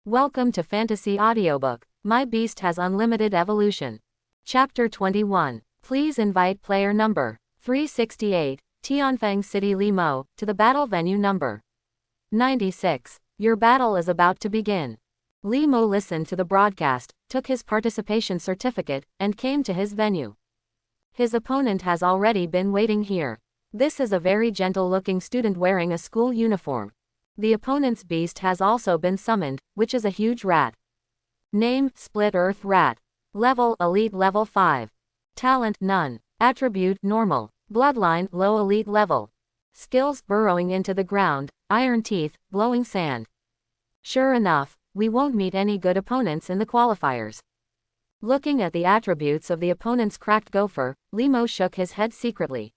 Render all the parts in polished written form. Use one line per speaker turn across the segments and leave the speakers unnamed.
Welcome to Fantasy Audiobook. My Beast Has Unlimited Evolution. Chapter 21. Please invite player number 368, Tianfeng City Limo, to the battle venue number 96. Your battle is about to begin. Limo listened to the broadcast, took his participation certificate, and came to his venue. His opponent has already been waiting here. This is a very gentle-looking student wearing a school uniform. The opponent's beast has also been summoned, which is a huge rat. Name, Split Earth Rat. Level, Elite Level 5. Talent, None. Attribute, Normal. Bloodline, Low Elite Level. Skills, Burrowing into the ground, Iron Teeth, Blowing Sand. Sure enough, we won't meet any good opponents in the qualifiers. Looking at the attributes of the opponent's cracked gopher, Limo shook his head secretly.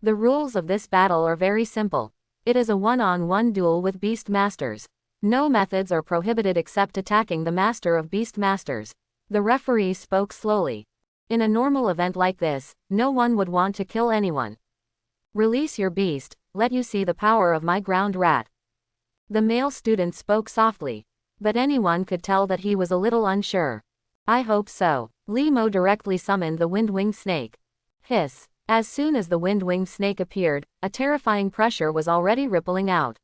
The rules of this battle are very simple. It is a one-on-one duel with Beast Masters. No methods are prohibited except attacking the Master of Beast Masters. The referee spoke slowly. In a normal event like this, no one would want to kill anyone. Release your beast, let you see the power of my ground rat. The male student spoke softly. But anyone could tell that he was a little unsure. I hope so. Limo directly summoned the wind-winged snake. Hiss. As soon as the wind-winged snake appeared, a terrifying pressure was already rippling out.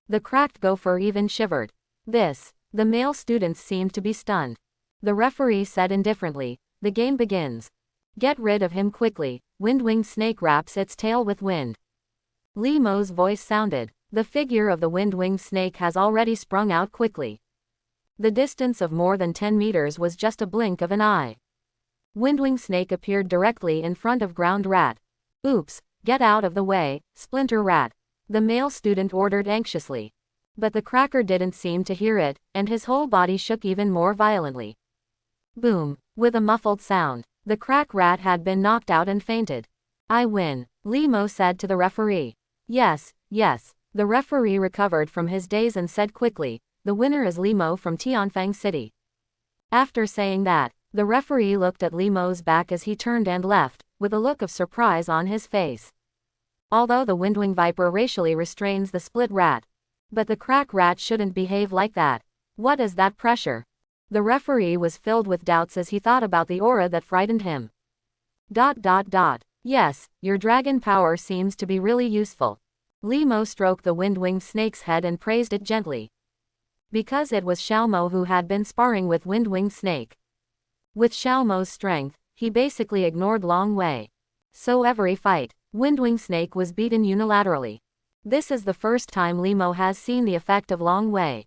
The cracked gopher even shivered. The male students seemed to be stunned. The referee said indifferently, "The game begins. Get rid of him quickly." Wind-winged snake wraps its tail with wind. Limo's voice sounded. The figure of the wind-winged snake has already sprung out quickly. The distance of more than 10 meters was just a blink of an eye. Windwing snake appeared directly in front of ground rat. Oops, get out of the way, Splinter Rat. The male student ordered anxiously. But the cracker didn't seem to hear it, and his whole body shook even more violently. Boom, with a muffled sound, the crack rat had been knocked out and fainted. I win, Limo said to the referee. Yes. The referee recovered from his daze and said quickly, the winner is Limo from Tianfeng City. After saying that, the referee looked at Limo's back as he turned and left, with a look of surprise on his face. Although the windwing viper racially restrains the split rat. But the crack rat shouldn't behave like that. What is that pressure? The referee was filled with doubts as he thought about the aura that frightened him. Yes, your dragon power seems to be really useful. Limo stroked the windwing snake's head and praised it gently. Because it was Xiaomo who had been sparring with windwing snake. With Xiaomo's strength, he basically ignored Long Wei. So every fight, Windwing Snake was beaten unilaterally. This is the first time Limo has seen the effect of Long Wei.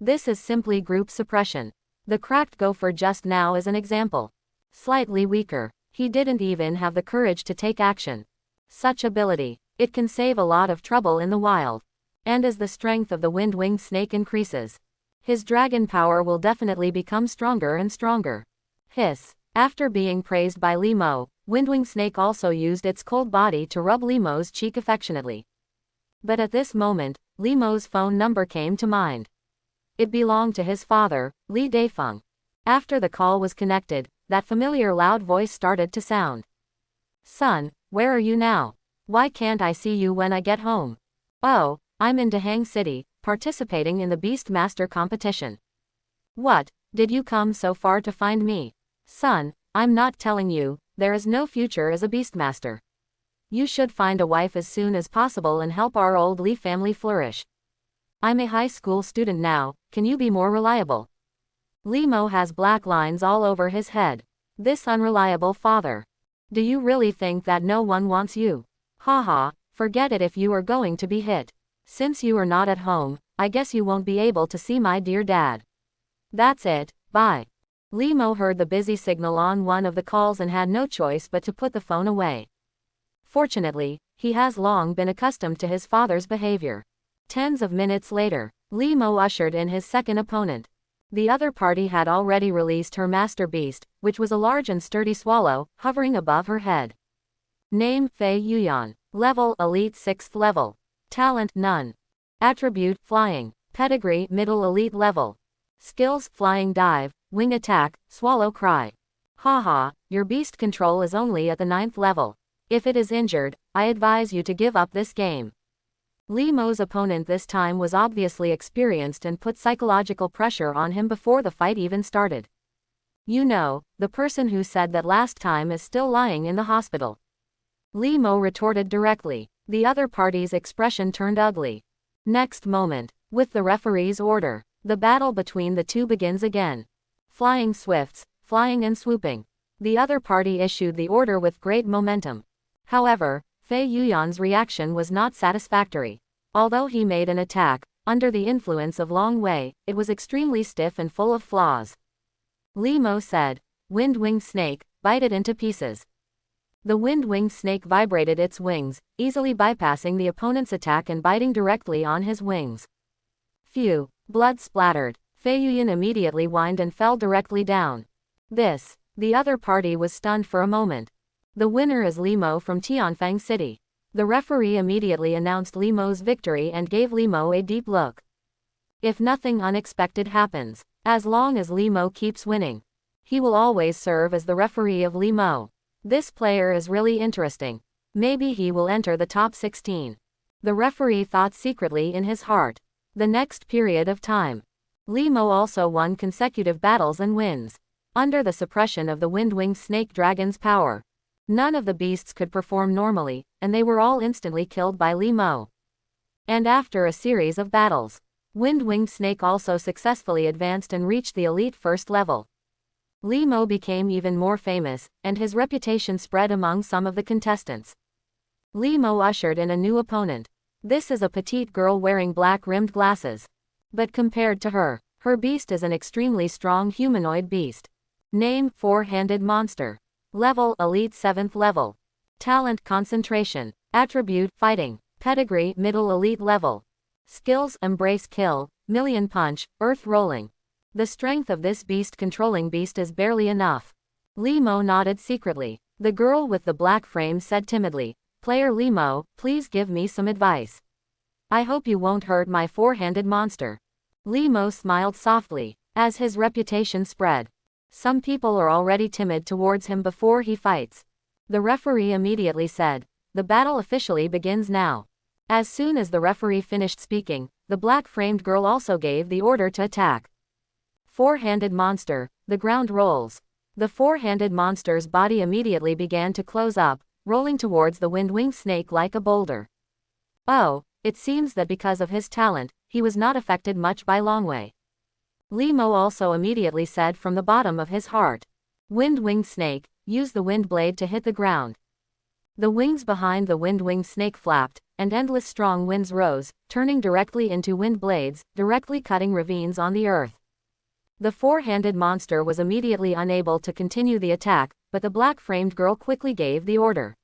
This is simply group suppression. The cracked gopher just now is an example. Slightly weaker, he didn't even have the courage to take action. Such ability, it can save a lot of trouble in the wild. And as the strength of the Windwing Snake increases, his dragon power will definitely become stronger and stronger. Hiss. After being praised by Limo, Windwing Snake also used its cold body to rub Limo's cheek affectionately. But at this moment, Limo's phone number came to mind. It belonged to his father, Li Daifeng. After the call was connected, that familiar loud voice started to sound. Son, where are you now? Why can't I see you when I get home? Oh, I'm in Dahang City, participating in the Beast Master competition. What, did you come so far to find me? Son, I'm not telling you, there is no future as a Beastmaster. You should find a wife as soon as possible and help our old Li family flourish. I'm a high school student now, can you be more reliable? Limo has black lines all over his head. This unreliable father. Do you really think that no one wants you? Haha, forget it if you are going to be hit. Since you are not at home, I guess you won't be able to see my dear dad. That's it, bye. Limo heard the busy signal on one of the calls and had no choice but to put the phone away. Fortunately, he has long been accustomed to his father's behavior. Tens of minutes later, Limo ushered in his second opponent. The other party had already released her master beast, which was a large and sturdy swallow, hovering above her head. Name, Fei Yuyan. Level, Elite 6th Level. Talent, None. Attribute, Flying. Pedigree, Middle Elite Level. Skills, Flying Dive, Wing Attack, Swallow Cry. Haha, your beast control is only at the 9th level. If it is injured, I advise you to give up this game. Li Mo's opponent this time was obviously experienced and put psychological pressure on him before the fight even started. You know, the person who said that last time is still lying in the hospital. Li Mo retorted directly. The other party's expression turned ugly. Next moment, with the referee's order, the battle between the two begins again. Flying swifts, flying and swooping. The other party issued the order with great momentum. However, Fei Yuyan's reaction was not satisfactory. Although he made an attack, under the influence of Long Wei, it was extremely stiff and full of flaws. Li Mo said, "Wind-winged snake, bite it into pieces." The wind-winged snake vibrated its wings, easily bypassing the opponent's attack and biting directly on his wings. Phew, blood splattered. Fei Yuyan immediately whined and fell directly down. The other party was stunned for a moment. The winner is Li Mo from Tianfang City. The referee immediately announced Li Mo's victory and gave Li Mo a deep look. If nothing unexpected happens, as long as Li Mo keeps winning, he will always serve as the referee of Li Mo. This player is really interesting. Maybe he will enter the top 16. The referee thought secretly in his heart. The next period of time, Li Mo also won consecutive battles and wins. Under the suppression of the wind-winged snake dragon's power, none of the beasts could perform normally, and they were all instantly killed by Li Mo. And after a series of battles, wind-winged snake also successfully advanced and reached the elite first level. Li Mo became even more famous, and his reputation spread among some of the contestants. Li Mo ushered in a new opponent. This is a petite girl wearing black-rimmed glasses. But compared to her, her beast is an extremely strong humanoid beast. Name: Four-handed monster. Level: Elite 7th level. Talent: Concentration. Attribute: Fighting. Pedigree: Middle elite level. Skills: Embrace Kill, Million Punch, Earth Rolling. The strength of this beast-controlling beast is barely enough. Li Mo nodded secretly. The girl with the black frame said timidly, "Player Li Mo, please give me some advice. I hope you won't hurt my four-handed monster." Li Mo smiled softly. As his reputation spread, some people are already timid towards him before he fights. The referee immediately said, "The battle officially begins now." As soon as the referee finished speaking, the black-framed girl also gave the order to attack. Four-handed monster, the ground rolls. The four-handed monster's body immediately began to close up, rolling towards the wind-winged snake like a boulder. Oh, it seems that because of his talent, he was not affected much by Longwei. Li Mo also immediately said from the bottom of his heart, "Wind-winged snake, use the wind blade to hit the ground." The wings behind the wind-winged snake flapped, and endless strong winds rose, turning directly into wind blades, directly cutting ravines on the earth. The four-handed monster was immediately unable to continue the attack, but the black-framed girl quickly gave the order.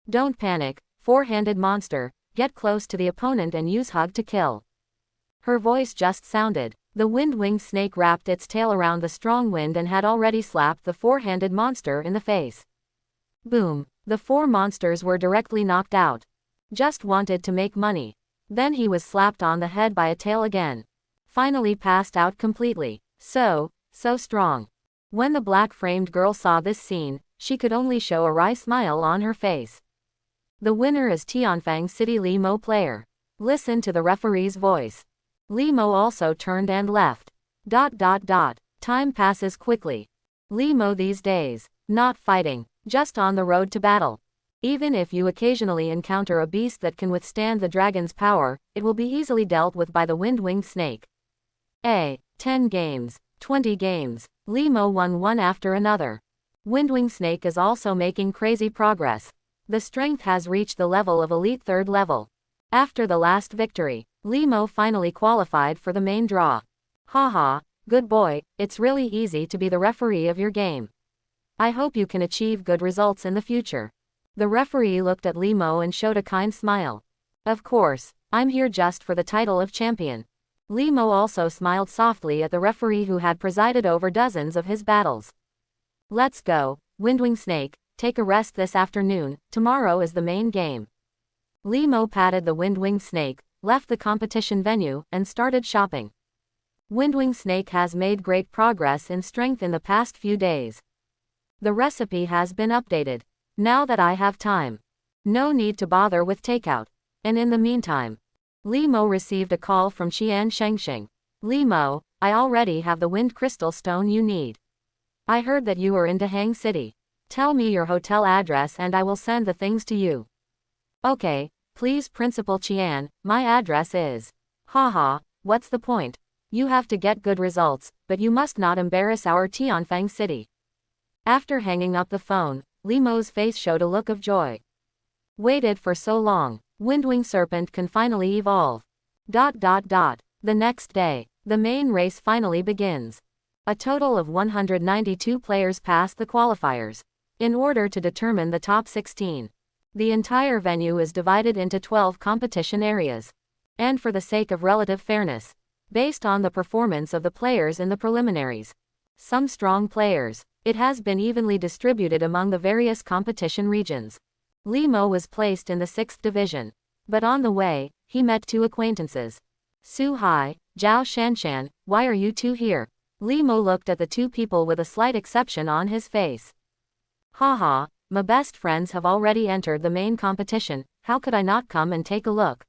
"Don't panic, four-handed monster, get close to the opponent and use hug to kill." Her voice just sounded. The wind-winged snake wrapped its tail around the strong wind and had already slapped the four-handed monster in the face. Boom! The four monsters were directly knocked out. Just wanted to make money. Then he was slapped on the head by a tail again. Finally passed out completely. So strong. When the black-framed girl saw this scene, she could only show a wry smile on her face. The winner is Tianfang City Li Mo player. Listen to the referee's voice. Li Mo also turned and left. Time passes quickly. Li Mo these days, not fighting, just on the road to battle. Even if you occasionally encounter a beast that can withstand the dragon's power, it will be easily dealt with by the wind-winged snake. 10 games, 20 games. Li Mo won one after another. Wind-winged snake is also making crazy progress. The strength has reached the level of elite 3rd level. After the last victory, Li Mo finally qualified for the main draw. Haha, good boy, it's really easy to be the referee of your game. I hope you can achieve good results in the future. The referee looked at Li Mo and showed a kind smile. Of course, I'm here just for the title of champion. Li Mo also smiled softly at the referee who had presided over dozens of his battles. Let's go, Windwing Snake, take a rest this afternoon, tomorrow is the main game. Li Mo patted the Windwing Snake, left the competition venue, and started shopping. Windwing Snake has made great progress in strength in the past few days. The recipe has been updated. Now that I have time, no need to bother with takeout. And in the meantime, Li Mo received a call from Qian Shengxing. Li Mo, I already have the wind crystal stone you need. I heard that you are in Dahang City. Tell me your hotel address and I will send the things to you. Okay, please Principal Qian, my address is. Haha, what's the point? You have to get good results, but you must not embarrass our Tianfang City. After hanging up the phone, Li Mo's face showed a look of joy. Waited for so long, Windwing Serpent can finally evolve. The next day, the main race finally begins. A total of 192 players passed the qualifiers. In order to determine the top 16, the entire venue is divided into 12 competition areas. And for the sake of relative fairness, based on the performance of the players in the preliminaries, some strong players, it has been evenly distributed among the various competition regions. Li Mo was placed in the 6th division. But on the way, he met two acquaintances. Su Hai, Zhao Shanshan, why are you two here? Li Mo looked at the two people with a slight exception on his face. Haha, my best friends have already entered the main competition, how could I not come and take a look?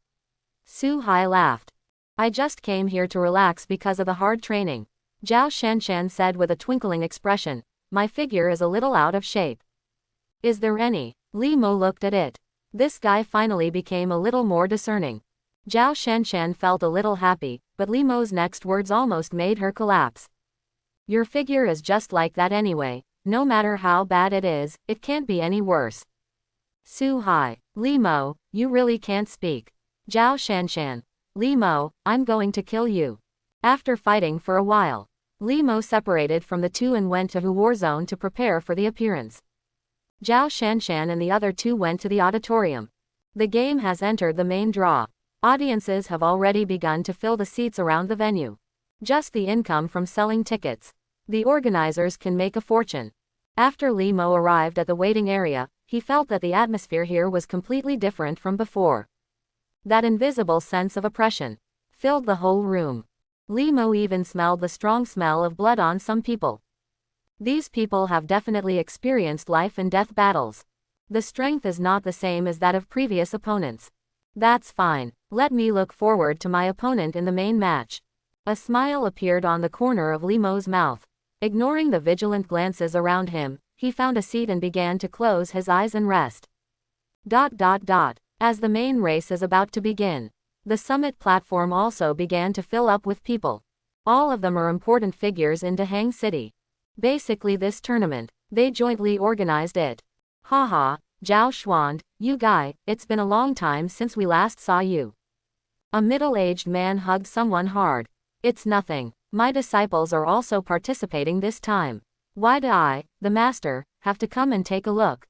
Su Hai laughed. I just came here to relax because of the hard training. Zhao Shanshan said with a twinkling expression, my figure is a little out of shape. Is there any? Li Mo looked at it. This guy finally became a little more discerning. Zhao Shanshan felt a little happy, but Li Mo's next words almost made her collapse. Your figure is just like that anyway, no matter how bad it is, it can't be any worse. Su Hai, Li Mo, you really can't speak. Zhao Shanshan, Li Mo, I'm going to kill you. After fighting for a while, Li Mo separated from the two and went to Hu War Zone to prepare for the appearance. Zhao Shanshan and the other two went to the auditorium. The game has entered the main draw. Audiences have already begun to fill the seats around the venue. Just the income from selling tickets. The organizers can make a fortune. After Li Mo arrived at the waiting area, he felt that the atmosphere here was completely different from before. That invisible sense of oppression filled the whole room. Li Mo even smelled the strong smell of blood on some people. These people have definitely experienced life and death battles. The strength is not the same as that of previous opponents. That's fine. Let me look forward to my opponent in the main match. A smile appeared on the corner of Li Mo's mouth. Ignoring the vigilant glances around him, he found a seat and began to close his eyes and rest. As the main race is about to begin, the summit platform also began to fill up with people. All of them are important figures in Dahang City. Basically this tournament, they jointly organized it. Haha, Zhao Xuand, you guy, it's been a long time since we last saw you. A middle-aged man hugged someone hard. It's nothing. My disciples are also participating this time. Why do I, the master, have to come and take a look?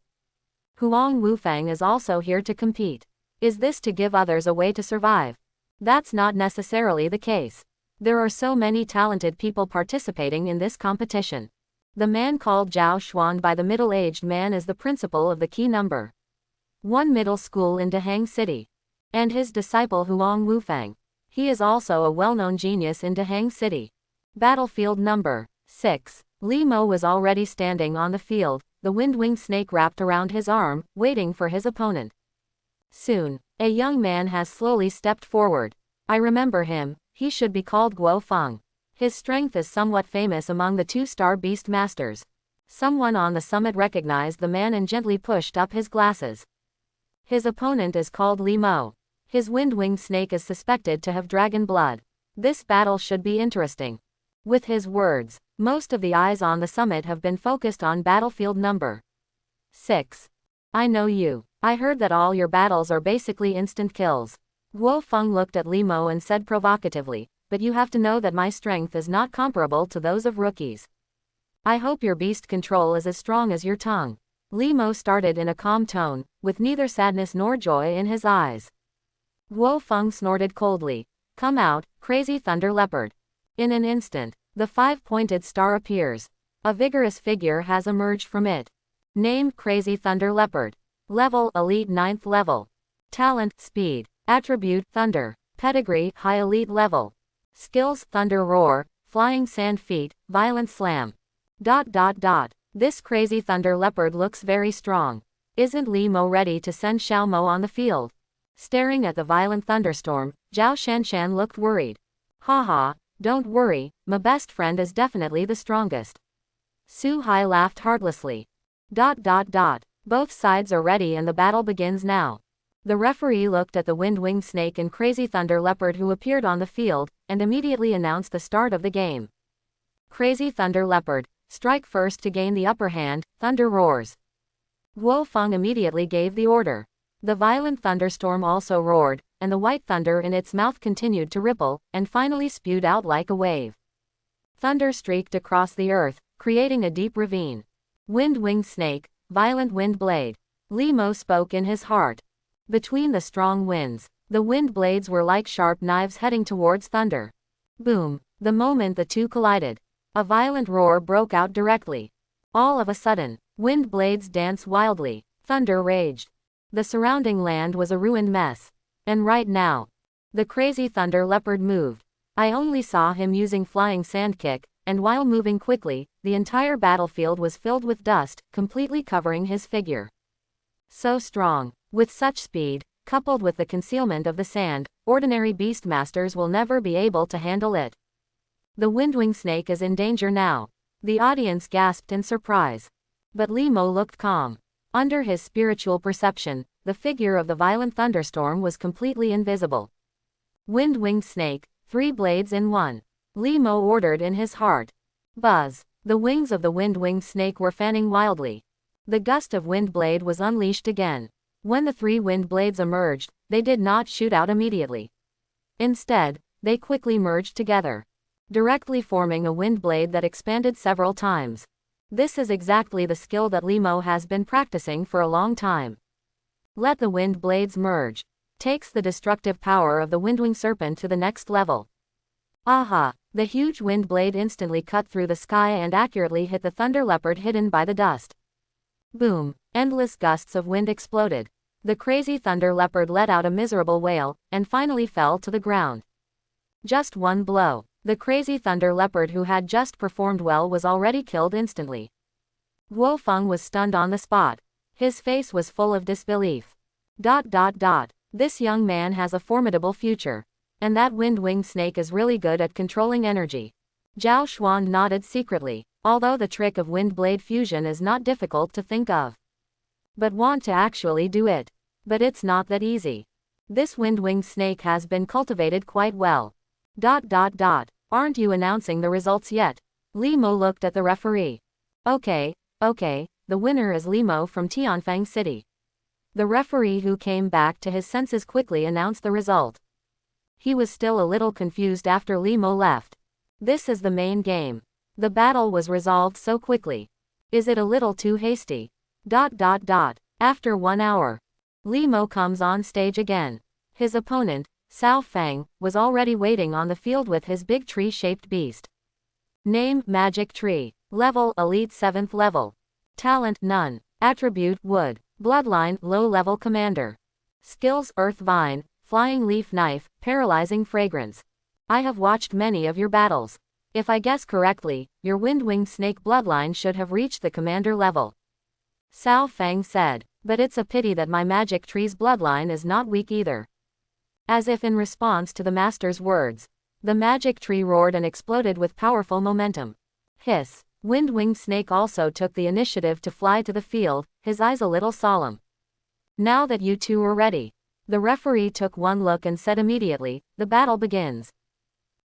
Huang Wufang is also here to compete. Is this to give others a way to survive? That's not necessarily the case. There are so many talented people participating in this competition. The man called Zhao Xuan by the middle-aged man is the principal of the key number 1 middle school in Dahang City. And his disciple Huang Wufang. He is also a well-known genius in Dahang City. Battlefield number 6. Li Mo was already standing on the field, the wind-winged snake wrapped around his arm, waiting for his opponent. Soon, a young man has slowly stepped forward. I remember him, he should be called Guo Feng. His strength is somewhat famous among the two-star beast masters. Someone on the summit recognized the man and gently pushed up his glasses. His opponent is called Li Mo. His wind-winged snake is suspected to have dragon blood. This battle should be interesting. With his words, most of the eyes on the summit have been focused on battlefield number 6. I know you. I heard that all your battles are basically instant kills. Guo Feng looked at Li Mo and said provocatively, but you have to know that my strength is not comparable to those of rookies. I hope your beast control is as strong as your tongue. Li Mo started in a calm tone, with neither sadness nor joy in his eyes. Guo Feng snorted coldly. Come out, crazy thunder leopard. In an instant, the 5-pointed star appears. A vigorous figure has emerged from it. Name Crazy Thunder Leopard. Level Elite 9th level. Talent Speed. Attribute Thunder. Pedigree High Elite level. Skills Thunder Roar, Flying Sand Feet, Violent Slam. This Crazy Thunder Leopard looks very strong. Isn't Li Mo ready to send Xiao Mo on the field? Staring at the violent thunderstorm, Zhao Shanshan looked worried. Haha, don't worry, my best friend is definitely the strongest. Su Hai laughed heartlessly. Both sides are ready and the battle begins now. The referee looked at the wind-winged snake and crazy thunder leopard who appeared on the field, and immediately announced the start of the game. Crazy thunder leopard, strike first to gain the upper hand, thunder roars. Guo Feng immediately gave the order. The violent thunderstorm also roared, and the white thunder in its mouth continued to ripple, and finally spewed out like a wave. Thunder streaked across the earth, creating a deep ravine. Wind-winged snake, violent wind blade. Li Mo spoke in his heart. Between the strong winds, the wind blades were like sharp knives heading towards thunder. Boom! The moment the two collided, a violent roar broke out directly. All of a sudden, wind blades danced wildly, thunder raged. The surrounding land was a ruined mess. And right now, the crazy thunder leopard moved. I only saw him using flying sand kick, and while moving quickly, the entire battlefield was filled with dust, completely covering his figure. So strong. With such speed, coupled with the concealment of the sand, ordinary beastmasters will never be able to handle it. The windwing snake is in danger now. The audience gasped in surprise. But Li Mo looked calm. Under his spiritual perception, the figure of the violent thunderstorm was completely invisible. Wind-winged snake, 3 blades in 1. Li Mo ordered in his heart. Buzz! The wings of the wind-winged snake were fanning wildly. The gust of wind blade was unleashed again. When the 3 wind blades emerged, they did not shoot out immediately. Instead, they quickly merged together, directly forming a wind blade that expanded several times. This is exactly the skill that Li Mo has been practicing for a long time. Let the wind blades merge. Takes the destructive power of the windwing serpent to the next level. Aha! The huge wind blade instantly cut through the sky and accurately hit the thunder leopard hidden by the dust. Boom! Endless gusts of wind exploded. The crazy thunder leopard let out a miserable wail, and finally fell to the ground. Just one blow. The crazy thunder leopard who had just performed well was already killed instantly. Guo Feng was stunned on the spot. His face was full of disbelief. This young man has a formidable future. And that wind-winged snake is really good at controlling energy. Zhao Xuan nodded secretly, although the trick of wind blade fusion is not difficult to think of. But want to actually do it. But it's not that easy. This wind-winged snake has been cultivated quite well. Aren't you announcing the results yet? Li Mo looked at the referee. Okay, the winner is Li Mo from Tianfang City. The referee who came back to his senses quickly announced the result. He was still a little confused after Li Mo left. This is the main game. The battle was resolved so quickly. Is it a little too hasty? After 1 hour, Li Mo comes on stage again. His opponent, Cao Fang, was already waiting on the field with his big tree-shaped beast. Name: Magic Tree. Level: Elite 7th level. Talent: None. Attribute: Wood. Bloodline: Low-level Commander. Skills: Earth Vine, Flying Leaf Knife, Paralyzing Fragrance. I have watched many of your battles. If I guess correctly, your wind-winged snake bloodline should have reached the commander level. Cao Fang said, but it's a pity that my magic tree's bloodline is not weak either. As if in response to the master's words, the magic tree roared and exploded with powerful momentum. Hiss! Wind-winged snake also took the initiative to fly to the field, his eyes a little solemn. Now that you two are ready. The referee took one look and said immediately, the battle begins.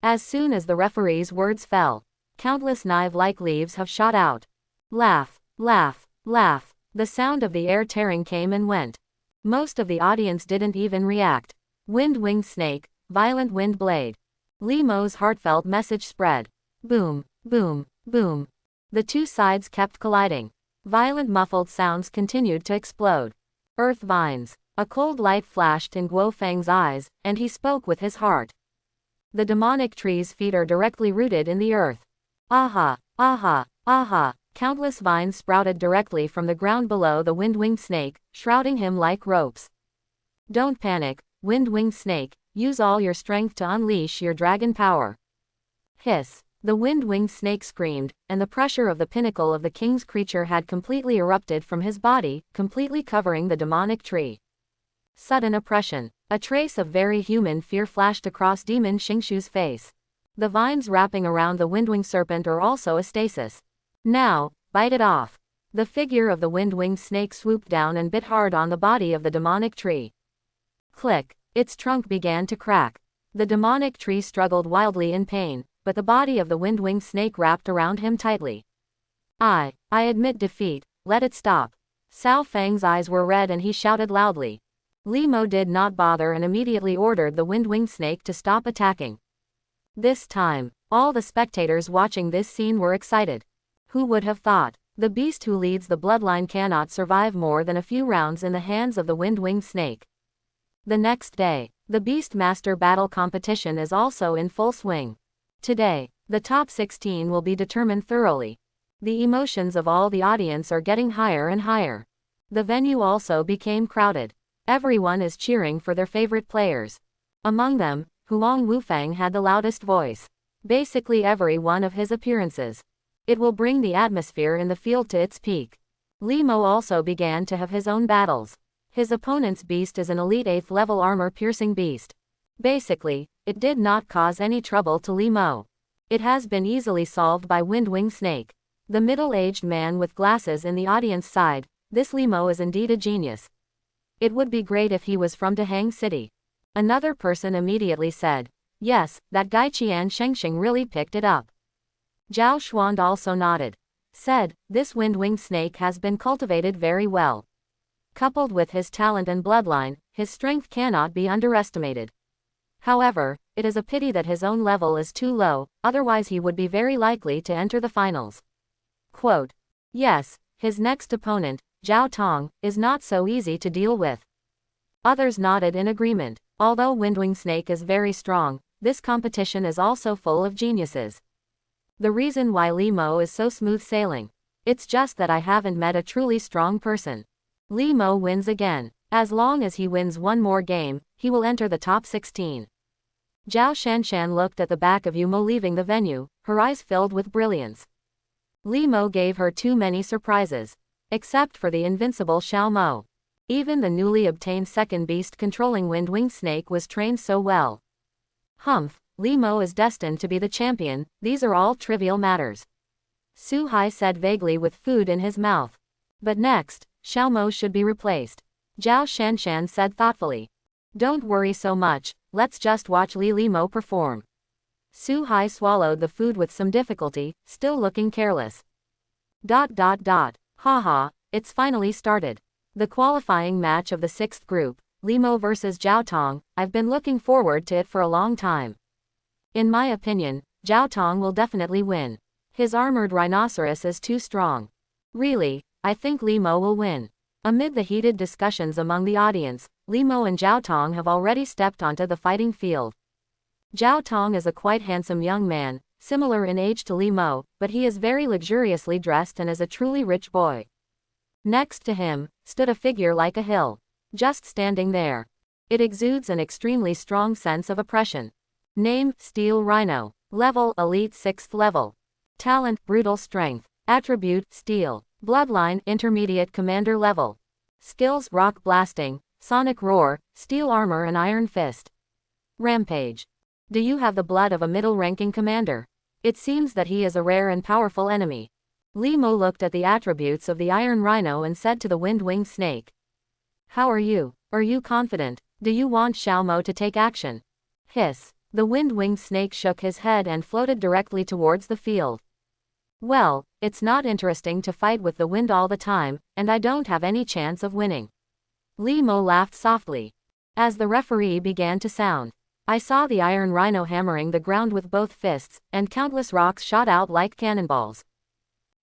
As soon as the referee's words fell, countless knife-like leaves have shot out. Laugh, laugh, laugh. The sound of the air tearing came and went. Most of the audience didn't even react. Wind-winged snake, violent wind blade. Li Mo's heartfelt message spread. Boom, boom, boom. The two sides kept colliding. Violent muffled sounds continued to explode. Earth vines. A cold light flashed in Guo Feng's eyes, and he spoke with his heart. The demonic tree's feet are directly rooted in the earth. Aha, aha, aha. Countless vines sprouted directly from the ground below the wind-winged snake, shrouding him like ropes. Don't panic, wind-winged snake, use all your strength to unleash your dragon power. Hiss! The wind-winged snake screamed, and the pressure of the pinnacle of the king's creature had completely erupted from his body, completely covering the demonic tree. Sudden oppression. A trace of very human fear flashed across Demon Xingshu's face. The vines wrapping around the windwing serpent are also a stasis. Now, bite it off. The figure of the wind-winged snake swooped down and bit hard on the body of the demonic tree. Click. Its trunk began to crack. The demonic tree struggled wildly in pain, but the body of the wind-winged snake wrapped around him tightly. I admit defeat, let it stop. Cao Fang's eyes were red and he shouted loudly. Li Mo did not bother and immediately ordered the wind-winged snake to stop attacking. This time, all the spectators watching this scene were excited. Who would have thought? The beast who leads the bloodline cannot survive more than a few rounds in the hands of the wind-winged snake. The next day, the Beast Master battle competition is also in full swing. Today, the top 16 will be determined thoroughly. The emotions of all the audience are getting higher and higher. The venue also became crowded. Everyone is cheering for their favorite players. Among them, Huang Wufang had the loudest voice. Basically every one of his appearances. It will bring the atmosphere in the field to its peak. Li Mo also began to have his own battles. His opponent's beast is an elite 8th level armor-piercing beast. Basically, it did not cause any trouble to Li Mo. It has been easily solved by Wind-Wing Snake. The middle-aged man with glasses in the audience sighed, this Li Mo is indeed a genius. It would be great if he was from Dahang City. Another person immediately said, yes, that guy Qian Shengxing really picked it up. Zhao Xuand also nodded. Said, this wind-winged snake has been cultivated very well. Coupled with his talent and bloodline, his strength cannot be underestimated. However, it is a pity that his own level is too low, otherwise he would be very likely to enter the finals. Quote. Yes, his next opponent, Zhao Tong, is not so easy to deal with. Others nodded in agreement. Although Windwing Snake is very strong, this competition is also full of geniuses. The reason why Li Mo is so smooth sailing. It's just that I haven't met a truly strong person. Li Mo wins again. As long as he wins one more game, he will enter the top 16. Zhao Shanshan looked at the back of Yu Mo leaving the venue, her eyes filled with brilliance. Li Mo gave her too many surprises. Except for the invincible Xiao Mo. Even the newly obtained second beast controlling Wind-Winged Snake was trained so well. Humph, Li Mo is destined to be the champion, these are all trivial matters. Su Hai said vaguely with food in his mouth. But next, Xiao Mo should be replaced. Zhao Shanshan said thoughtfully. Don't worry so much, let's just watch Li Mo perform. Su Hai swallowed the food with some difficulty, still looking careless. Haha, it's finally started. The qualifying match of the 6th group, Li Mo vs Zhao Tong, I've been looking forward to it for a long time. In my opinion, Zhao Tong will definitely win. His armored rhinoceros is too strong. Really, I think Li Mo will win. Amid the heated discussions among the audience, Li Mo and Zhao Tong have already stepped onto the fighting field. Zhao Tong is a quite handsome young man, similar in age to Li Mo, but he is very luxuriously dressed and is a truly rich boy. Next to him, stood a figure like a hill. Just standing there. It exudes an extremely strong sense of oppression. Name, Steel Rhino. Level, Elite 6th level. Talent, Brutal Strength. Attribute, Steel. Bloodline, Intermediate Commander level. Skills, Rock Blasting, Sonic Roar, Steel Armor and Iron Fist. Rampage. Do you have the blood of a middle-ranking commander? It seems that he is a rare and powerful enemy. Li Mo looked at the attributes of the Iron Rhino and said to the Wind-Winged Snake. How are you? Are you confident? Do you want Xiao Mo to take action? Hiss. The Wind-Winged Snake shook his head and floated directly towards the field. Well, it's not interesting to fight with the wind all the time, and I don't have any chance of winning. Li Mo laughed softly. As the referee began to sound, I saw the Iron Rhino hammering the ground with both fists, and countless rocks shot out like cannonballs.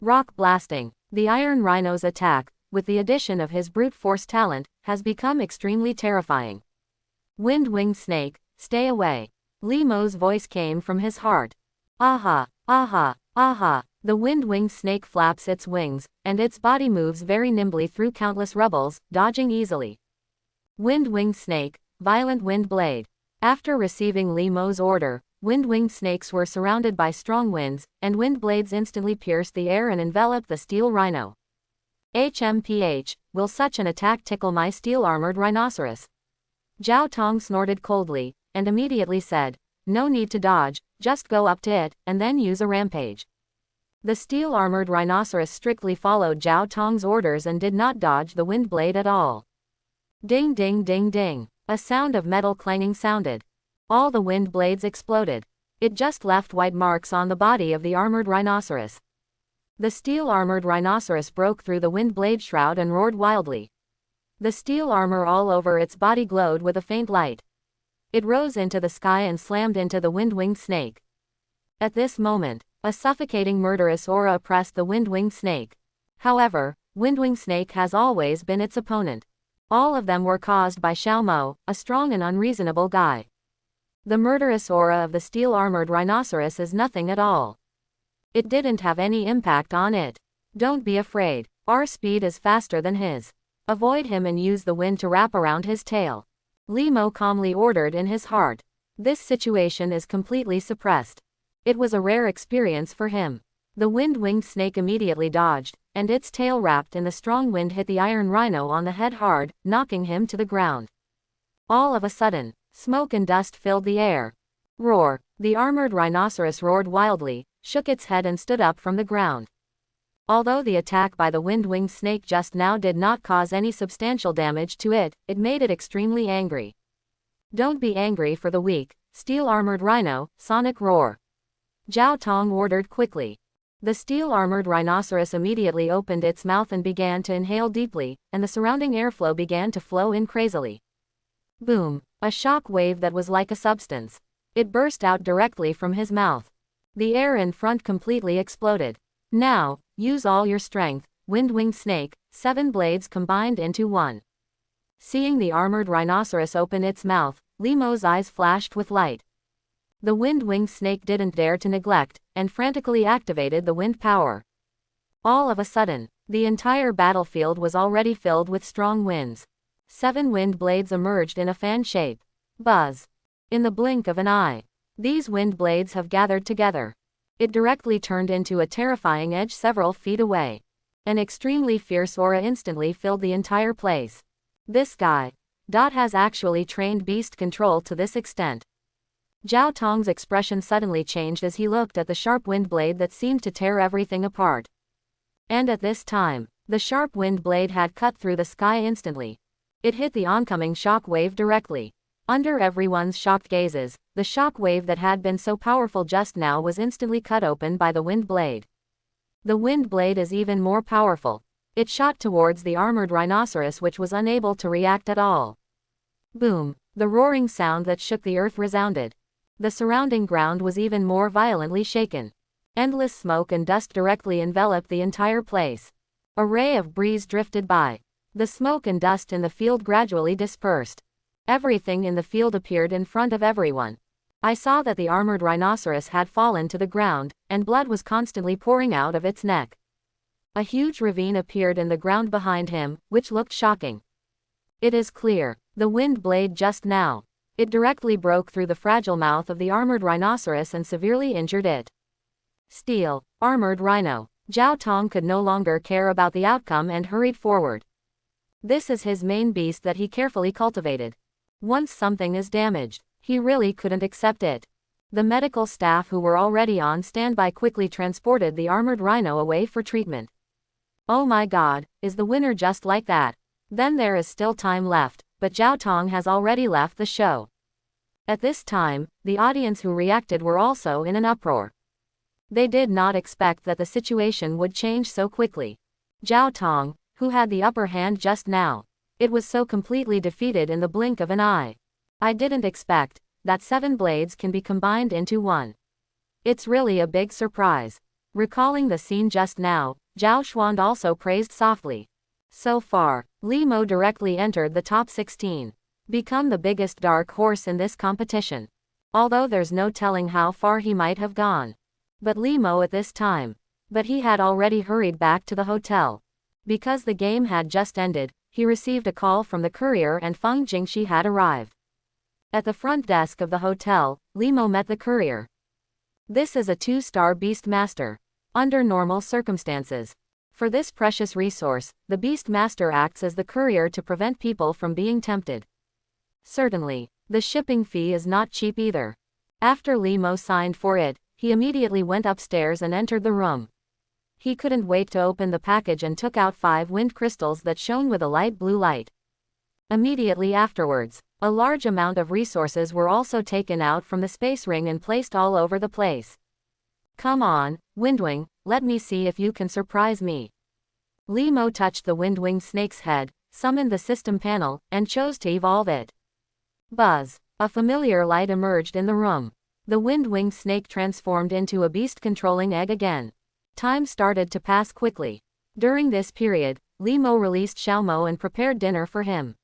Rock Blasting. The Iron Rhino's attack, with the addition of his brute force talent, has become extremely terrifying. Wind-Winged Snake, stay away. Li Mo's voice came from his heart. Aha, aha, aha. The Wind-Winged Snake flaps its wings, and its body moves very nimbly through countless rubbles, dodging easily. Wind-Winged Snake, Violent Wind Blade. After receiving Li Mo's order, Wind-Winged Snakes were surrounded by strong winds, and wind blades instantly pierced the air and enveloped the Steel Rhino. HMPH, will such an attack tickle my steel-armored rhinoceros? Zhao Tong snorted coldly, and immediately said, "No need to dodge, just go up to it, and then use a rampage." The steel-armored rhinoceros strictly followed Zhao Tong's orders and did not dodge the wind blade at all. Ding ding ding ding. A sound of metal clanging sounded. All the wind blades exploded. It just left white marks on the body of the armored rhinoceros. The steel-armored rhinoceros broke through the wind blade shroud and roared wildly. The steel armor all over its body glowed with a faint light. It rose into the sky and slammed into the wind-winged snake. At this moment, a suffocating murderous aura oppressed the wind-winged snake. However, wind-winged snake has always been its opponent. All of them were caused by Xiaomo, a strong and unreasonable guy. The murderous aura of the steel-armored rhinoceros is nothing at all. It didn't have any impact on it. Don't be afraid. Our speed is faster than his. Avoid him and use the wind to wrap around his tail. Li Mo calmly ordered in his heart. This situation is completely suppressed. It was a rare experience for him. The wind-winged snake immediately dodged, and its tail wrapped in the strong wind hit the iron rhino on the head hard, knocking him to the ground. All of a sudden, smoke and dust filled the air. Roar! The armored rhinoceros roared wildly, shook its head and stood up from the ground. Although the attack by the wind-winged snake just now did not cause any substantial damage to it, it made it extremely angry. Don't be angry for the weak, steel-armored rhino, sonic roar. Zhao Tong ordered quickly. The steel-armored rhinoceros immediately opened its mouth and began to inhale deeply, and the surrounding airflow began to flow in crazily. Boom! A shock wave that was like a substance. It burst out directly from his mouth. The air in front completely exploded. Now, use all your strength, wind-winged snake, 7 blades combined into one. Seeing the armored rhinoceros open its mouth, Li Mo's eyes flashed with light. The wind-winged snake didn't dare to neglect, and frantically activated the wind power. All of a sudden, the entire battlefield was already filled with strong winds. 7 wind blades emerged in a fan shape. Buzz! In the blink of an eye, these wind blades have gathered together. It directly turned into a terrifying edge several feet away. An extremely fierce aura instantly filled the entire place. This guy has actually trained beast control to this extent. Zhao Tong's expression suddenly changed as he looked at the sharp wind blade that seemed to tear everything apart. And at this time, the sharp wind blade had cut through the sky instantly. It hit the oncoming shock wave directly. Under everyone's shocked gazes, the shock wave that had been so powerful just now was instantly cut open by the wind blade. The wind blade is even more powerful. It shot towards the armored rhinoceros, which was unable to react at all. Boom! The roaring sound that shook the earth resounded. The surrounding ground was even more violently shaken. Endless smoke and dust directly enveloped the entire place. A ray of breeze drifted by. The smoke and dust in the field gradually dispersed. Everything in the field appeared in front of everyone. I saw that the armored rhinoceros had fallen to the ground, and blood was constantly pouring out of its neck. A huge ravine appeared in the ground behind him, which looked shocking. It is clear, the wind blade just now. It directly broke through the fragile mouth of the armored rhinoceros and severely injured it. Steel, armored rhino. Zhao Tong could no longer care about the outcome and hurried forward. This is his main beast that he carefully cultivated. Once something is damaged, he really couldn't accept it. The medical staff who were already on standby quickly transported the armored rhino away for treatment. Oh my god, is the winner just like that? Then there is still time left, but Zhao Tong has already left the show. At this time, the audience who reacted were also in an uproar. They did not expect that the situation would change so quickly. Zhao Tong, who had the upper hand just now, it was so completely defeated in the blink of an eye. I didn't expect that 7 blades can be combined into one. It's really a big surprise. Recalling the scene just now, Zhao Xuan also praised softly. So far, Li Mo directly entered the top 16. Become the biggest dark horse in this competition. Although there's no telling how far he might have gone. But Li Mo at this time. But he had already hurried back to the hotel. Because the game had just ended, he received a call from the courier and Feng Jingxi had arrived. At the front desk of the hotel, Li Mo met the courier. This is a 2-star beast master. Under normal circumstances. For this precious resource, the beast master acts as the courier to prevent people from being tempted. Certainly. The shipping fee is not cheap either. After Li Mo signed for it, he immediately went upstairs and entered the room. He couldn't wait to open the package and took out 5 wind crystals that shone with a light blue light. Immediately afterwards, a large amount of resources were also taken out from the space ring and placed all over the place. Come on, Windwing, let me see if you can surprise me. Li Mo touched the Windwing snake's head, summoned the system panel, and chose to evolve it. Buzz! A familiar light emerged in the room. The Windwing snake transformed into a beast-controlling egg again. Time started to pass quickly. During this period, Li Mo released Xiaomo and prepared dinner for him.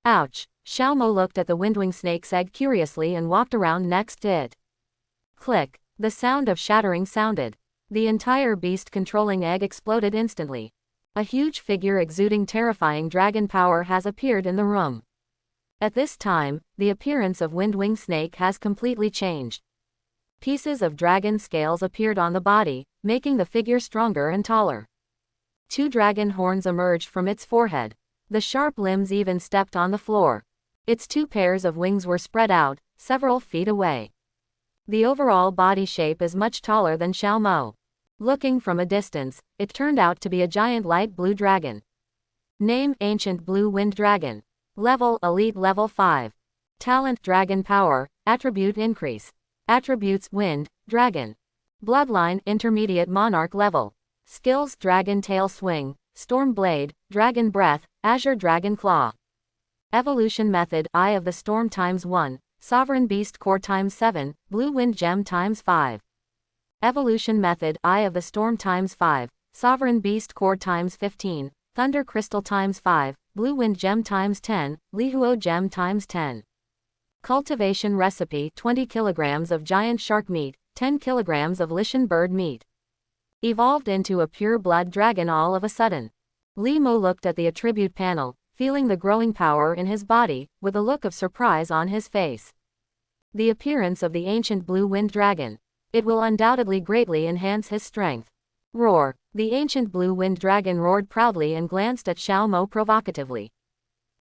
Ouch! Xiaomo looked at the Windwing snake's egg curiously and walked around next to it. Click! The sound of shattering sounded. The entire beast-controlling egg exploded instantly. A huge figure exuding terrifying dragon power has appeared in the room. At this time, the appearance of Windwing Snake has completely changed. Pieces of dragon scales appeared on the body, making the figure stronger and taller. 2 dragon horns emerged from its forehead. The sharp limbs even stepped on the floor. Its 2 pairs of wings were spread out, several feet away. The overall body shape is much taller than Xiaomo. Looking from a distance, it turned out to be a giant light blue dragon. Name: Ancient Blue Wind Dragon. Level: Elite Level 5. Talent: Dragon Power. Attribute: Increase. Attributes: Wind, Dragon. Bloodline: Intermediate Monarch Level. Skills: Dragon Tail Swing, Storm Blade, Dragon Breath, Azure Dragon Claw. Evolution Method: Eye of the Storm ×1, Sovereign Beast Core ×7, Blue Wind Gem ×5. Evolution Method: Eye of the Storm ×5, Sovereign Beast Core ×15, Thunder Crystal ×5, Blue Wind Gem ×10, Lihuo Gem ×10. Cultivation Recipe: 20 kilograms of giant shark meat, 10 kilograms of Lishan bird meat. Evolved into a pure-blood dragon all of a sudden. Li Mo looked at the attribute panel, feeling the growing power in his body, with a look of surprise on his face. The appearance of the ancient blue wind dragon. It will undoubtedly greatly enhance his strength. Roar! The ancient blue wind dragon roared proudly and glanced at Xiaomo provocatively.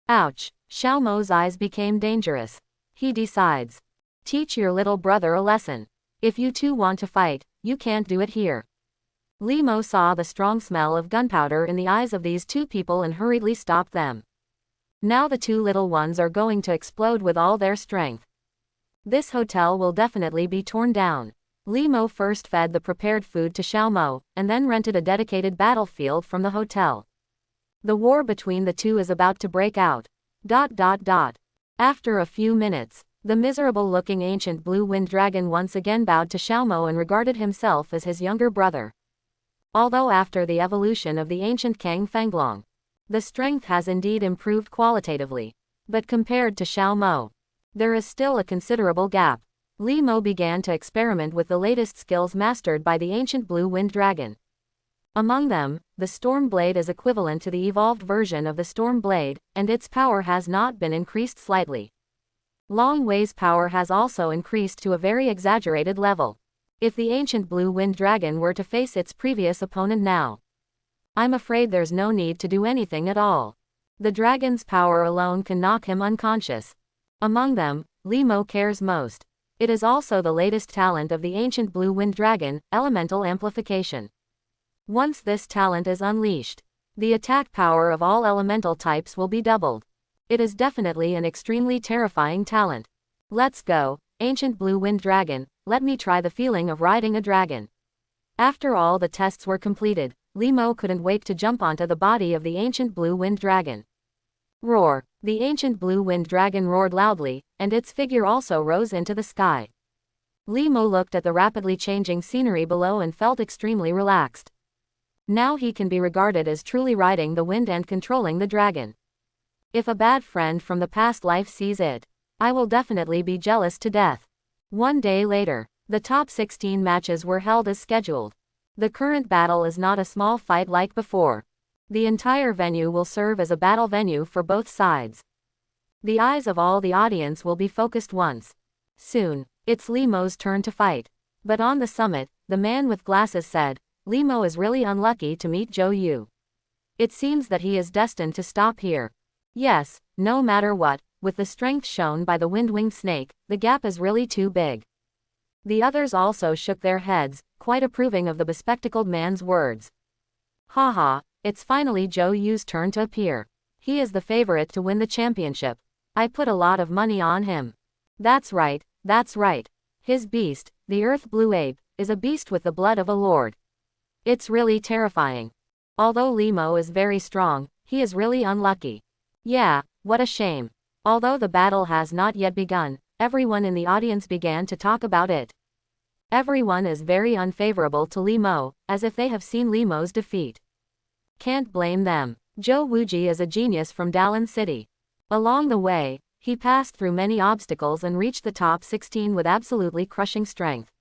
Ouch! Xiaomo's eyes became dangerous. He decides. Teach your little brother a lesson. If you two want to fight, you can't do it here. Li Mo saw the strong smell of gunpowder in the eyes of these 2 people and hurriedly stopped them. Now the 2 little ones are going to explode with all their strength. This hotel will definitely be torn down. Li Mo first fed the prepared food to Xiaomo, and then rented a dedicated battlefield from the hotel. The war between the 2 is about to break out. After a few minutes, the miserable-looking ancient blue wind dragon once again bowed to Xiaomo and regarded himself as his younger brother. Although after the evolution of the ancient Kang Fanglong, the strength has indeed improved qualitatively, but compared to Xiaomo, there is still a considerable gap. Li Mo began to experiment with the latest skills mastered by the ancient blue wind dragon. Among them, the Storm Blade is equivalent to the evolved version of the Storm Blade, and its power has not been increased slightly. Long Wei's power has also increased to a very exaggerated level. If the ancient blue wind dragon were to face its previous opponent now, I'm afraid there's no need to do anything at all. The dragon's power alone can knock him unconscious. Among them, Li Mo cares most. It is also the latest talent of the ancient blue wind dragon, Elemental Amplification. Once this talent is unleashed, the attack power of all elemental types will be doubled. It is definitely an extremely terrifying talent. Let's go, ancient blue wind dragon, let me try the feeling of riding a dragon. After all the tests were completed, Li Mo couldn't wait to jump onto the body of the ancient blue wind dragon. Roar! The ancient blue wind dragon roared loudly, and its figure also rose into the sky. Li Mo looked at the rapidly changing scenery below and felt extremely relaxed. Now he can be regarded as truly riding the wind and controlling the dragon. If a bad friend from the past life sees it, I will definitely be jealous to death. One day later, the top 16 matches were held as scheduled. The current battle is not a small fight like before. The entire venue will serve as a battle venue for both sides. The eyes of all the audience will be focused once. Soon, it's Li Mo's turn to fight. But on the summit, the man with glasses said, Li Mo is really unlucky to meet Zhou Yu. It seems that he is destined to stop here. Yes, no matter what, with the strength shown by the wind-winged snake, the gap is really too big. The others also shook their heads, quite approving of the bespectacled man's words. Haha, it's finally Zhou Yu's turn to appear. He is the favorite to win the championship. I put a lot of money on him. That's right, that's right. His beast, the Earth Blue Ape, is a beast with the blood of a lord. It's really terrifying. Although Limo is very strong, he is really unlucky. Yeah, what a shame. Although the battle has not yet begun, everyone in the audience began to talk about it. Everyone is very unfavorable to Limo, as if they have seen Limo's defeat. Can't blame them. Zhou Wuji is a genius from Dalian City. Along the way, he passed through many obstacles and reached the top 16 with absolutely crushing strength.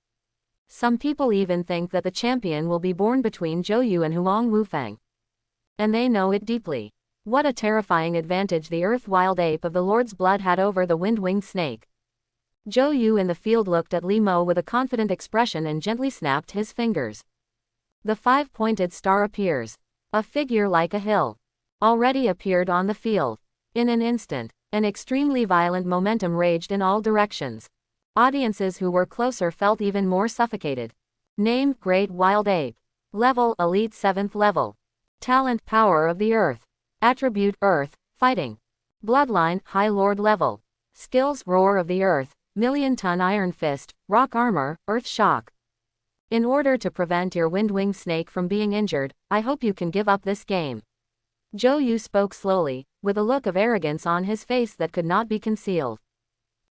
Some people even think that the champion will be born between Zhou Yu and Huang Wufang. And they know it deeply. What a terrifying advantage the Earth Wild Ape of the Lord's Blood had over the wind-winged snake. Zhou Yu in the field looked at Limo with a confident expression and gently snapped his fingers. The five-pointed star appears. A figure like a hill. Already appeared on the field. In an instant, an extremely violent momentum raged in all directions. Audiences who were closer felt even more suffocated. Name: Great Wild Ape. Level: Elite 7th level. Talent: Power of the Earth. Attribute: Earth, Fighting. Bloodline: High Lord level. Skills: Roar of the Earth, Million-Ton Iron Fist, Rock Armor, Earth Shock. In order to prevent your wind-winged snake from being injured, I hope you can give up this game. Zhou Yu spoke slowly, with a look of arrogance on his face that could not be concealed.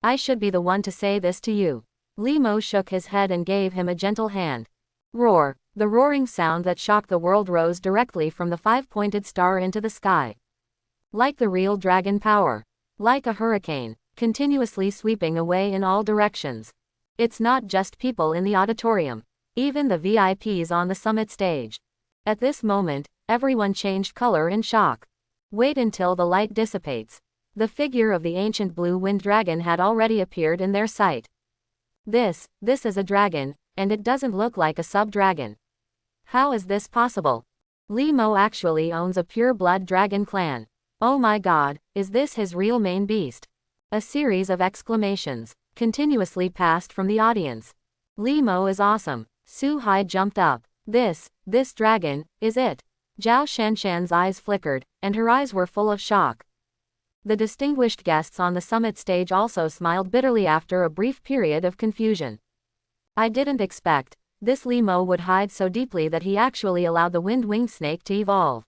I should be the one to say this to you. Limo shook his head and gave him a gentle hand. Roar. The roaring sound that shocked the world rose directly from the five-pointed star into the sky. Like the real dragon power. Like a hurricane, continuously sweeping away in all directions. It's not just people in the auditorium. Even the VIPs on the summit stage. At this moment, everyone changed color in shock. Wait until the light dissipates. The figure of the ancient blue wind dragon had already appeared in their sight. This is a dragon, and it doesn't look like a sub-dragon. How is this possible? Limo actually owns a pure-blood dragon clan. Oh my god, is this his real main beast? A series of exclamations continuously passed from the audience. Limo is awesome. Su Hai jumped up. This dragon, is it? Zhao Shanshan's eyes flickered, and her eyes were full of shock. The distinguished guests on the summit stage also smiled bitterly after a brief period of confusion. I didn't expect this Limo would hide so deeply that he actually allowed the wind-winged snake to evolve.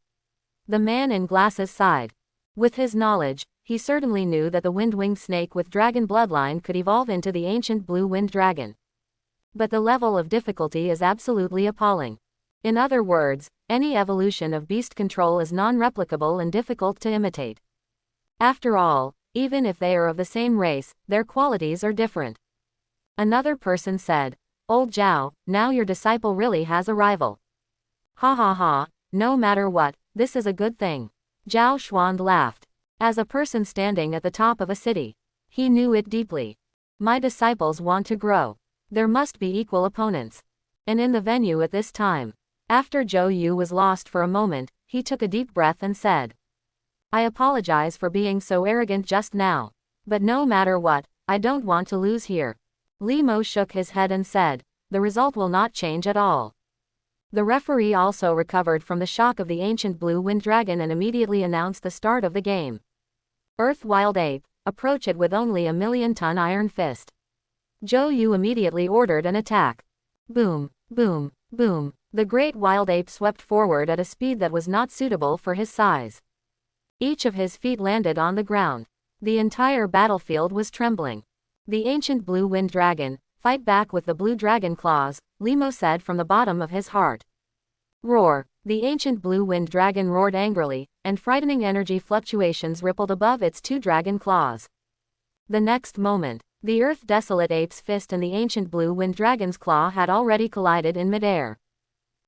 The man in glasses sighed. With his knowledge, he certainly knew that the wind-winged snake with dragon bloodline could evolve into the ancient blue wind dragon. But the level of difficulty is absolutely appalling. In other words, any evolution of beast control is non-replicable and difficult to imitate. After all, even if they are of the same race, their qualities are different. Another person said, Old Zhao, now your disciple really has a rival. Ha ha ha, no matter what, this is a good thing. Zhao Xuan laughed. As a person standing at the top of a city, he knew it deeply. My disciples want to grow. There must be equal opponents. And in the venue at this time, after Zhou Yu was lost for a moment, he took a deep breath and said, I apologize for being so arrogant just now. But no matter what, I don't want to lose here. Limo shook his head and said, the result will not change at all. The referee also recovered from the shock of the ancient blue wind dragon and immediately announced the start of the game. Earth Wild Ape, approach it with only a million-ton iron fist. Zhou Yu immediately ordered an attack. Boom, boom, boom. The great wild ape swept forward at a speed that was not suitable for his size. Each of his feet landed on the ground. The entire battlefield was trembling. The ancient blue wind dragon, fight back with the blue dragon claws, Limo said from the bottom of his heart. Roar. The ancient blue wind dragon roared angrily, and frightening energy fluctuations rippled above its two dragon claws. The next moment, the Earth Desolate Ape's fist and the ancient blue wind dragon's claw had already collided in midair.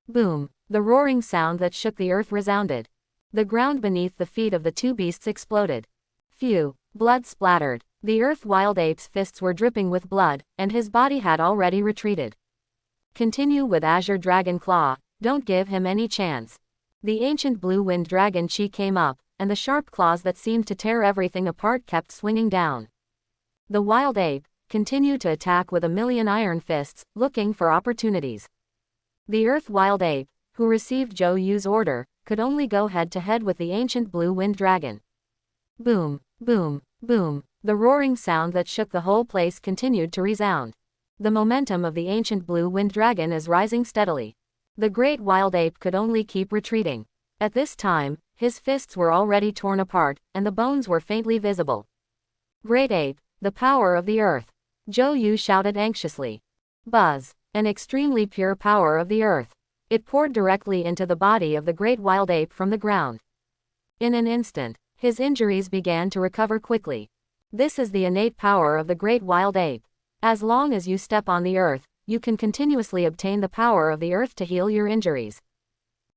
Boom. The roaring sound that shook the earth resounded. The ground beneath the feet of the two beasts exploded. Phew. Blood splattered. The Earth Wild Ape's fists were dripping with blood, and his body had already retreated. Continue with Azure Dragon Claw, don't give him any chance. The ancient blue wind dragon Chi came up, and the sharp claws that seemed to tear everything apart kept swinging down. The wild ape continued to attack with a million iron fists, looking for opportunities. The earth wild ape, who received Zhou Yu's order, could only go head-to-head with the ancient blue wind dragon. Boom, boom, boom. The roaring sound that shook the whole place continued to resound. The momentum of the ancient blue wind dragon is rising steadily. The great wild ape could only keep retreating. At this time, his fists were already torn apart, and the bones were faintly visible. Great ape, the power of the earth. Zhou Yu shouted anxiously. Buzz, an extremely pure power of the earth. It poured directly into the body of the great wild ape from the ground. In an instant, his injuries began to recover quickly. This is the innate power of the great wild ape. As long as you step on the earth, you can continuously obtain the power of the earth to heal your injuries.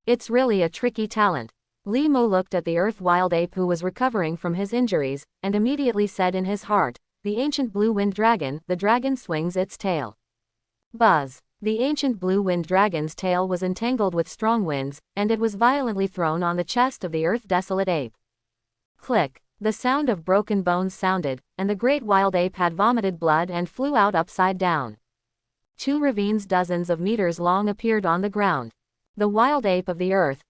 It's really a tricky talent. Li Mo looked at the earth wild ape who was recovering from his injuries, and immediately said in his heart, the ancient blue wind dragon, the dragon swings its tail. Buzz. The ancient blue wind dragon's tail was entangled with strong winds, and it was violently thrown on the chest of the earth desolate ape. Click. The sound of broken bones sounded, and the great wild ape had vomited blood and flew out upside down. Two ravines dozens of meters long appeared on the ground. The wild ape of the earth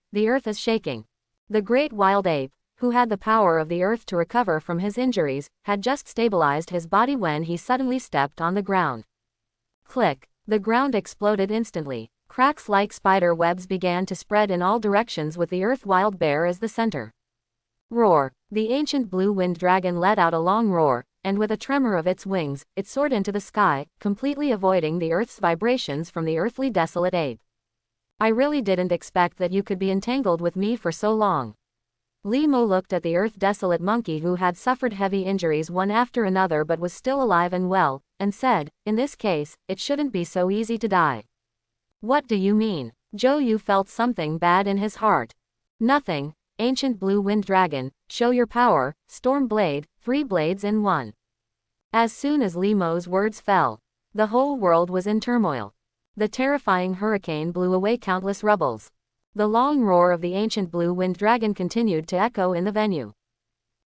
is shaking. The great wild ape, who had the power of the earth to recover from his injuries, had just stabilized his body when he suddenly stepped on the ground. Click. The ground exploded instantly. Cracks like spider webs began to spread in all directions with the earth wild bear as the center. Roar. The ancient blue wind dragon let out a long roar, and with a tremor of its wings, it soared into the sky, completely avoiding the earth's vibrations from the earthly desolate ape. I really didn't expect that you could be entangled with me for so long. Li Mo looked at the earth desolate monkey who had suffered heavy injuries one after another but was still alive and well, and said, in this case, it shouldn't be so easy to die. What do you mean? Zhou Yu felt something bad in his heart. Nothing. Ancient blue wind dragon, show your power, storm blade, 3 blades in 1. As soon as Li Mo's words fell, the whole world was in turmoil. The terrifying hurricane blew away countless rubbles. The long roar of the ancient blue wind dragon continued to echo in the venue.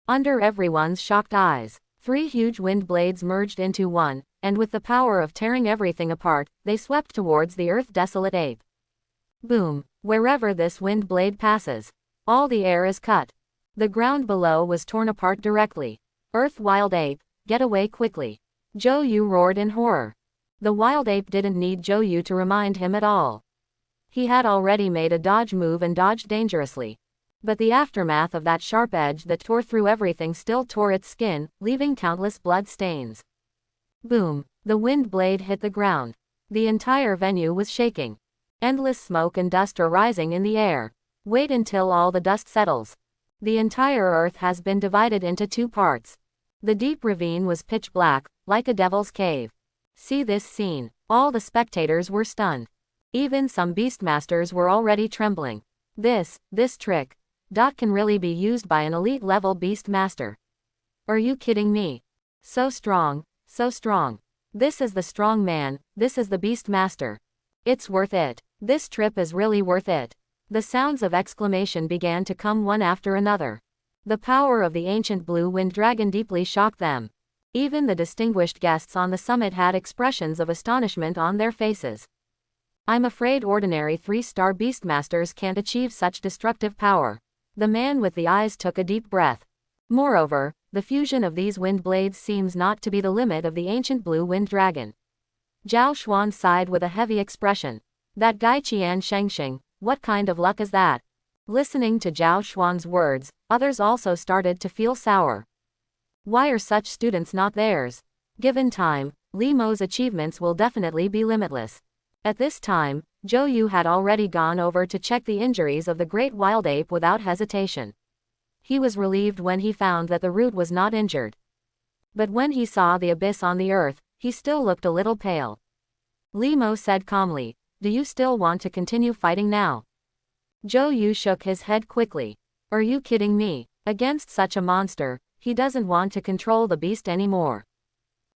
Under everyone's shocked eyes, 3 huge wind blades merged into one, and with the power of tearing everything apart, they swept towards the earth desolate ape. Boom! Wherever this wind blade passes, all the air is cut. The ground below was torn apart directly. Earth wild ape, get away quickly. Zhou Yu roared in horror. The wild ape didn't need Zhou Yu to remind him at all. He had already made a dodge move and dodged dangerously. But the aftermath of that sharp edge that tore through everything still tore its skin, leaving countless blood stains. Boom! The wind blade hit the ground. The entire venue was shaking. Endless smoke and dust are rising in the air. Wait until all the dust settles. The entire earth has been divided into 2 parts. The deep ravine was pitch black, like a devil's cave. See this scene. All the spectators were stunned. Even some beastmasters were already trembling. This trick can really be used by an elite level beastmaster. Are you kidding me? So strong, so strong. This is the strong man, this is the beastmaster. It's worth it. This trip is really worth it. The sounds of exclamation began to come one after another. The power of the ancient blue wind dragon deeply shocked them. Even the distinguished guests on the summit had expressions of astonishment on their faces. I'm afraid ordinary 3-star beastmasters can't achieve such destructive power. The man with the eyes took a deep breath. Moreover, the fusion of these wind blades seems not to be the limit of the ancient blue wind dragon. Zhao Xuan sighed with a heavy expression. That guy Qian Shengxing, what kind of luck is that? Listening to Zhao Xuan's words, others also started to feel sour. Why are such students not theirs? Given time, Li Mo's achievements will definitely be limitless. At this time, Zhou Yu had already gone over to check the injuries of the great wild ape without hesitation. He was relieved when he found that the root was not injured. But when he saw the abyss on the earth, he still looked a little pale. Li Mo said calmly, do you still want to continue fighting now? Zhou Yu shook his head quickly. Are you kidding me? Against such a monster, he doesn't want to control the beast anymore.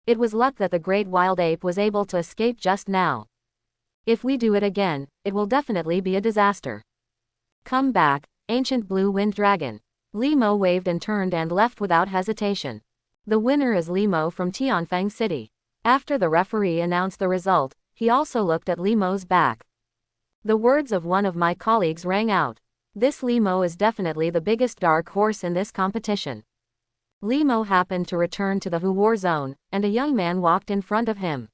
It was luck that the great wild ape was able to escape just now. If we do it again, it will definitely be a disaster. Come back, ancient blue wind dragon. Li Mo waved and turned and left without hesitation. The winner is Li Mo from Tianfang City. After the referee announced the result, he also looked at Li Mo's back. The words of one of my colleagues rang out. This Li Mo is definitely the biggest dark horse in this competition. Li Mo happened to return to the Hu War Zone, and a young man walked in front of him.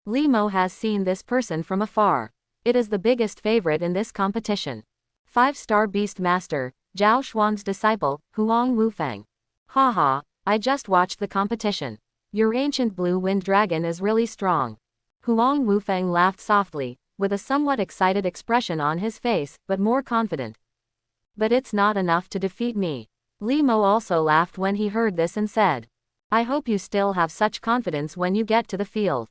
Li Mo has seen this person from afar. It is the biggest favorite in this competition. 5-star Beast Master, Zhao Xuan's disciple, Huang Wufang. Haha, I just watched the competition. Your ancient blue wind dragon is really strong. Huang Wufang laughed softly, with a somewhat excited expression on his face, but more confident. But it's not enough to defeat me. Li Mo also laughed when he heard this and said, I hope you still have such confidence when you get to the field.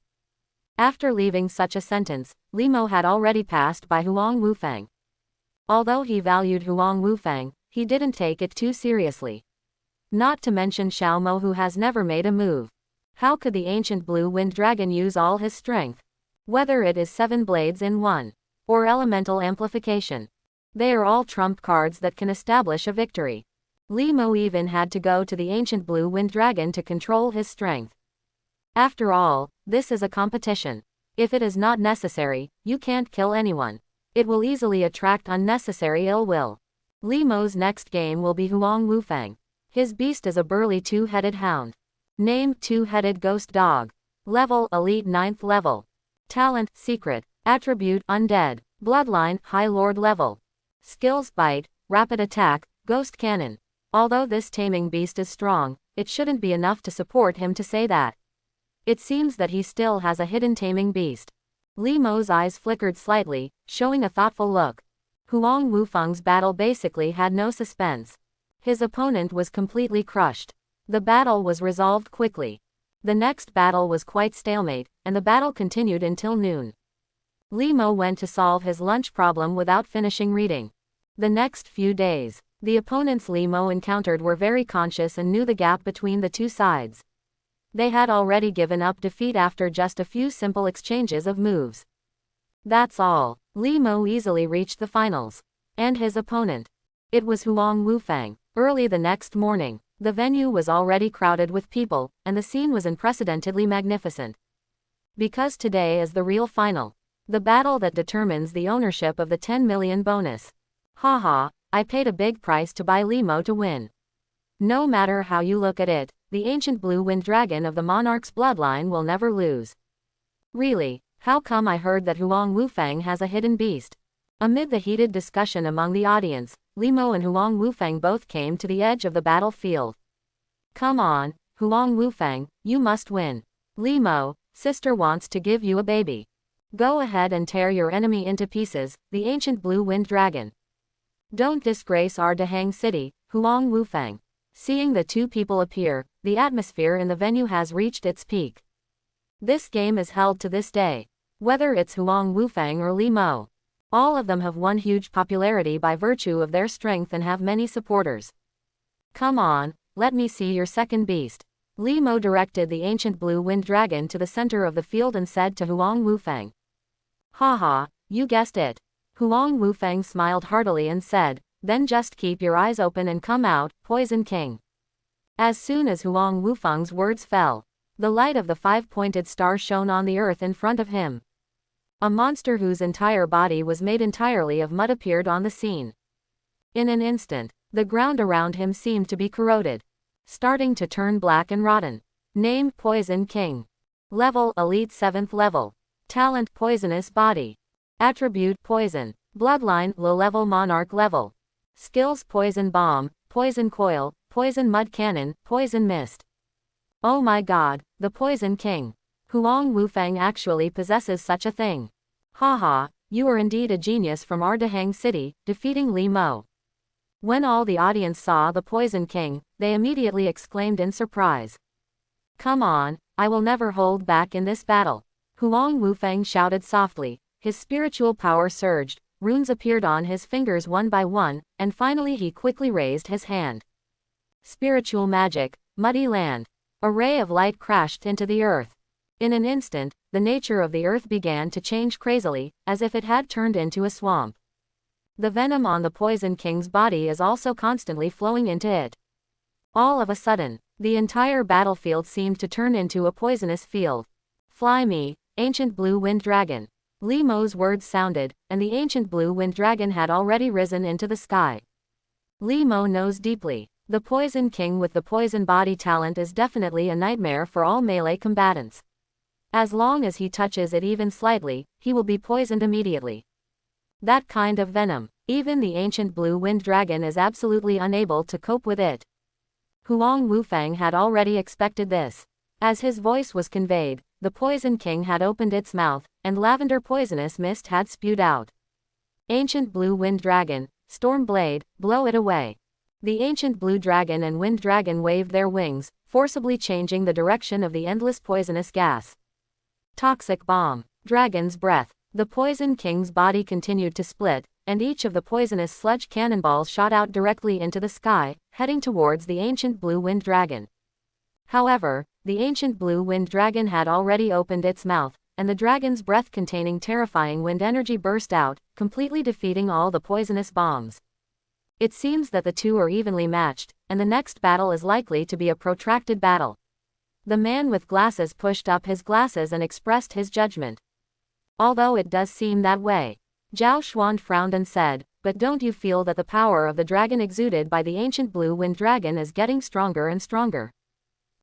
After leaving such a sentence, Li Mo had already passed by Huang Wufang. Although he valued Huang Wufang, he didn't take it too seriously. Not to mention Xiao Mo, who has never made a move. How could the ancient blue wind dragon use all his strength? Whether it is 7 blades in 1, or elemental amplification. They are all trump cards that can establish a victory. Li Mo even had to go to the ancient blue wind dragon to control his strength. After all, this is a competition. If it is not necessary, you can't kill anyone. It will easily attract unnecessary ill will. Li Mo's next game will be Huang Wufang. His beast is a burly 2-headed hound. Name: 2-headed ghost dog. Level: Elite 9th level. Talent: Secret. Attribute: Undead. Bloodline: High Lord level. Skills: Bite, Rapid Attack, Ghost Cannon. Although this taming beast is strong, it shouldn't be enough to support him to say that. It seems that he still has a hidden taming beast. Li Mo's eyes flickered slightly, showing a thoughtful look. Huang Wufang's battle basically had no suspense. His opponent was completely crushed. The battle was resolved quickly. The next battle was quite stalemate, and the battle continued until noon. Li Mo went to solve his lunch problem without finishing reading. The next few days, the opponents Li Mo encountered were very conscious and knew the gap between the two sides. They had already given up defeat after just a few simple exchanges of moves. That's all. Li Mo easily reached the finals. And his opponent. It was Huang Wufang. Early the next morning, the venue was already crowded with people, and the scene was unprecedentedly magnificent. Because today is the real final. The battle that determines the ownership of the 10 million bonus. Haha, I paid a big price to buy Li Mo to win. No matter how you look at it, the ancient blue wind dragon of the monarch's bloodline will never lose. Really, how come I heard that Huang Wufang has a hidden beast? Amid the heated discussion among the audience, Li Mo and Huang Wufang both came to the edge of the battlefield. Come on, Huang Wufang, you must win. Li Mo, sister wants to give you a baby. Go ahead and tear your enemy into pieces, the ancient blue wind dragon. Don't disgrace our Dahang city, Huang Wufang. Seeing the two people appear, the atmosphere in the venue has reached its peak. This game is held to this day. Whether it's Huang Wufang or Li Mo, all of them have won huge popularity by virtue of their strength and have many supporters. Come on, let me see your second beast. Li Mo directed the ancient blue wind dragon to the center of the field and said to Huang Wufang. Haha, you guessed it. Huang Wufang smiled heartily and said, then just keep your eyes open and come out, Poison King. As soon as Huang Wufang's words fell, the light of the 5-pointed star shone on the earth in front of him. A monster whose entire body was made entirely of mud appeared on the scene. In an instant, the ground around him seemed to be corroded, starting to turn black and rotten. Name: Poison King. Level: Elite 7th level. Talent: Poisonous Body. Attribute: Poison. Bloodline: Low-level Monarch level. Skills: Poison Bomb, Poison Coil, Poison Mud Cannon, Poison Mist. Oh my god, the Poison King. Huang Wufang actually possesses such a thing. Haha, you are indeed a genius from Ardahang City, defeating Li Mo. When all the audience saw the Poison King, they immediately exclaimed in surprise. Come on, I will never hold back in this battle. Huang Wufang shouted softly, his spiritual power surged, runes appeared on his fingers one by one, and finally he quickly raised his hand. Spiritual magic, muddy land. A ray of light crashed into the earth. In an instant, the nature of the earth began to change crazily, as if it had turned into a swamp. The venom on the Poison King's body is also constantly flowing into it. All of a sudden, the entire battlefield seemed to turn into a poisonous field. Fly me, ancient blue wind dragon. Li Mo's words sounded, and the ancient blue wind dragon had already risen into the sky. Li Mo knows deeply. The Poison King with the poison body talent is definitely a nightmare for all melee combatants. As long as he touches it even slightly, he will be poisoned immediately. That kind of venom, even the ancient blue wind dragon is absolutely unable to cope with it. Huang Wufang had already expected this. As his voice was conveyed, the Poison King had opened its mouth, and lavender poisonous mist had spewed out. Ancient blue wind dragon, storm blade, blow it away. The ancient blue dragon and wind dragon waved their wings, forcibly changing the direction of the endless poisonous gas. Toxic bomb, dragon's breath. The Poison King's body continued to split, and each of the poisonous sludge cannonballs shot out directly into the sky, heading towards the ancient blue wind dragon. However, the ancient blue wind dragon had already opened its mouth, and the dragon's breath containing terrifying wind energy burst out, completely defeating all the poisonous bombs. It seems that the two are evenly matched, and the next battle is likely to be a protracted battle. The man with glasses pushed up his glasses and expressed his judgment. Although it does seem that way. Zhao Xuan frowned and said, but don't you feel that the power of the dragon exuded by the ancient blue wind dragon is getting stronger and stronger?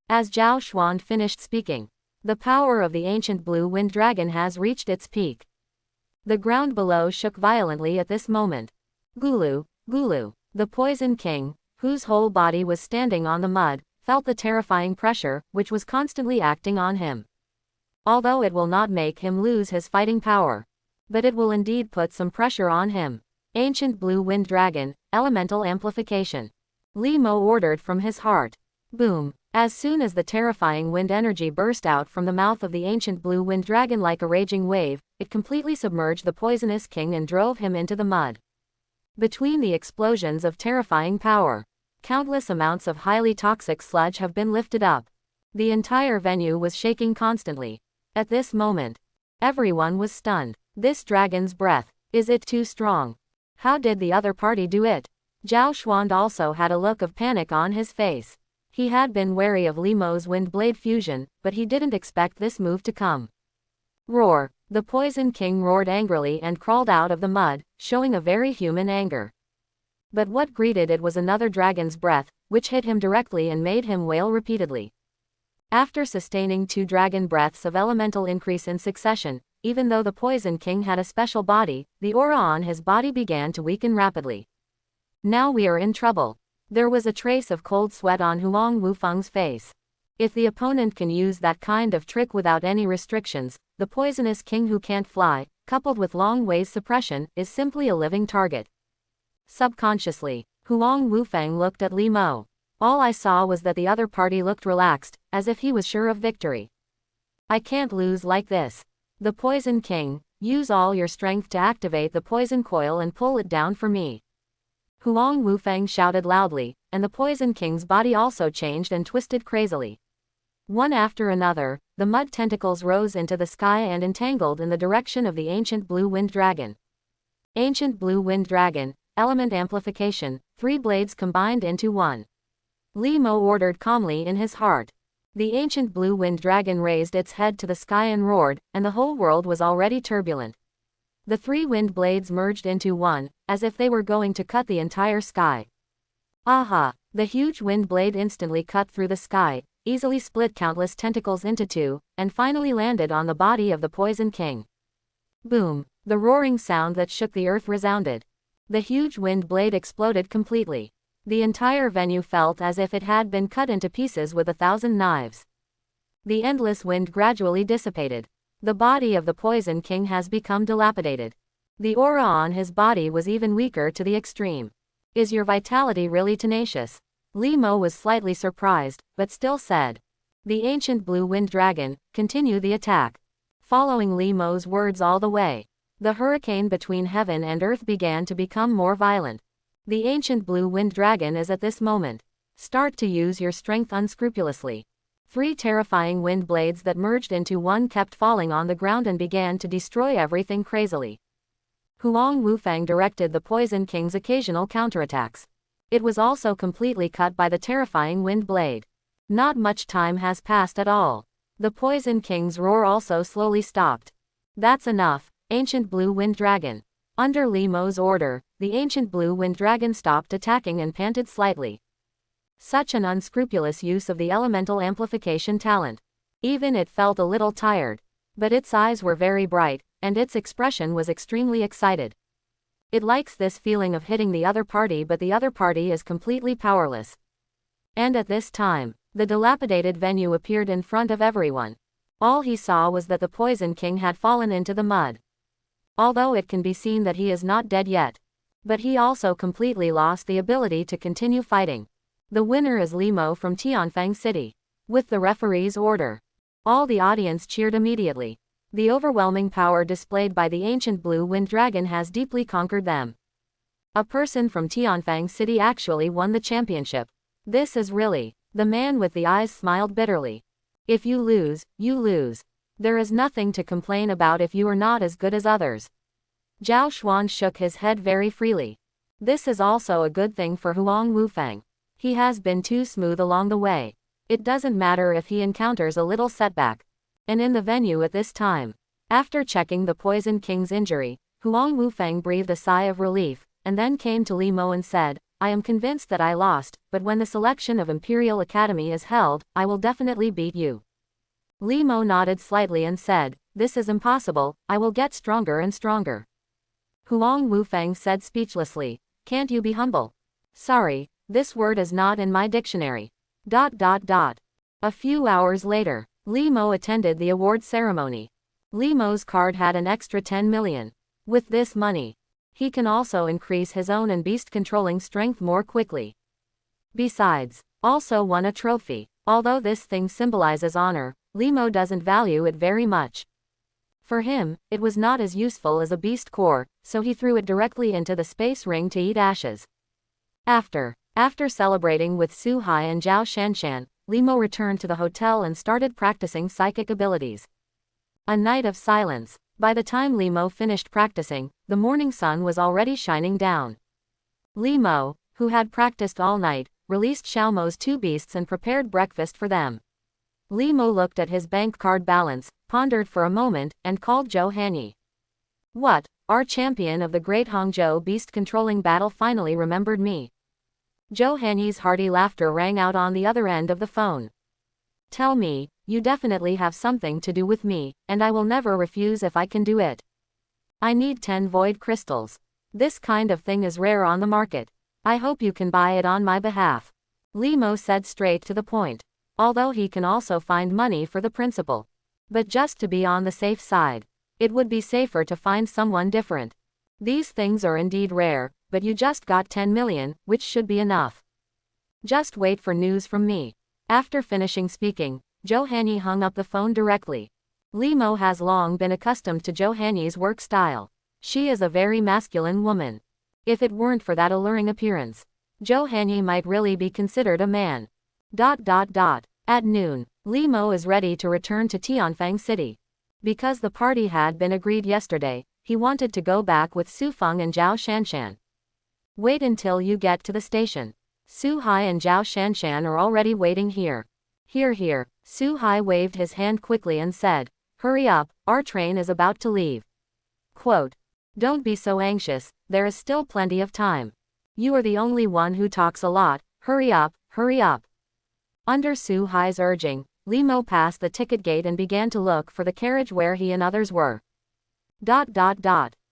As Zhao Xuan finished speaking, the power of the ancient blue wind dragon has reached its peak. The ground below shook violently at this moment. Gulu, Gulu, the Poison King, whose whole body was standing on the mud, felt the terrifying pressure, which was constantly acting on him. Although it will not make him lose his fighting power, but it will indeed put some pressure on him. Ancient blue wind dragon, elemental amplification. Li Mo ordered from his heart. Boom. As soon as the terrifying wind energy burst out from the mouth of the ancient blue wind dragon like a raging wave, it completely submerged the Poisonous King and drove him into the mud. Between the explosions of terrifying power, countless amounts of highly toxic sludge have been lifted up. The entire venue was shaking constantly. At this moment, everyone was stunned. This dragon's breath, is it too strong? How did the other party do it? Zhao Xuan also had a look of panic on his face. He had been wary of Li Mo's wind blade fusion, but he didn't expect this move to come. Roar! The Poison King roared angrily and crawled out of the mud, showing a very human anger. But what greeted it was another dragon's breath, which hit him directly and made him wail repeatedly. After sustaining 2 dragon breaths of elemental increase in succession, even though the Poison King had a special body, the aura on his body began to weaken rapidly. Now we are in trouble. There was a trace of cold sweat on Huang Wufeng's face. If the opponent can use that kind of trick without any restrictions, the Poisonous King who can't fly, coupled with long ways suppression, is simply a living target. Subconsciously, Huang Wufeng looked at Li Mo. All I saw was that the other party looked relaxed, as if he was sure of victory. I can't lose like this. The Poison King, use all your strength to activate the poison coil and pull it down for me. Huang Wufeng shouted loudly, and the Poison King's body also changed and twisted crazily. One after another, the mud tentacles rose into the sky and entangled in the direction of the ancient blue wind dragon. Ancient blue wind dragon, element amplification, 3 blades combined into one. Li Mo ordered calmly in his heart. The ancient blue wind dragon raised its head to the sky and roared, and the whole world was already turbulent. The 3 wind blades merged into one, as if they were going to cut the entire sky. Aha! The huge wind blade instantly cut through the sky, easily split countless tentacles into 2, and finally landed on the body of the Poison King. Boom! The roaring sound that shook the earth resounded. The huge wind blade exploded completely. The entire venue felt as if it had been cut into pieces with 1,000 knives. The endless wind gradually dissipated. The body of the Poison King has become dilapidated. The aura on his body was even weaker to the extreme. Is your vitality really tenacious? Li Mo was slightly surprised, but still said. The ancient blue wind dragon, continue the attack. Following Li Mo's words all the way, the hurricane between heaven and earth began to become more violent. The ancient blue wind dragon is at this moment. Start to use your strength unscrupulously. 3 terrifying wind blades that merged into one kept falling on the ground and began to destroy everything crazily. Huang Wufang directed the Poison King's occasional counterattacks. It was also completely cut by the terrifying wind blade. Not much time has passed at all. The Poison King's roar also slowly stopped. That's enough, Ancient Blue Wind Dragon. Under Li Mo's order, the Ancient Blue Wind Dragon stopped attacking and panted slightly. Such an unscrupulous use of the elemental amplification talent. Even it felt a little tired. But its eyes were very bright, and its expression was extremely excited. It likes this feeling of hitting the other party, but the other party is completely powerless. And at this time, the dilapidated venue appeared in front of everyone. All he saw was that the Poison King had fallen into the mud. Although it can be seen that he is not dead yet. But he also completely lost the ability to continue fighting. The winner is Li Mo from Tianfang City. With the referee's order, all the audience cheered immediately. The overwhelming power displayed by the Ancient Blue Wind Dragon has deeply conquered them. A person from Tianfang City actually won the championship. This is really. The man with the eyes smiled bitterly. If you lose, you lose. There is nothing to complain about if you are not as good as others. Zhao Xuan shook his head very freely. This is also a good thing for Huang Wufang. He has been too smooth along the way. It doesn't matter if he encounters a little setback. And in the venue at this time, after checking the Poison King's injury, Huang Wufang breathed a sigh of relief, and then came to Li Mo and said, I am convinced that I lost, but when the selection of Imperial Academy is held, I will definitely beat you. Li Mo nodded slightly and said, this is impossible, I will get stronger and stronger. Huang Wufang said speechlessly, can't you be humble? Sorry, this word is not in my dictionary. ... A few hours later, Li Mo attended the award ceremony. Li Mo's card had an extra 10 million. With this money, he can also increase his own and beast controlling strength more quickly. Besides, also won a trophy. Although this thing symbolizes honor, Li Mo doesn't value it very much. For him, it was not as useful as a beast core, so he threw it directly into the space ring to eat ashes. After celebrating with Su Hai and Zhao Shanshan, Li Mo returned to the hotel and started practicing psychic abilities. A night of silence. By the time Li Mo finished practicing, the morning sun was already shining down. Li Mo, who had practiced all night, released Xiao Mo's two beasts and prepared breakfast for them. Li Mo looked at his bank card balance, pondered for a moment, and called Zhou Hanyi. What? Our champion of the Great Hangzhou beast controlling battle finally remembered me. Zhou Hanyi's hearty laughter rang out on the other end of the phone. Tell me, you definitely have something to do with me, and I will never refuse if I can do it. I need 10 void crystals. This kind of thing is rare on the market. I hope you can buy it on my behalf. Li Mo said straight to the point. Although he can also find money for the principal. But just to be on the safe side, it would be safer to find someone different. These things are indeed rare, but you just got 10 million, which should be enough. Just wait for news from me. After finishing speaking, Zhou Hanyi hung up the phone directly. Li Mo has long been accustomed to Zhou Hanyi's work style. She is a very masculine woman. If it weren't for that alluring appearance, Zhou Hanyi might really be considered a man. ... At noon, Li Mo is ready to return to Tianfang City. Because the party had been agreed yesterday, he wanted to go back with Su Feng and Zhao Shanshan. Wait until you get to the station. Su Hai and Zhao Shanshan are already waiting here. Here. Su Hai waved his hand quickly and said, hurry up, our train is about to leave. Quote, don't be so anxious, there is still plenty of time. You are the only one who talks a lot, hurry up. Under Su Hai's urging, Li Mo passed the ticket gate and began to look for the carriage where he and others were. ...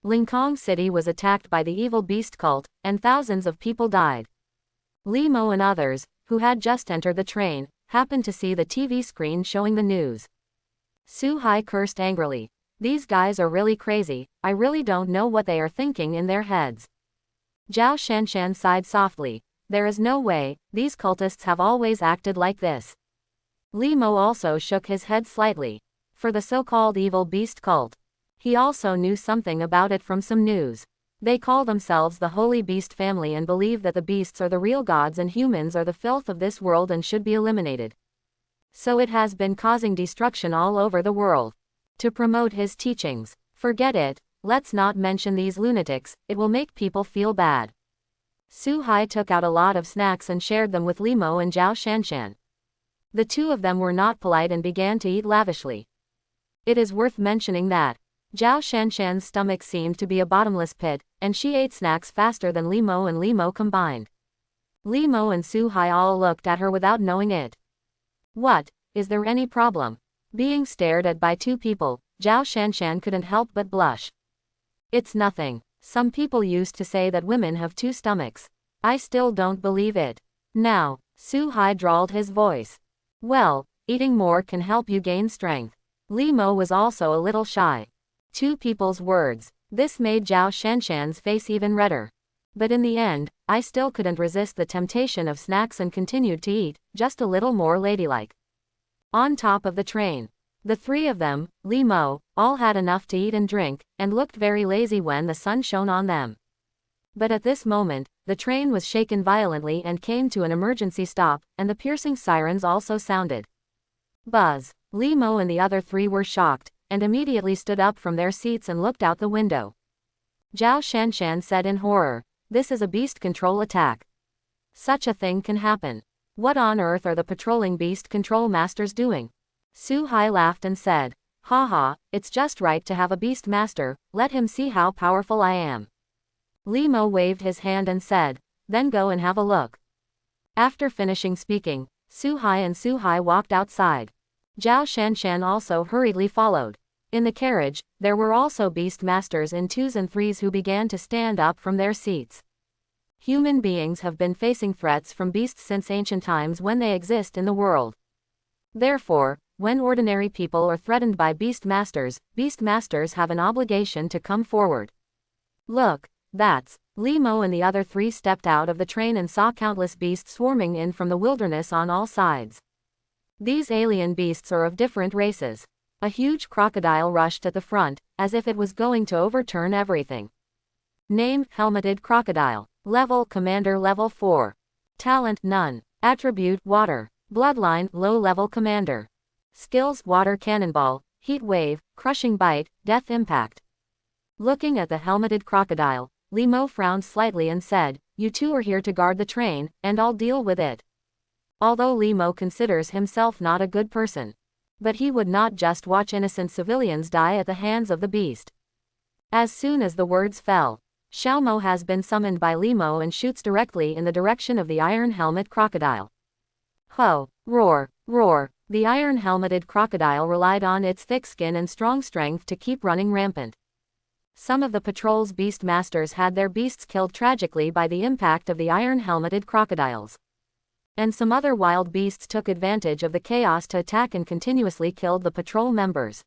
Linкong City was attacked by the evil beast cult, and thousands of people died. Li Mo and others, who had just entered the train, happened to see the TV screen showing the news. Su Hai cursed angrily. These guys are really crazy, I really don't know what they are thinking in their heads. Zhao Shanshan sighed softly. There is no way, these cultists have always acted like this. Li Mo also shook his head slightly. For the so-called evil beast cult, he also knew something about it from some news. They call themselves the Holy Beast Family and believe that the beasts are the real gods and humans are the filth of this world and should be eliminated. So it has been causing destruction all over the world. To promote his teachings. Forget it, let's not mention these lunatics, it will make people feel bad. Su Hai took out a lot of snacks and shared them with Limo and Zhao Shanshan. The two of them were not polite and began to eat lavishly. It is worth mentioning that Zhao Shanshan's stomach seemed to be a bottomless pit, and she ate snacks faster than Limo and Limo combined. Limo and Su Hai all looked at her without knowing it. What, is there any problem? Being stared at by two people, Zhao Shanshan couldn't help but blush. It's nothing. Some people used to say that women have two stomachs. I still don't believe it. Now, Su Hai drawled his voice. Well, eating more can help you gain strength. Limo was also a little shy. Two people's words. This made Zhao Shanshan's face even redder. But in the end, I still couldn't resist the temptation of snacks and continued to eat, just a little more ladylike. On top of the train, the three of them, Limo, all had enough to eat and drink, and looked very lazy when the sun shone on them. But at this moment, the train was shaken violently and came to an emergency stop, and the piercing sirens also sounded. Buzz, Limo and the other three were shocked, and immediately stood up from their seats and looked out the window. Zhao Shanshan said in horror, "This is a beast control attack. Such a thing can happen. What on earth are the patrolling beast control masters doing?" Su Hai laughed and said, "Haha, it's just right to have a beast master, let him see how powerful I am." Limo waved his hand and said, "Then go and have a look." After finishing speaking, Su Hai walked outside. Zhao Shanshan also hurriedly followed. In the carriage, there were also beast masters in 2s and 3s who began to stand up from their seats. Human beings have been facing threats from beasts since ancient times when they exist in the world. Therefore, when ordinary people are threatened by beast masters have an obligation to come forward. Look, that's. Limo and the other three stepped out of the train and saw countless beasts swarming in from the wilderness on all sides. These alien beasts are of different races. A huge crocodile rushed at the front, as if it was going to overturn everything. Name, Helmeted Crocodile. Level, Commander Level 4. Talent, none. Attribute, Water. Bloodline, Low-Level Commander. Skills, Water Cannonball, Heat Wave, Crushing Bite, Death Impact. Looking at the helmeted crocodile, Limo frowned slightly and said, "You two are here to guard the train, and I'll deal with it." Although Limo considers himself not a good person. But he would not just watch innocent civilians die at the hands of the beast. As soon as the words fell, Xiaomo has been summoned by Limo and shoots directly in the direction of the iron helmet crocodile. Ho! Roar! Roar! The iron-helmeted crocodile relied on its thick skin and strong strength to keep running rampant. Some of the patrol's beast masters had their beasts killed tragically by the impact of the iron-helmeted crocodiles. And some other wild beasts took advantage of the chaos to attack and continuously killed the patrol members.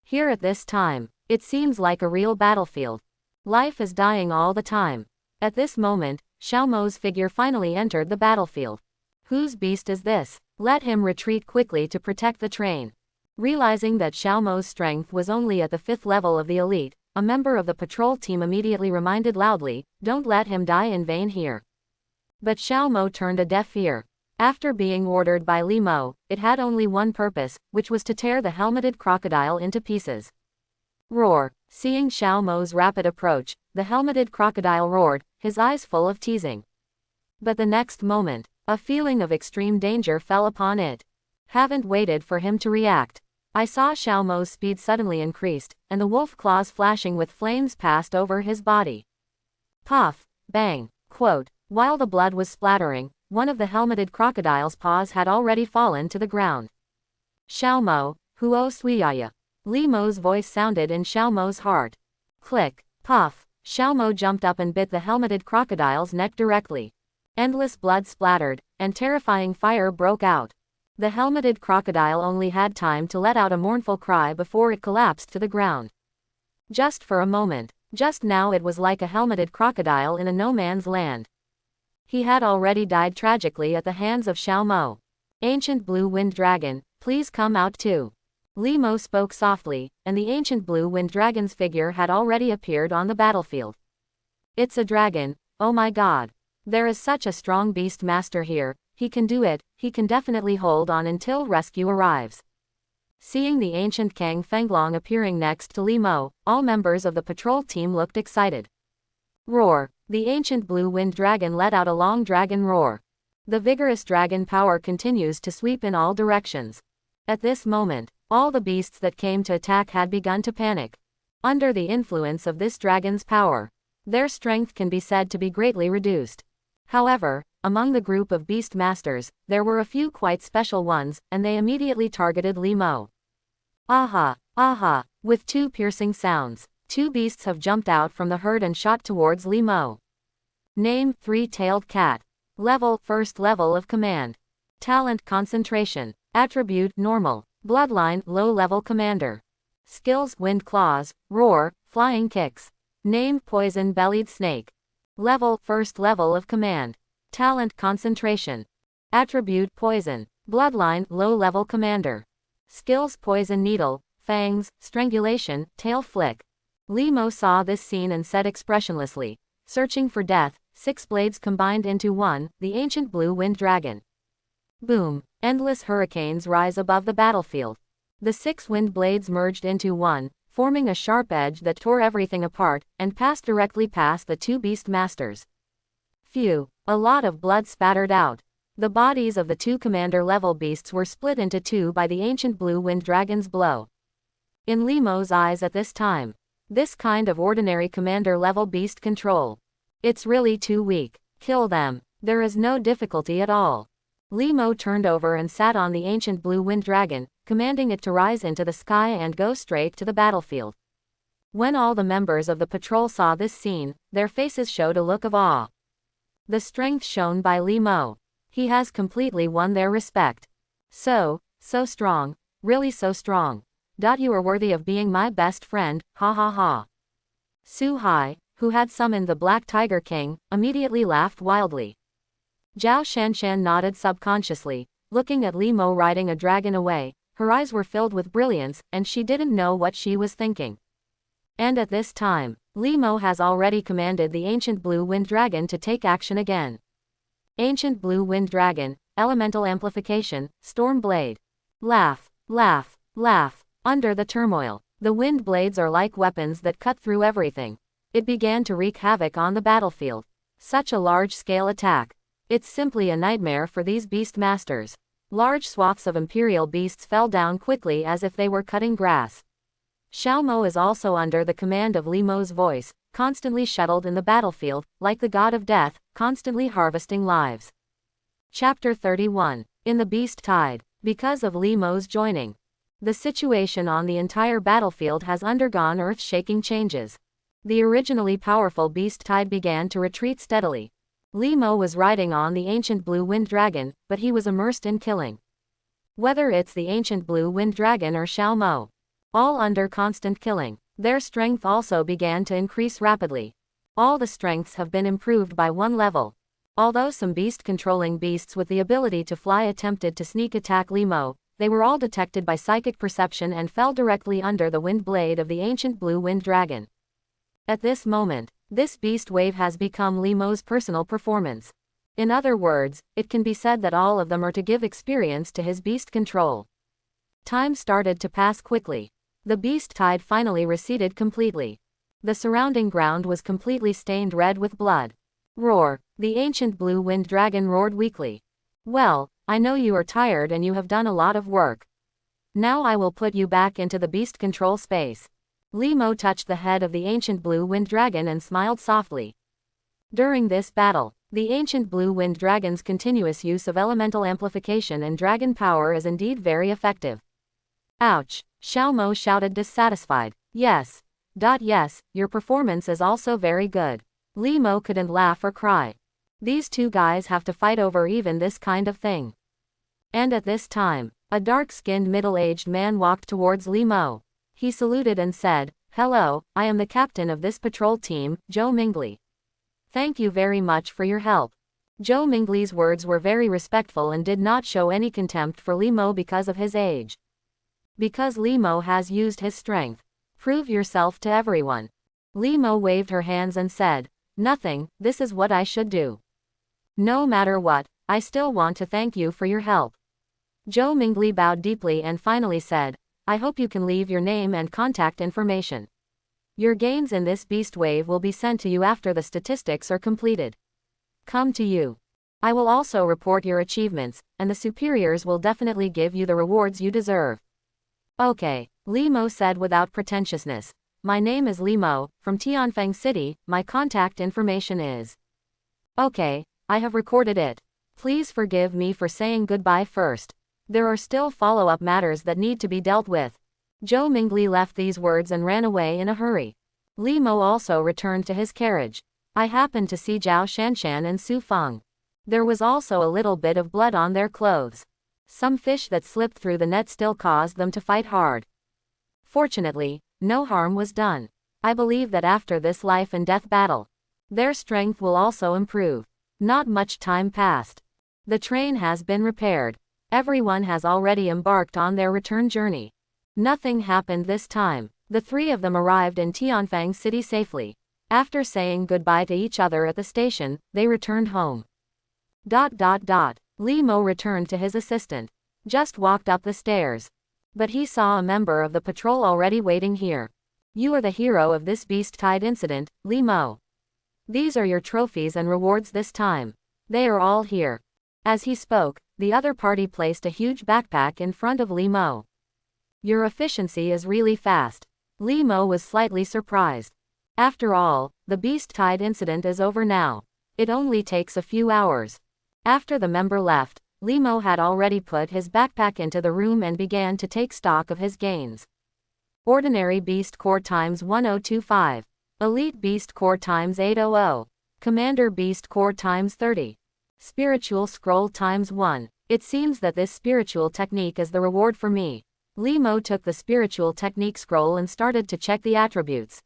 Here at this time, it seems like a real battlefield. Life is dying all the time. At this moment, Xiaomo's figure finally entered the battlefield. Whose beast is this? Let him retreat quickly to protect the train. Realizing that Xiaomo's strength was only at the 5th level of the elite, a member of the patrol team immediately reminded loudly, "Don't let him die in vain here." But Xiaomo turned a deaf ear. After being ordered by Limo, it had only one purpose, which was to tear the helmeted crocodile into pieces. Roar! Seeing Xiaomo's rapid approach, the helmeted crocodile roared, his eyes full of teasing. But the next moment, a feeling of extreme danger fell upon it. Haven't waited for him to react. I saw Xiaomo's speed suddenly increased, and the wolf claws flashing with flames passed over his body. Puff! Bang! Quote. While the blood was splattering, one of the helmeted crocodile's paws had already fallen to the ground. Xiaomo, huo suiyaya. Limo's voice sounded in Xiaomo's heart. Click! Puff! Xiaomo jumped up and bit the helmeted crocodile's neck directly. Endless blood splattered, and terrifying fire broke out. The helmeted crocodile only had time to let out a mournful cry before it collapsed to the ground. Just for a moment, just now it was like a helmeted crocodile in a no-man's land. He had already died tragically at the hands of Xiaomo. Ancient Blue Wind Dragon, please come out too. Limo spoke softly, and the ancient Blue Wind Dragon's figure had already appeared on the battlefield. It's a dragon, oh my god. There is such a strong beast master here, he can do it, he can definitely hold on until rescue arrives. Seeing the ancient Kang Fenglong appearing next to Li Mo, all members of the patrol team looked excited. Roar! The ancient blue wind dragon let out a long dragon roar. The vigorous dragon power continues to sweep in all directions. At this moment, all the beasts that came to attack had begun to panic. Under the influence of this dragon's power, their strength can be said to be greatly reduced. However, among the group of beast masters, there were a few quite special ones, and they immediately targeted Li Mo. Aha! Aha! With two piercing sounds, two beasts have jumped out from the herd and shot towards Li Mo. Name: Three-tailed cat. Level: First level of command. Talent: Concentration. Attribute: Normal. Bloodline: Low-level commander. Skills: Wind claws, roar, flying kicks. Name: Poison-bellied snake. Level: First level of command. Talent: Concentration. Attribute: Poison. Bloodline: Low-level commander. Skills: Poison needle, fangs, strangulation, tail flick. Li Mo saw this scene and said expressionlessly, searching for death, six blades combined into one, the ancient blue wind dragon. Boom! Endless hurricanes rise above the battlefield. The six wind blades merged into one, forming a sharp edge that tore everything apart, and passed directly past the two beast masters. Phew! A lot of blood spattered out. The bodies of the two commander-level beasts were split into two by the ancient blue wind dragon's blow. In Li Mo's eyes at this time, this kind of ordinary commander-level beast control. It's really too weak. Kill them. There is no difficulty at all. Li Mo turned over and sat on the ancient blue wind dragon, commanding it to rise into the sky and go straight to the battlefield. When all the members of the patrol saw this scene, their faces showed a look of awe. The strength shown by Li Mo. He has completely won their respect. So strong, really so strong. You are worthy of being my best friend, ha ha ha. Su Hai, who had summoned the Black Tiger King, immediately laughed wildly. Zhao Shanshan nodded subconsciously, looking at Li Mo riding a dragon away. Her eyes were filled with brilliance, and she didn't know what she was thinking. And at this time, Li Mo has already commanded the ancient blue wind dragon to take action again. Ancient blue wind dragon, elemental amplification, storm blade. Laugh, laugh, laugh. Under the turmoil, the wind blades are like weapons that cut through everything. It began to wreak havoc on the battlefield. Such a large-scale attack. It's simply a nightmare for these beast masters. Large swaths of imperial beasts fell down quickly as if they were cutting grass. Xiao Mo is also under the command of Li Mo's voice, constantly shuttled in the battlefield, like the god of death, constantly harvesting lives. Chapter 31. In the Beast Tide. Because of Li Mo's joining, the situation on the entire battlefield has undergone earth-shaking changes. The originally powerful Beast Tide began to retreat steadily. Li Mo was riding on the ancient blue wind dragon, but he was immersed in killing. Whether it's the ancient blue wind dragon or Xiao Mo, all under constant killing. Their strength also began to increase rapidly. All the strengths have been improved by one level. Although some beast-controlling beasts with the ability to fly attempted to sneak attack Li Mo, they were all detected by psychic perception and fell directly under the wind blade of the ancient blue wind dragon. At this moment, this beast wave has become Li Mo's personal performance. In other words, it can be said that all of them are to give experience to his beast control. Time started to pass quickly. The beast tide finally receded completely. The surrounding ground was completely stained red with blood. Roar! The ancient blue wind dragon roared weakly. Well, I know you are tired and you have done a lot of work. Now I will put you back into the beast control space. Li Mo touched the head of the ancient blue wind dragon and smiled softly. During this battle, the ancient blue wind dragon's continuous use of elemental amplification and dragon power is indeed very effective. Ouch! Xiao Mo shouted dissatisfied. Yes. Yes, your performance is also very good. Li Mo couldn't laugh or cry. These two guys have to fight over even this kind of thing. And at this time, a dark-skinned middle-aged man walked towards Li Mo. He saluted and said, "Hello, I am the captain of this patrol team, Zhou Mingli. Thank you very much for your help." Zhou Mingli's words were very respectful and did not show any contempt for Li Mo because of his age. Because Li Mo has used his strength. Prove yourself to everyone. Li Mo waved her hands and said, "Nothing, this is what I should do. No matter what, I still want to thank you for your help." Zhou Mingli bowed deeply and finally said, I hope you can leave your name and contact information. Your gains in this beast wave will be sent to you after the statistics are completed. Come to you. I will also report your achievements, and the superiors will definitely give you the rewards you deserve. Okay, Limo said without pretentiousness. My name is Limo, from Tianfeng City, my contact information is. Okay, I have recorded it. Please forgive me for saying goodbye first. There are still follow-up matters that need to be dealt with. Zhou Mingli left these words and ran away in a hurry. Limo also returned to his carriage. I happened to see Zhao Shanshan and Su Feng. There was also a little bit of blood on their clothes. Some fish that slipped through the net still caused them to fight hard. Fortunately, no harm was done. I believe that after this life and death battle, their strength will also improve. Not much time passed. The train has been repaired. Everyone has already embarked on their return journey. Nothing happened this time. The three of them arrived in Tianfeng City safely. After saying goodbye to each other at the station, they returned home. Limo returned to his assistant. Just walked up the stairs. But he saw a member of the patrol already waiting here. You are the hero of this beast-tide incident, Limo. These are your trophies and rewards this time. They are all here. As he spoke, the other party placed a huge backpack in front of Limo. Your efficiency is really fast. Limo was slightly surprised. After all, the beast-tide incident is over now. It only takes a few hours. After the member left, Limo had already put his backpack into the room and began to take stock of his gains. Ordinary Beast Core times 1025. Elite Beast Core times 800. Commander Beast Core times 30. Spiritual Scroll times 1. It seems that this spiritual technique is the reward for me. Limo took the spiritual technique scroll and started to check the attributes.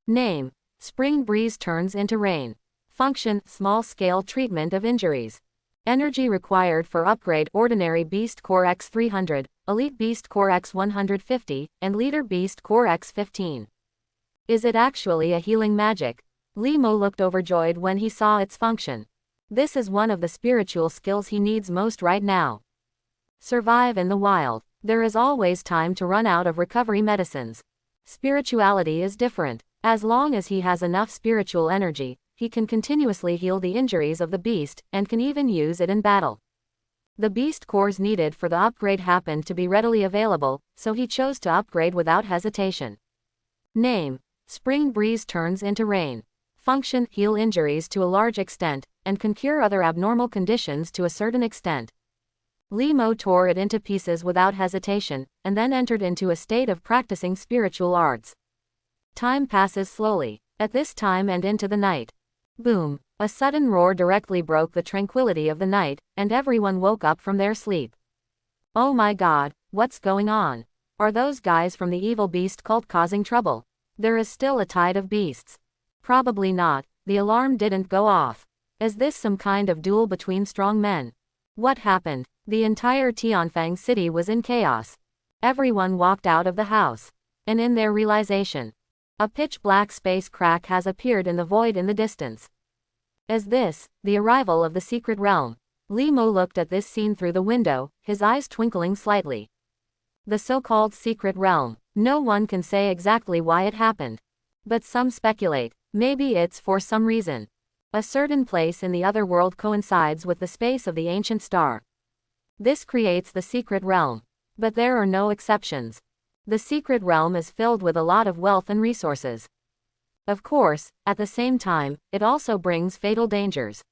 Name: Spring Breeze turns into rain. Function: small-scale treatment of injuries. Energy required for upgrade: Ordinary Beast Core X 300, Elite Beast Core X 150, and Leader Beast Core X 15. Is it actually a healing magic? Limo looked overjoyed when he saw its function. This is one of the spiritual skills he needs most right now. Survive in the wild. There is always time to run out of recovery medicines. Spirituality is different. As long as he has enough spiritual energy, he can continuously heal the injuries of the beast, and can even use it in battle. The beast cores needed for the upgrade happened to be readily available, so he chose to upgrade without hesitation. Name: Spring Breeze turns into rain. Function: heal injuries to a large extent, and can cure other abnormal conditions to a certain extent. Limo tore it into pieces without hesitation, and then entered into a state of practicing spiritual arts. Time passes slowly. At this time and into the night. Boom! A sudden roar directly broke the tranquility of the night, and everyone woke up from their sleep. Oh my god, what's going on? Are those guys from the evil beast cult causing trouble? There is still a tide of beasts. Probably not, the alarm didn't go off. Is this some kind of duel between strong men? What happened? The entire Tianfeng city was in chaos. Everyone walked out of the house. And in their realization, a pitch-black space crack has appeared in the void in the distance. Is this the arrival of the secret realm? Limo looked at this scene through the window, his eyes twinkling slightly. The so-called secret realm. No one can say exactly why it happened. But some speculate, maybe it's for some reason. A certain place in the other world coincides with the space of the ancient star. This creates the secret realm. But there are no exceptions. The secret realm is filled with a lot of wealth and resources. Of course, at the same time, it also brings fatal dangers.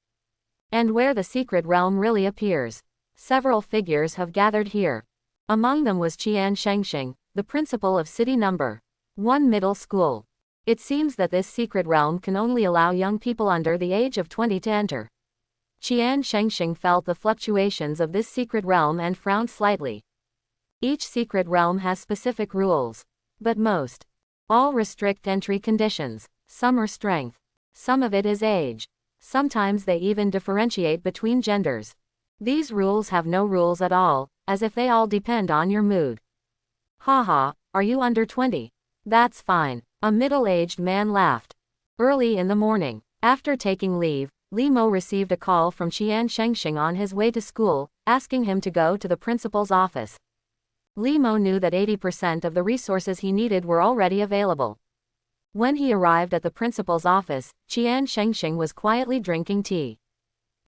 And where the secret realm really appears. Several figures have gathered here. Among them was Qian Shengxing, the principal of City No. 1 Middle School. It seems that this secret realm can only allow young people under the age of 20 to enter. Qian Shengxing felt the fluctuations of this secret realm and frowned slightly. Each secret realm has specific rules. But most all restrict entry conditions. Some are strength. Some of it is age. Sometimes they even differentiate between genders. These rules have no rules at all, as if they all depend on your mood. Haha, are you under 20? That's fine. A middle-aged man laughed. Early in the morning, after taking leave, Limo received a call from Qian Shengxing on his way to school, asking him to go to the principal's office. Li Mo knew that 80% of the resources he needed were already available. When he arrived at the principal's office, Qian Shengxing was quietly drinking tea.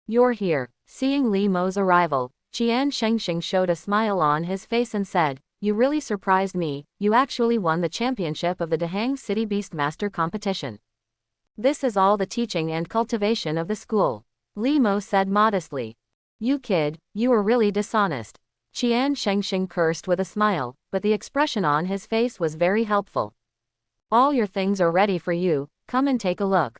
"You're here." Seeing Li Mo's arrival, Qian Shengxing showed a smile on his face and said, "You really surprised me, you actually won the championship of the Dahang City Beastmaster competition. This is all the teaching and cultivation of the school." Li Mo said modestly. "You kid, you are really dishonest." Qian Shengxing cursed with a smile, but the expression on his face was very helpful. "All your things are ready for you, come and take a look."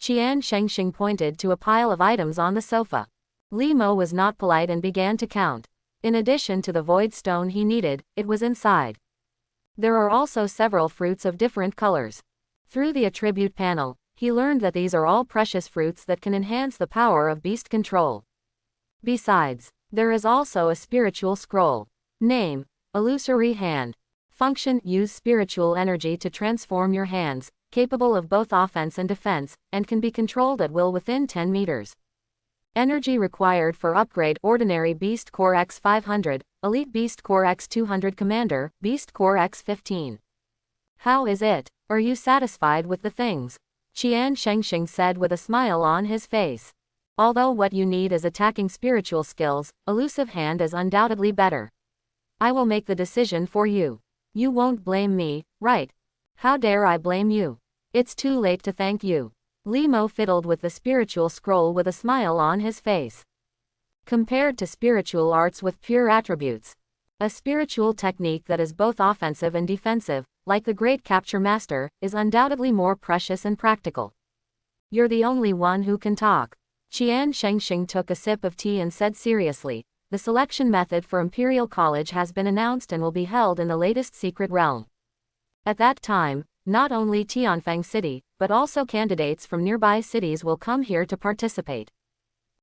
Qian Shengxing pointed to a pile of items on the sofa. Li Mo was not polite and began to count. In addition to the void stone he needed, it was inside. There are also several fruits of different colors. Through the attribute panel, he learned that these are all precious fruits that can enhance the power of beast control. Besides, there is also a spiritual scroll. Name: Illusory Hand. Function: use spiritual energy to transform your hands, capable of both offense and defense, and can be controlled at will within 10 meters. Energy required for upgrade: Ordinary Beast Core X 500, Elite Beast Core X 200, Commander, Beast Core X 15. How is it? Are you satisfied with the things? Qian Shengxing said with a smile on his face. Although what you need is attacking spiritual skills, Elusive Hand is undoubtedly better. I will make the decision for you. You won't blame me, right? How dare I blame you? It's too late to thank you. Li Mo fiddled with the spiritual scroll with a smile on his face. Compared to spiritual arts with pure attributes, a spiritual technique that is both offensive and defensive, like the Great Capture Master, is undoubtedly more precious and practical. You're the only one who can talk. Qian Shengxing took a sip of tea and said seriously, "The selection method for Imperial College has been announced and will be held in the latest secret realm. At that time, not only Tianfang City, but also candidates from nearby cities will come here to participate."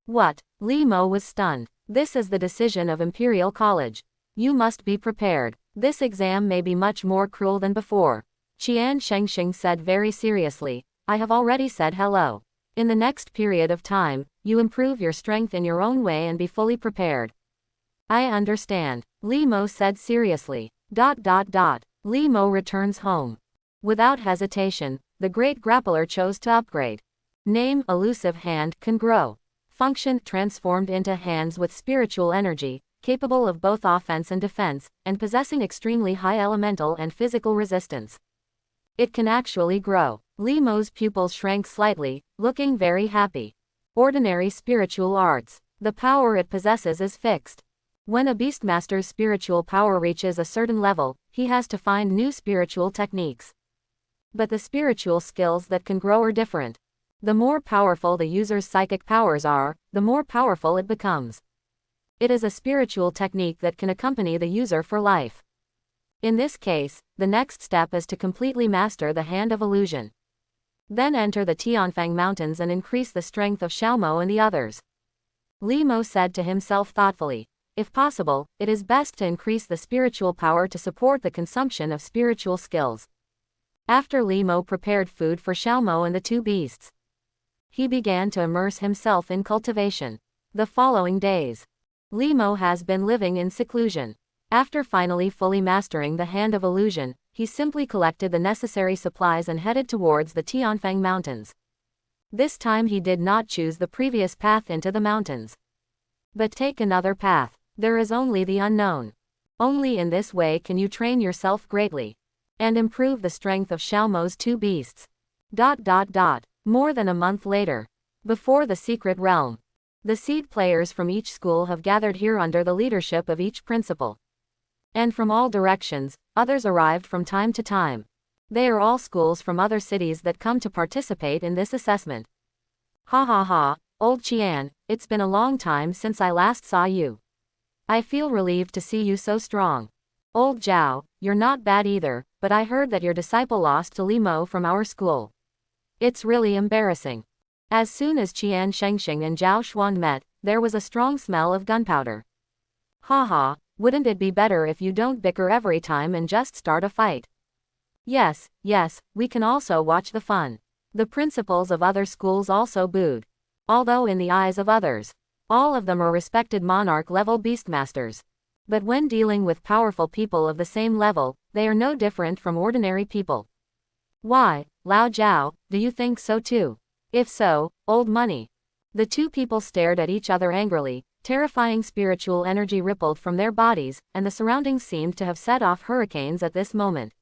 What? Li Mo was stunned. This is the decision of Imperial College. You must be prepared. This exam may be much more cruel than before. Qian Shengxing said very seriously, "I have already said hello. In the next period of time, you improve your strength in your own way and be fully prepared." "I understand," Li Mo said seriously. Li Mo returns home. Without hesitation, the Great Grappler chose to upgrade. Name: Elusive Hand, can grow. Function: transformed into hands with spiritual energy, capable of both offense and defense, and possessing extremely high elemental and physical resistance. It can actually grow. Li Mo's pupils shrank slightly, looking very happy. Ordinary spiritual arts. The power it possesses is fixed. When a Beastmaster's spiritual power reaches a certain level, he has to find new spiritual techniques. But the spiritual skills that can grow are different. The more powerful the user's psychic powers are, the more powerful it becomes. It is a spiritual technique that can accompany the user for life. In this case, the next step is to completely master the Hand of Illusion. Then enter the Tianfang Mountains and increase the strength of Xiaomo and the others. Li Mo said to himself thoughtfully, if possible, it is best to increase the spiritual power to support the consumption of spiritual skills. After Li Mo prepared food for Xiaomo and the two beasts, he began to immerse himself in cultivation. The following days, Li Mo has been living in seclusion. After finally fully mastering the Hand of Illusion, he simply collected the necessary supplies and headed towards the Tianfang Mountains. This time he did not choose the previous path into the mountains, but take another path. There is only the unknown. Only in this way can you train yourself greatly and improve the strength of Xiaomo's two beasts. More than a month later, before the secret realm, the seed players from each school have gathered here under the leadership of each principal. And from all directions, others arrived from time to time. They are all schools from other cities that come to participate in this assessment. Ha ha ha, old Qian, it's been a long time since I last saw you. I feel relieved to see you so strong. Old Zhao, you're not bad either, but I heard that your disciple lost to Li Mo from our school. It's really embarrassing. As soon as Qian Shengxing and Zhao Xuan met, there was a strong smell of gunpowder. Ha, wouldn't it be better if you don't bicker every time and just start a fight? Yes, we can also watch the fun. The principals of other schools also booed. Although in the eyes of others, all of them are respected monarch-level beastmasters. But when dealing with powerful people of the same level, they are no different from ordinary people. Why, Lao Jiao, do you think so too? If so, old money. The two people stared at each other angrily. Terrifying spiritual energy rippled from their bodies, and the surroundings seemed to have set off hurricanes at this moment.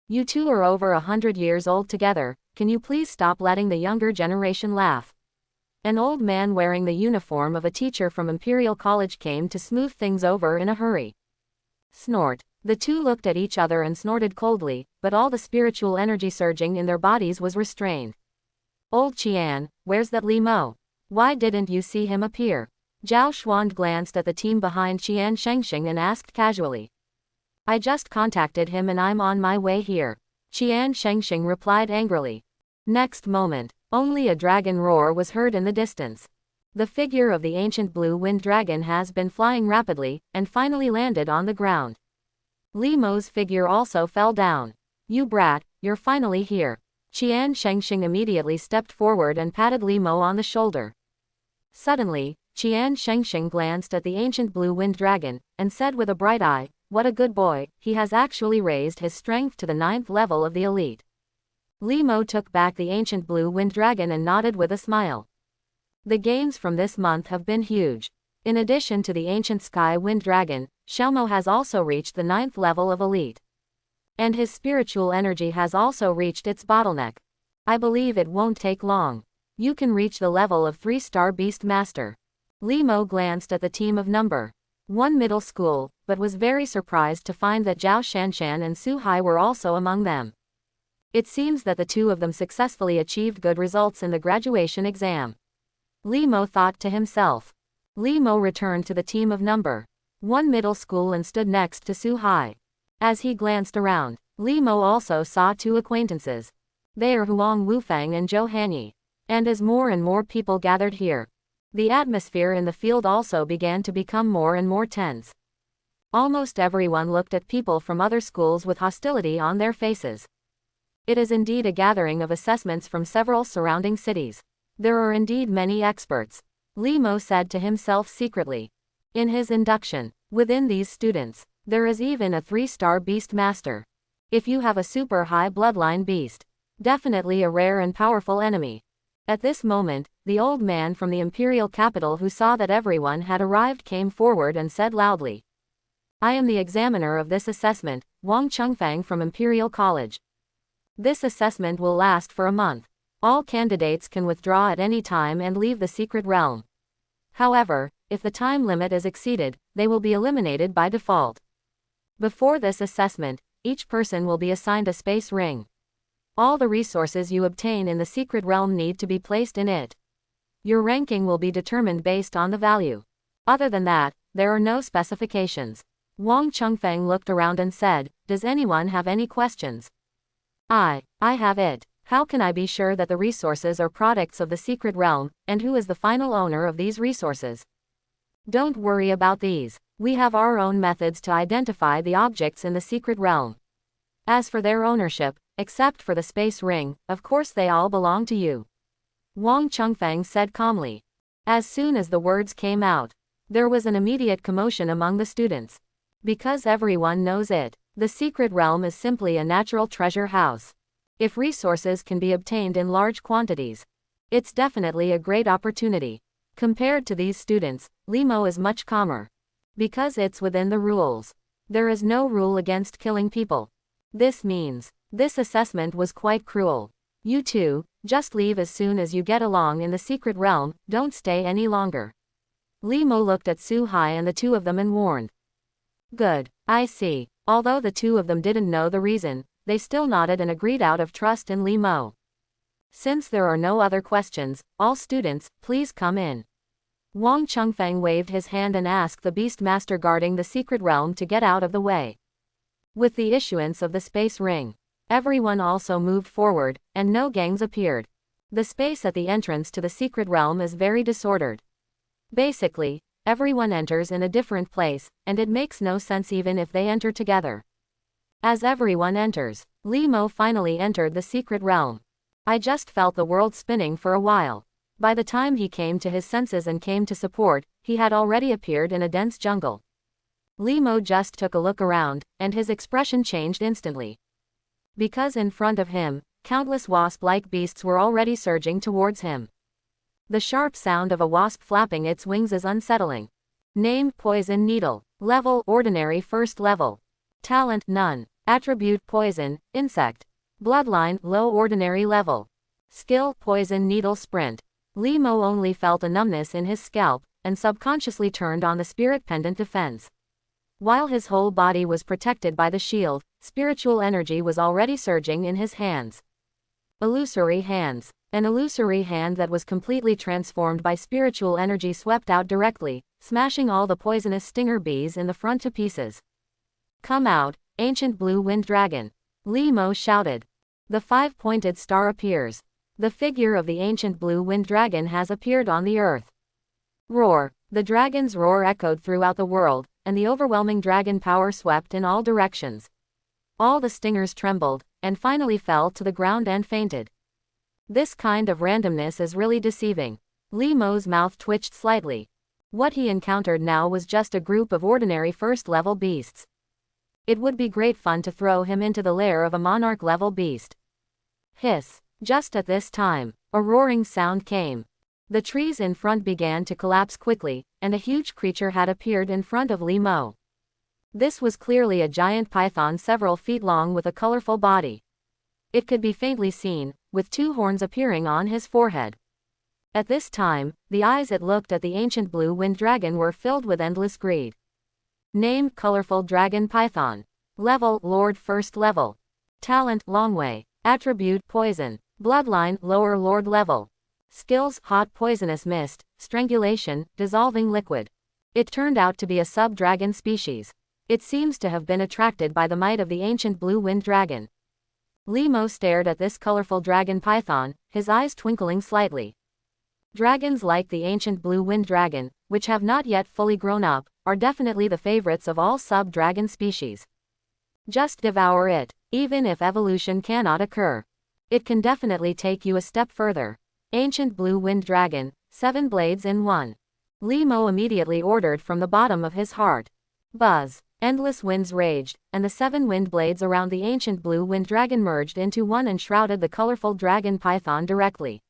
You two are over 100 years old together, can you please stop letting the younger generation laugh? An old man wearing the uniform of a teacher from Imperial College came to smooth things over in a hurry. Snort. The two looked at each other and snorted coldly, but all the spiritual energy surging in their bodies was restrained. Old Qian, where's that Li Mo? Why didn't you see him appear? Zhao Xuan glanced at the team behind Qian Shengxing and asked casually. I just contacted him and I'm on my way here. Qian Shengxing replied angrily. Next moment, only a dragon roar was heard in the distance. The figure of the ancient blue wind dragon has been flying rapidly, and finally landed on the ground. Li Mo's figure also fell down. You brat, you're finally here. Qian Shengxing immediately stepped forward and patted Li Mo on the shoulder. Suddenly, Qian Shengxing glanced at the ancient blue wind dragon, and said with a bright eye, what a good boy, he has actually raised his strength to the 9th level of the elite. Li Mo took back the ancient blue wind dragon and nodded with a smile. The gains from this month have been huge. In addition to the ancient sky wind dragon, Xiaomo has also reached the 9th level of elite. And his spiritual energy has also reached its bottleneck. I believe it won't take long. You can reach the level of 3-star beast master. Li Mo glanced at the team of number 1 middle school, but was very surprised to find that Zhao Shanshan and Su Hai were also among them. It seems that the two of them successfully achieved good results in the graduation exam. Li Mo thought to himself. Li Mo returned to the team of number 1 middle school and stood next to Su Hai. As he glanced around, Li Mo also saw two acquaintances. They are Huang Wufang and Zhou Hanyi. And as more and more people gathered here, the atmosphere in the field also began to become more and more tense. Almost everyone looked at people from other schools with hostility on their faces. It is indeed a gathering of assessments from several surrounding cities. There are indeed many experts. Li Mo said to himself secretly. In his induction, within these students, there is even a 3-star beast master. If you have a super high bloodline beast, definitely a rare and powerful enemy. At this moment, the old man from the imperial capital who saw that everyone had arrived came forward and said loudly. I am the examiner of this assessment, Wang Chengfang from Imperial College. This assessment will last for a month. All candidates can withdraw at any time and leave the secret realm. However, if the time limit is exceeded, they will be eliminated by default. Before this assessment, each person will be assigned a space ring. All the resources you obtain in the secret realm need to be placed in it. Your ranking will be determined based on the value. Other than that, there are no specifications. Wang Chengfeng looked around and said, does anyone have any questions? I have it. How can I be sure that the resources are products of the secret realm, and who is the final owner of these resources? Don't worry about these. We have our own methods to identify the objects in the secret realm. As for their ownership, except for the space ring, of course they all belong to you. Wang Chengfeng said calmly. As soon as the words came out, there was an immediate commotion among the students. Because everyone knows it, the secret realm is simply a natural treasure house. If resources can be obtained in large quantities, it's definitely a great opportunity. Compared to these students, Li Mo is much calmer. Because it's within the rules. There is no rule against killing people. This means, this assessment was quite cruel. You two, just leave as soon as you get along in the secret realm, don't stay any longer. Li Mo looked at Su Hai and the two of them and warned. Good, I see. Although the two of them didn't know the reason, they still nodded and agreed out of trust in Li Mo. Since there are no other questions, all students, please come in. Wang Chengfeng waved his hand and asked the beast master guarding the secret realm to get out of the way. With the issuance of the space ring, everyone also moved forward, and no gangs appeared. The space at the entrance to the secret realm is very disordered. Basically, everyone enters in a different place, and it makes no sense even if they enter together. As everyone enters, Li Mo finally entered the secret realm. I just felt the world spinning for a while. By the time he came to his senses and came to support, he had already appeared in a dense jungle. Li Mo just took a look around, and his expression changed instantly. Because in front of him, countless wasp-like beasts were already surging towards him. The sharp sound of a wasp flapping its wings is unsettling. Name: Poison Needle. Level: Ordinary First Level. Talent: None. Attribute: Poison, Insect. Bloodline: Low Ordinary Level. Skill: Poison Needle Sprint. Li Mo only felt a numbness in his scalp, and subconsciously turned on the Spirit Pendant defense. While his whole body was protected by the shield, spiritual energy was already surging in his hands. Illusory hands. An illusory hand that was completely transformed by spiritual energy swept out directly, smashing all the poisonous stinger bees in the front to pieces. Come out, ancient blue wind dragon. Li Mo shouted. The five-pointed star appears. The figure of the ancient blue wind dragon has appeared on the earth. Roar. The dragon's roar echoed throughout the world, and the overwhelming dragon power swept in all directions. All the stingers trembled, and finally fell to the ground and fainted. This kind of randomness is really deceiving. Li Mo's mouth twitched slightly. What he encountered now was just a group of ordinary first-level beasts. It would be great fun to throw him into the lair of a monarch-level beast. Hiss. Just at this time, a roaring sound came. The trees in front began to collapse quickly, and a huge creature had appeared in front of Li Mo. This was clearly a giant python several feet long with a colorful body. It could be faintly seen, with two horns appearing on his forehead. At this time, the eyes it looked at the ancient blue wind dragon were filled with endless greed. Name: Colorful Dragon Python. Level: Lord First Level. Talent: Longway. Attribute: Poison. Bloodline: Lower Lord Level. Skills: Hot Poisonous Mist, Strangulation, Dissolving Liquid. It turned out to be a sub-dragon species. It seems to have been attracted by the might of the ancient blue wind dragon. Li Mo stared at this colorful dragon python, his eyes twinkling slightly. Dragons like the ancient blue wind dragon, which have not yet fully grown up, are definitely the favorites of all sub-dragon species. Just devour it, even if evolution cannot occur. It can definitely take you a step further. Ancient blue wind dragon, 7 blades in 1. Li Mo immediately ordered from the bottom of his heart. Buzz. Endless winds raged, and the 7 wind blades around the ancient blue wind dragon merged into one and shrouded the colorful dragon python directly.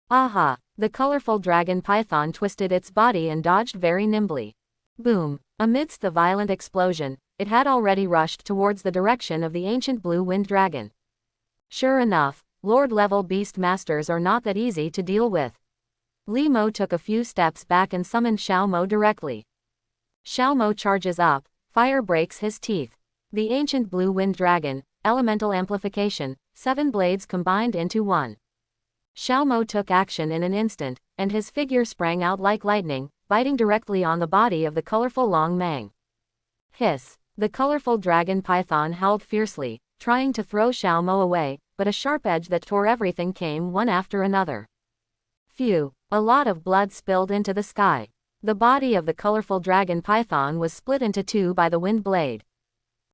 Aha! The colorful dragon python twisted its body and dodged very nimbly. Boom! Amidst the violent explosion, it had already rushed towards the direction of the ancient blue wind dragon. Sure enough, Lord-level beast masters are not that easy to deal with. Li Mo took a few steps back and summoned Xiao Mo directly. Xiao Mo charges up. Fire breaks his teeth. The ancient blue wind dragon, elemental amplification, 7 blades combined into one. Xiao Mo took action in an instant, and his figure sprang out like lightning, biting directly on the body of the colorful Long Mang. Hiss. The colorful dragon python howled fiercely, trying to throw Xiao Mo away, but a sharp edge that tore everything came one after another. Phew. A lot of blood spilled into the sky. The body of the colorful dragon python was split into 2 by the wind blade.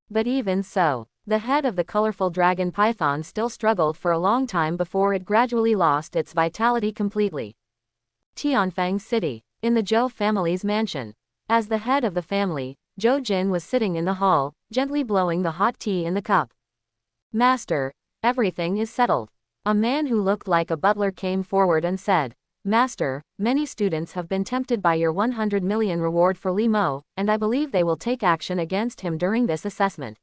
But even so, the head of the colorful dragon python still struggled for a long time before it gradually lost its vitality completely. Tianfang City, in the Zhou family's mansion. As the head of the family, Zhou Jin was sitting in the hall, gently blowing the hot tea in the cup. Master, everything is settled. A man who looked like a butler came forward and said, Master, many students have been tempted by your 100 million reward for Li Mo, and I believe they will take action against him during this assessment.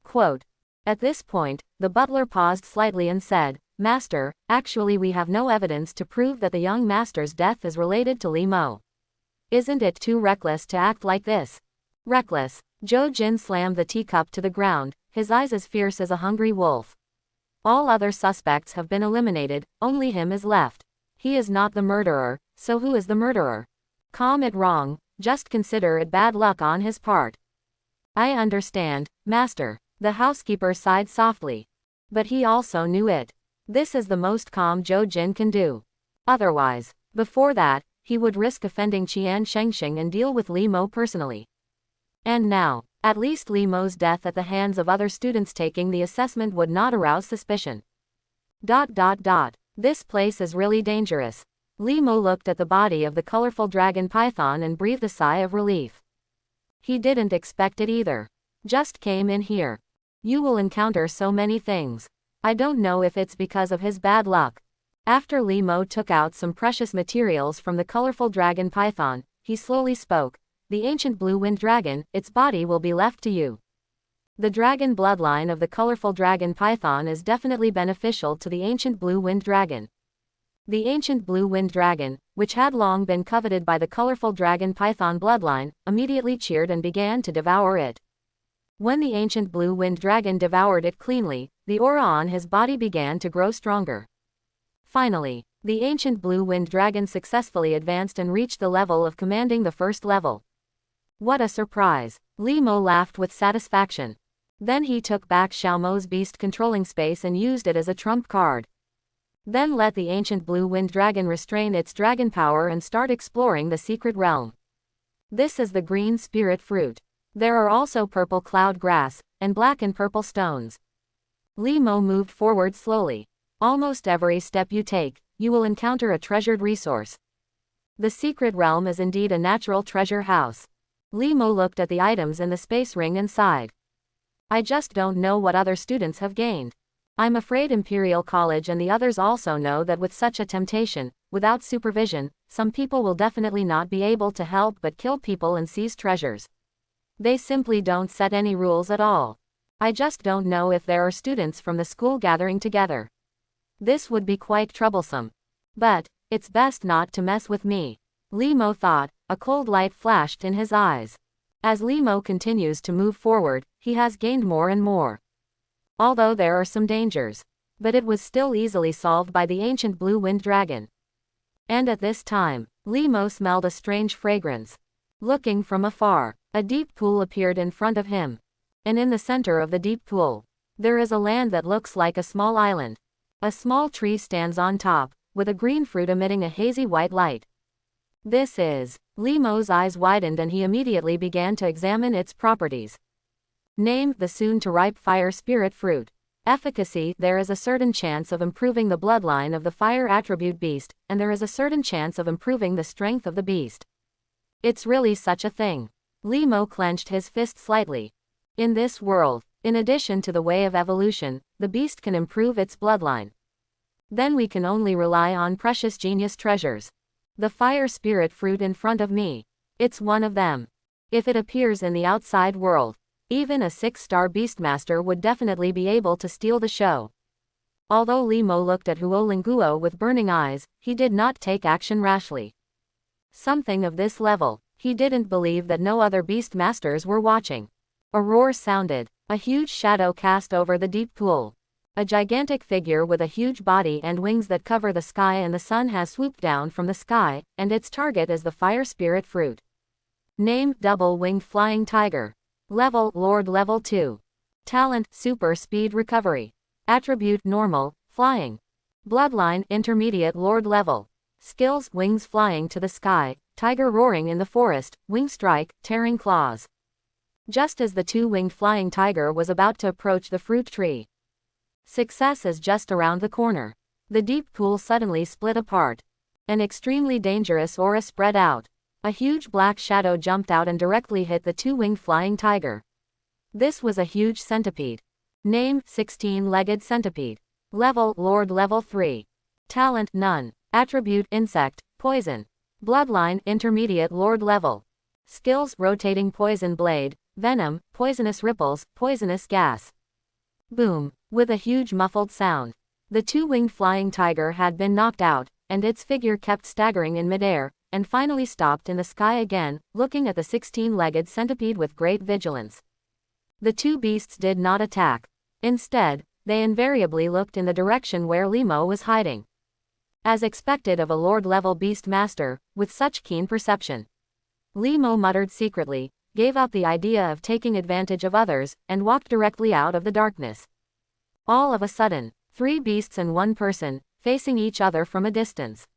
Quote. At this point, the butler paused slightly and said, Master, actually we have no evidence to prove that the young master's death is related to Li Mo. Isn't it too reckless to act like this? Reckless. Zhou Jin slammed the teacup to the ground, his eyes as fierce as a hungry wolf. All other suspects have been eliminated, only him is left. He is not the murderer, so who is the murderer? Calm it wrong, just consider it bad luck on his part. I understand, Master. The housekeeper sighed softly. But he also knew it. This is the most calm Zhou Jin can do. Otherwise, before that, he would risk offending Qian Shengxing and deal with Li Mo personally. And now, at least Li Mo's death at the hands of other students taking the assessment would not arouse suspicion. This place is really dangerous. Li Mo looked at the body of the colorful dragon python and breathed a sigh of relief. He didn't expect it either. Just came in here. You will encounter so many things. I don't know if it's because of his bad luck. After Li Mo took out some precious materials from the colorful dragon python, he slowly spoke. The ancient blue wind dragon, its body will be left to you. The dragon bloodline of the colorful dragon python is definitely beneficial to the ancient blue wind dragon. The ancient blue wind dragon, which had long been coveted by the colorful dragon python bloodline, immediately cheered and began to devour it. When the ancient blue wind dragon devoured it cleanly, the aura on his body began to grow stronger. Finally, the ancient blue wind dragon successfully advanced and reached the level of commanding the first level. What a surprise! Li Mo laughed with satisfaction. Then he took back Xiaomo's beast controlling space and used it as a trump card. Then let the ancient blue wind dragon restrain its dragon power and start exploring the secret realm. This is the green spirit fruit. There are also purple cloud grass, and black and purple stones. Li Mo moved forward slowly. Almost every step you take, you will encounter a treasured resource. The secret realm is indeed a natural treasure house. Li Mo looked at the items in the space ring and sighed. I just don't know what other students have gained. I'm afraid Imperial College and the others also know that with such a temptation, without supervision, some people will definitely not be able to help but kill people and seize treasures. They simply don't set any rules at all. I just don't know if there are students from the school gathering together. This would be quite troublesome. But, it's best not to mess with me. Li Mo thought, a cold light flashed in his eyes. As Li Mo continues to move forward, he has gained more and more. Although there are some dangers. But it was still easily solved by the ancient blue wind dragon. And at this time, Li Mo smelled a strange fragrance. Looking from afar, a deep pool appeared in front of him. And in the center of the deep pool, there is a land that looks like a small island. A small tree stands on top, with a green fruit emitting a hazy white light. This is. Li Mo's eyes widened and he immediately began to examine its properties. Name: the soon-to-ripe fire spirit fruit. Efficacy: there is a certain chance of improving the bloodline of the fire attribute beast, and there is a certain chance of improving the strength of the beast. It's really such a thing. Li Mo clenched his fist slightly. In this world, in addition to the way of evolution, the beast can improve its bloodline. Then we can only rely on precious genius treasures. The fire spirit fruit in front of me. It's one of them. If it appears in the outside world, even a 6-star beastmaster would definitely be able to steal the show. Although Li Mo looked at Huo Linguo with burning eyes, he did not take action rashly. Something of this level, he didn't believe that no other beastmasters were watching. A roar sounded. A huge shadow cast over the deep pool. A gigantic figure with a huge body and wings that cover the sky and the sun has swooped down from the sky, and its target is the fire spirit fruit. Name: double-winged flying tiger. Level: Lord level 2. Talent: super speed recovery. Attribute: normal, flying. Bloodline: intermediate Lord level. Skills: wings flying to the sky, tiger roaring in the forest, wing strike, tearing claws. Just as the two-winged flying tiger was about to approach the fruit tree. Success is just around the corner. The deep pool suddenly split apart. An extremely dangerous aura spread out. A huge black shadow jumped out and directly hit the two-winged flying tiger. This was a huge centipede. Name: 16-legged centipede. Level: Lord level 3. Talent: none. Attribute: insect, poison. Bloodline: intermediate Lord level. Skills: rotating poison blade, venom, poisonous ripples, poisonous gas. Boom. With a huge muffled sound, the two-winged flying tiger had been knocked out, and its figure kept staggering in midair, and finally stopped in the sky again, looking at the 16-legged centipede with great vigilance. The two beasts did not attack. Instead, they invariably looked in the direction where Li Mo was hiding. As expected of a Lord-level beast master, with such keen perception. Li Mo muttered secretly, gave up the idea of taking advantage of others, and walked directly out of the darkness. All of a sudden, 3 beasts and 1 person, facing each other from a distance.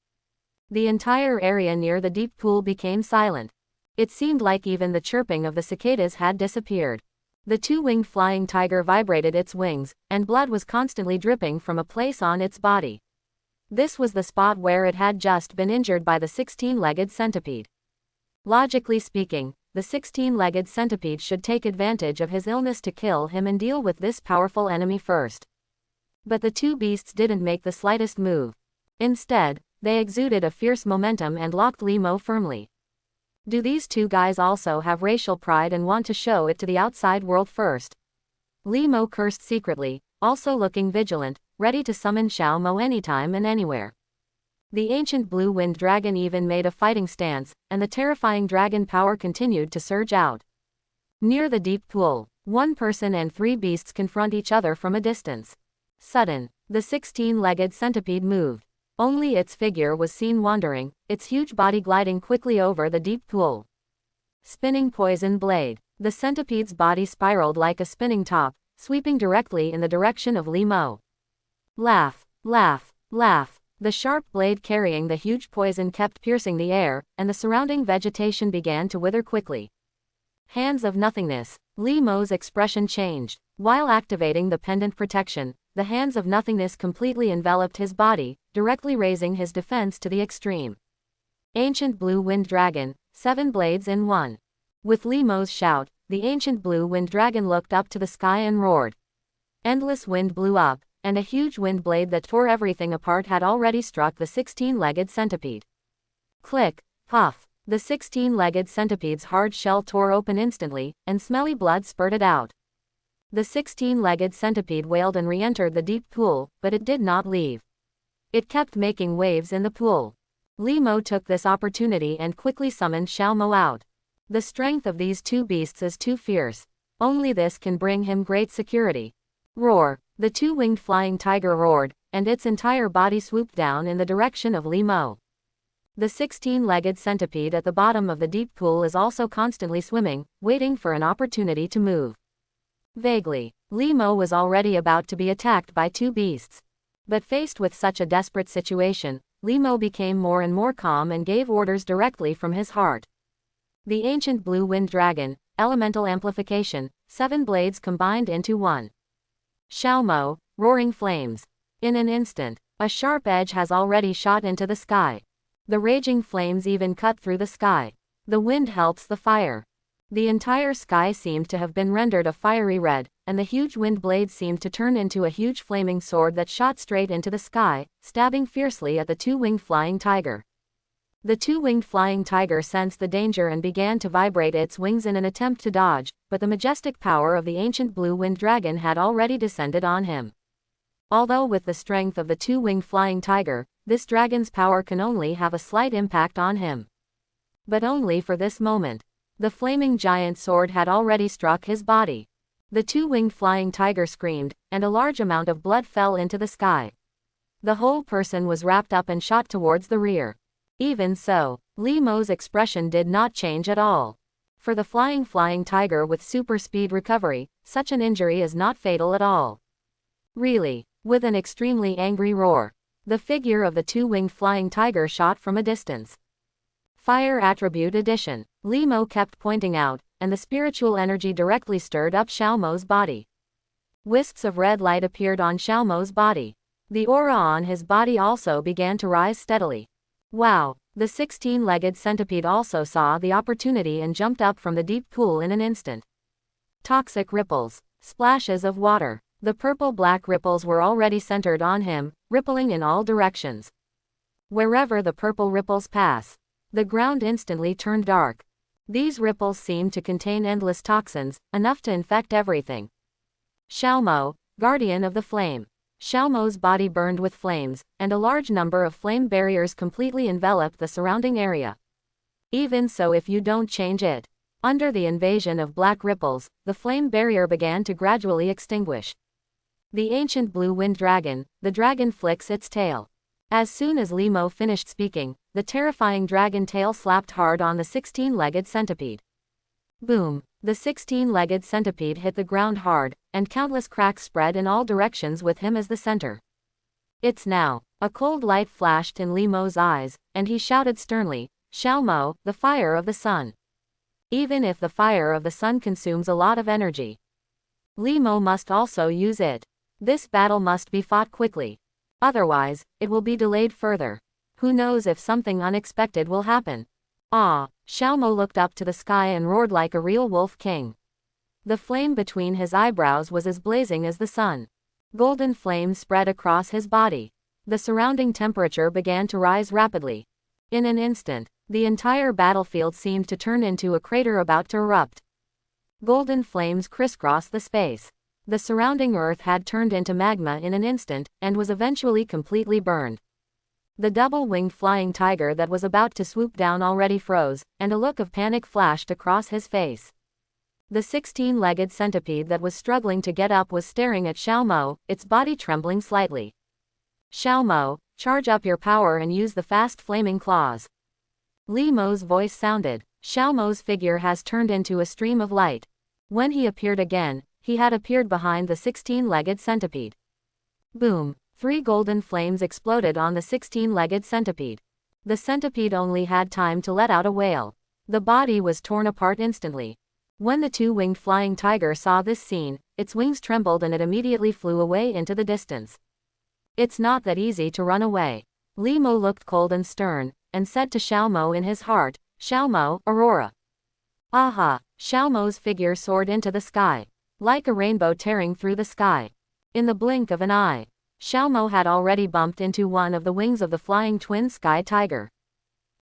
The entire area near the deep pool became silent. It seemed like even the chirping of the cicadas had disappeared. The two-winged flying tiger vibrated its wings, and blood was constantly dripping from a place on its body. This was the spot where it had just been injured by the 16-legged centipede. Logically speaking, the 16-legged centipede should take advantage of his illness to kill him and deal with this powerful enemy first. But the two beasts didn't make the slightest move. Instead, they exuded a fierce momentum and locked Limo firmly. Do these two guys also have racial pride and want to show it to the outside world first? Limo cursed secretly, also looking vigilant, ready to summon Xiao Mo anytime and anywhere. The ancient blue wind dragon even made a fighting stance, and the terrifying dragon power continued to surge out. Near the deep pool, one person and three beasts confront each other from a distance. Sudden, the 16-legged centipede moved. Only its figure was seen wandering, its huge body gliding quickly over the deep pool. Spinning poison blade. The centipede's body spiraled like a spinning top, sweeping directly in the direction of Limo. Laugh, laugh, laugh. The sharp blade carrying the huge poison kept piercing the air, and the surrounding vegetation began to wither quickly. Hands of nothingness. Limo's expression changed. While activating the pendant protection, the hands of nothingness completely enveloped his body, directly raising his defense to the extreme. Ancient blue wind dragon, 7 blades in 1. With Limo's shout, the ancient blue wind dragon looked up to the sky and roared. Endless wind blew up, and a huge wind blade that tore everything apart had already struck the 16-legged centipede. Click, puff. The 16-legged centipede's hard shell tore open instantly, and smelly blood spurted out. The 16-legged centipede wailed and re-entered the deep pool, but it did not leave. It kept making waves in the pool. Limo took this opportunity and quickly summoned Xiao Mo out. The strength of these two beasts is too fierce. Only this can bring him great security. Roar. The two-winged flying tiger roared, and its entire body swooped down in the direction of Limo. The 16-legged centipede at the bottom of the deep pool is also constantly swimming, waiting for an opportunity to move. Vaguely, Limo was already about to be attacked by two beasts. But faced with such a desperate situation, Limo became more and more calm and gave orders directly from his heart. The ancient blue wind dragon, elemental amplification, 7 blades combined into 1. Xiao Mo, roaring flames. In an instant, a sharp edge has already shot into the sky. The raging flames even cut through the sky. The wind helps the fire. The entire sky seemed to have been rendered a fiery red, and the huge wind blade seemed to turn into a huge flaming sword that shot straight into the sky, stabbing fiercely at the two-winged flying tiger. The two-winged flying tiger sensed the danger and began to vibrate its wings in an attempt to dodge, but the majestic power of the ancient blue wind dragon had already descended on him. Although with the strength of the two-winged flying tiger, this dragon's power can only have a slight impact on him. But only for this moment. The flaming giant sword had already struck his body. The two-winged flying tiger screamed, and a large amount of blood fell into the sky. The whole person was wrapped up and shot towards the rear. Even so, Limo's expression did not change at all. For the flying tiger with super speed recovery, such an injury is not fatal at all. Really, with an extremely angry roar, the figure of the two-winged flying tiger shot from a distance. Fire Attribute Addition. Limo kept pointing out, and the spiritual energy directly stirred up Xiao Mo's body. Wisps of red light appeared on Xiao Mo's body. The aura on his body also began to rise steadily. Wow! The 16-legged centipede also saw the opportunity and jumped up from the deep pool in an instant. Toxic ripples. Splashes of water. The purple-black ripples were already centered on him, rippling in all directions. Wherever the purple ripples pass, the ground instantly turned dark. These ripples seemed to contain endless toxins, enough to infect everything. Xiao Mo, Guardian of the Flame. Xiao Mo's body burned with flames, and a large number of flame barriers completely enveloped the surrounding area. Even so, if you don't change it, under the invasion of black ripples, the flame barrier began to gradually extinguish. The ancient blue wind dragon, the dragon flicks its tail. As soon as Limo finished speaking, the terrifying dragon tail slapped hard on the 16-legged centipede. Boom! The 16-legged centipede hit the ground hard, and countless cracks spread in all directions with him as the center. It's now. A cold light flashed in Limo's eyes, and he shouted sternly, Xiao Mo, the fire of the sun. Even if the fire of the sun consumes a lot of energy, Limo must also use it. This battle must be fought quickly. Otherwise, it will be delayed further. Who knows if something unexpected will happen. Ah! Xiaomo looked up to the sky and roared like a real wolf king. The flame between his eyebrows was as blazing as the sun. Golden flames spread across his body. The surrounding temperature began to rise rapidly. In an instant, the entire battlefield seemed to turn into a crater about to erupt. Golden flames crisscrossed the space. The surrounding earth had turned into magma in an instant, and was eventually completely burned. The double-winged flying tiger that was about to swoop down already froze, and a look of panic flashed across his face. The 16-legged centipede that was struggling to get up was staring at Xiaomo, its body trembling slightly. Xiaomo, charge up your power and use the fast flaming claws. Li Mo's voice sounded. Xiaomo's figure has turned into a stream of light. When he appeared again, he had appeared behind the 16-legged centipede. Boom! 3 golden flames exploded on the 16-legged centipede. The centipede only had time to let out a wail. The body was torn apart instantly. When the 2-winged flying tiger saw this scene, its wings trembled and it immediately flew away into the distance. It's not that easy to run away. Li Mo looked cold and stern, and said to Xiaomo in his heart, Xiaomo, Aurora. Aha! Xiaomo's figure soared into the sky, like a rainbow tearing through the sky. In the blink of an eye, Xiaomo had already bumped into one of the wings of the flying twin sky tiger.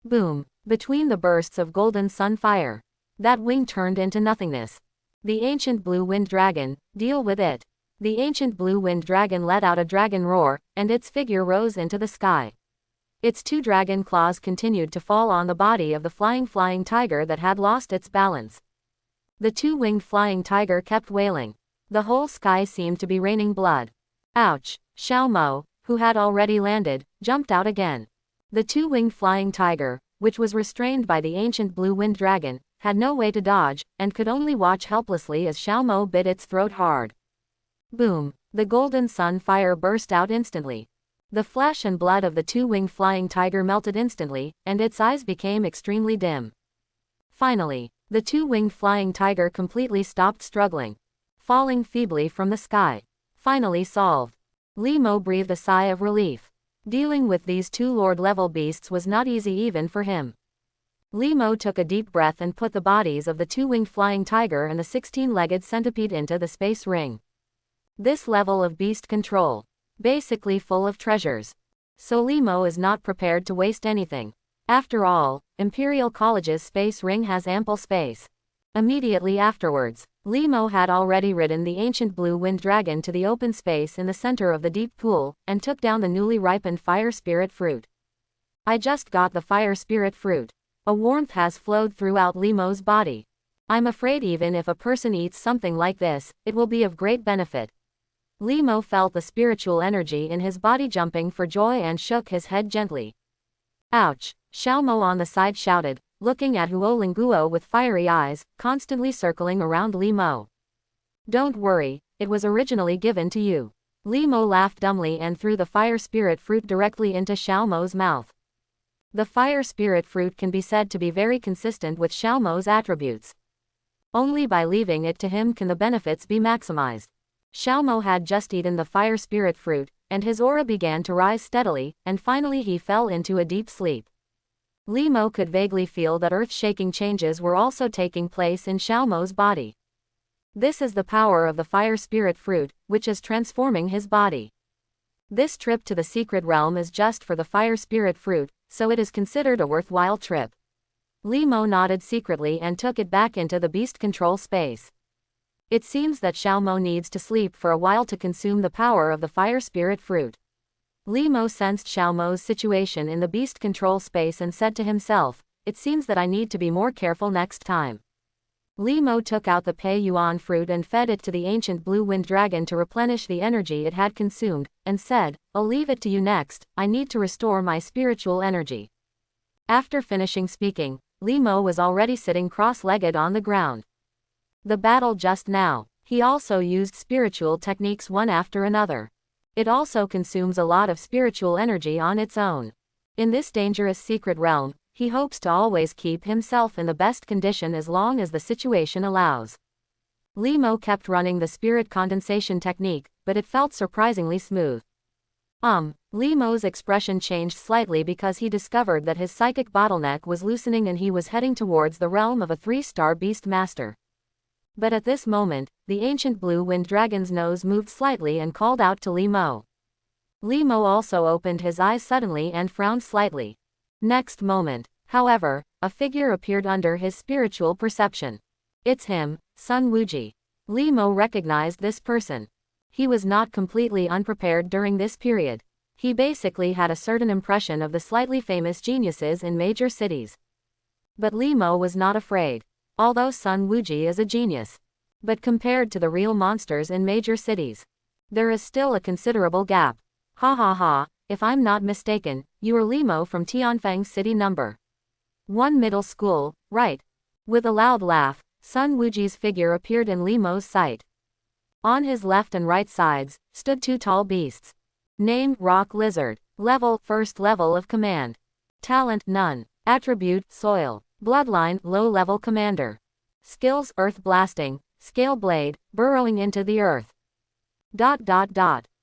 Boom! Between the bursts of golden sun fire, that wing turned into nothingness. The ancient blue wind dragon, deal with it. The ancient blue wind dragon let out a dragon roar, and its figure rose into the sky. Its 2 dragon claws continued to fall on the body of the flying tiger that had lost its balance. The 2-winged flying tiger kept wailing. The whole sky seemed to be raining blood. Ouch! Xiaomo, who had already landed, jumped out again. The 2-winged flying tiger, which was restrained by the ancient blue wind dragon, had no way to dodge, and could only watch helplessly as Xiaomo bit its throat hard. Boom! The golden sun fire burst out instantly. The flesh and blood of the 2-winged flying tiger melted instantly, and its eyes became extremely dim. Finally, the 2-winged flying tiger completely stopped struggling, falling feebly from the sky. Finally solved. Li Mo breathed a sigh of relief. Dealing with these 2 Lord-level beasts was not easy even for him. Li Mo took a deep breath and put the bodies of the 2-winged flying tiger and the 16-legged centipede into the space ring. This level of beast control, basically full of treasures. So Li Mo is not prepared to waste anything. After all, Imperial College's space ring has ample space. Immediately afterwards, Li Mo had already ridden the ancient blue wind dragon to the open space in the center of the deep pool, and took down the newly ripened fire spirit fruit. I just got the fire spirit fruit. A warmth has flowed throughout Li Mo's body. I'm afraid even if a person eats something like this, it will be of great benefit. Li Mo felt the spiritual energy in his body jumping for joy and shook his head gently. Ouch! Xiaomo on the side shouted, looking at Huolinguo with fiery eyes, constantly circling around Li Mo. Don't worry, it was originally given to you. Li Mo laughed dumbly and threw the fire spirit fruit directly into Xiaomo's mouth. The fire spirit fruit can be said to be very consistent with Xiaomo's attributes. Only by leaving it to him can the benefits be maximized. Xiaomo had just eaten the fire spirit fruit, and his aura began to rise steadily, and finally he fell into a deep sleep. Li Mo could vaguely feel that earth-shaking changes were also taking place in Xiaomo's body. This is the power of the fire spirit fruit, which is transforming his body. This trip to the secret realm is just for the fire spirit fruit, so it is considered a worthwhile trip. Li Mo nodded secretly and took it back into the beast control space. It seems that Xiaomo needs to sleep for a while to consume the power of the fire spirit fruit. Li Mo sensed Xiaomo's situation in the beast control space and said to himself, it seems that I need to be more careful next time. Li Mo took out the Pei Yuan fruit and fed it to the ancient blue wind dragon to replenish the energy it had consumed, and said, I'll leave it to you next, I need to restore my spiritual energy. After finishing speaking, Li Mo was already sitting cross-legged on the ground. The battle just now, he also used spiritual techniques one after another. It also consumes a lot of spiritual energy on its own. In this dangerous secret realm, he hopes to always keep himself in the best condition as long as the situation allows. Li Mo kept running the spirit condensation technique, but it felt surprisingly smooth. Li Mo's expression changed slightly because he discovered that his psychic bottleneck was loosening and he was heading towards the realm of a 3-star beast master. But at this moment, the ancient blue wind dragon's nose moved slightly and called out to Li Mo. Li Mo also opened his eyes suddenly and frowned slightly. Next moment, however, a figure appeared under his spiritual perception. It's him, Sun Wuji. Li Mo recognized this person. He was not completely unprepared during this period. He basically had a certain impression of the slightly famous geniuses in major cities. But Li Mo was not afraid. Although Sun Wuji is a genius. But compared to the real monsters in major cities, there is still a considerable gap. Ha ha ha, if I'm not mistaken, you are Li Mo from Tianfang City number 1 middle school, right? With a loud laugh, Sun Wuji's figure appeared in Li Mo's sight. On his left and right sides, stood 2 tall beasts. Name, Rock Lizard. Level, first level of command. Talent, none. Attribute, Soil. Bloodline, low-level commander. Skills, Earth Blasting, Scale Blade, Burrowing into the Earth.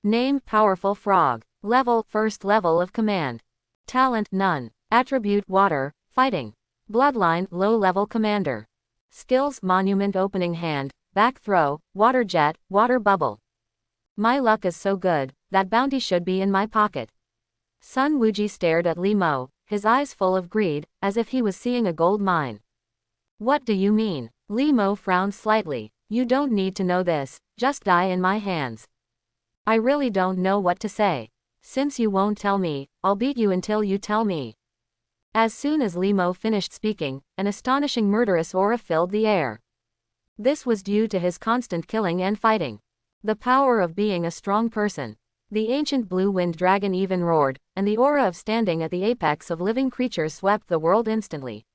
Name, Powerful Frog. Level, first level of command. Talent, none. Attribute, Water, Fighting. Bloodline, low-level commander. Skills, Monument Opening Hand, Back Throw, Water Jet, Water Bubble. My luck is so good, that bounty should be in my pocket. Sun Wuji stared at Li Mo, his eyes full of greed, as if he was seeing a gold mine. What do you mean? Li Mo frowned slightly. You don't need to know this, just die in my hands. I really don't know what to say. Since you won't tell me, I'll beat you until you tell me. As soon as Li Mo finished speaking, an astonishing murderous aura filled the air. This was due to his constant killing and fighting. The power of being a strong person. The ancient blue wind dragon even roared, and the aura of standing at the apex of living creatures swept the world instantly.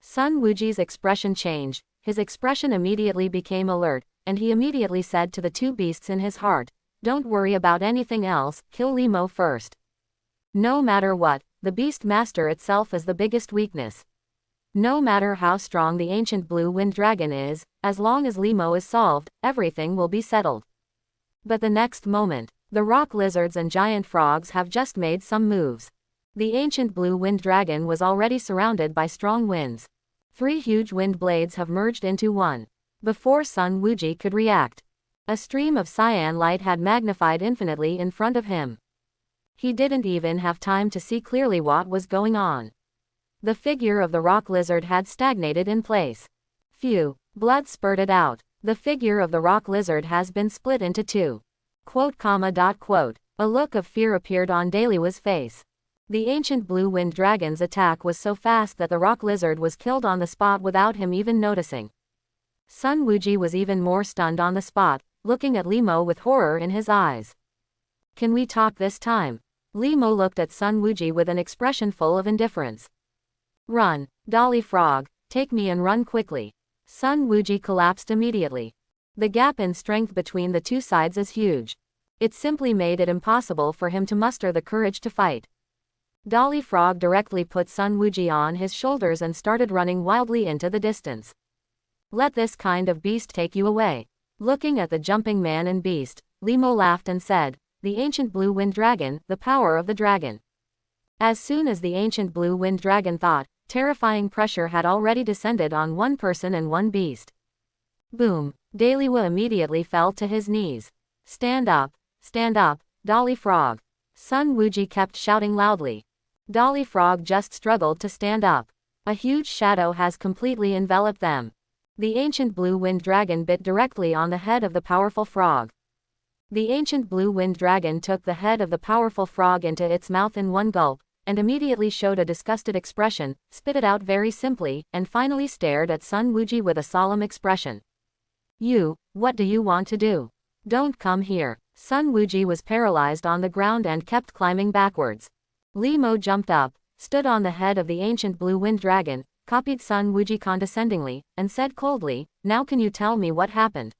Sun Wuji's expression changed, his expression immediately became alert, and he immediately said to the 2 beasts in his heart, don't worry about anything else, kill Li Mo first. No matter what, the beast master itself is the biggest weakness. No matter how strong the ancient blue wind dragon is, as long as Li Mo is solved, everything will be settled. But the next moment, the rock lizards and giant frogs have just made some moves. The ancient blue wind dragon was already surrounded by strong winds. 3 huge wind blades have merged into one. Before Sun Wuji could react, a stream of cyan light had magnified infinitely in front of him. He didn't even have time to see clearly what was going on. The figure of the rock lizard had stagnated in place. Phew, blood spurted out. The figure of the rock lizard has been split into 2. A look of fear appeared on Daliwa's face. The ancient blue wind dragon's attack was so fast that the rock lizard was killed on the spot without him even noticing. Sun Wuji was even more stunned on the spot, looking at Li Mo with horror in his eyes. Can we talk this time? Li Mo looked at Sun Wuji with an expression full of indifference. Run, Dolly Frog, take me and run quickly. Sun Wuji collapsed immediately. The gap in strength between the 2 sides is huge. It simply made it impossible for him to muster the courage to fight. Dolly Frog directly put Sun Wuji on his shoulders and started running wildly into the distance. Let this kind of beast take you away. Looking at the jumping man and beast, Li Mo laughed and said, the ancient blue wind dragon, the power of the dragon. As soon as the ancient blue wind dragon thought, terrifying pressure had already descended on 1 person and 1 beast. Boom, Daliwa immediately fell to his knees. Stand up, Dolly Frog. Sun Wuji kept shouting loudly. Dolly Frog just struggled to stand up. A huge shadow has completely enveloped them. The ancient blue wind dragon bit directly on the head of the powerful frog. The ancient blue wind dragon took the head of the powerful frog into its mouth in 1 gulp, and immediately showed a disgusted expression, spit it out very simply, and finally stared at Sun Wuji with a solemn expression. You, what do you want to do? Don't come here. Sun Wuji was paralyzed on the ground and kept climbing backwards. Li Mo jumped up, stood on the head of the ancient blue wind dragon, copied Sun Wuji condescendingly, and said coldly, now can you tell me what happened?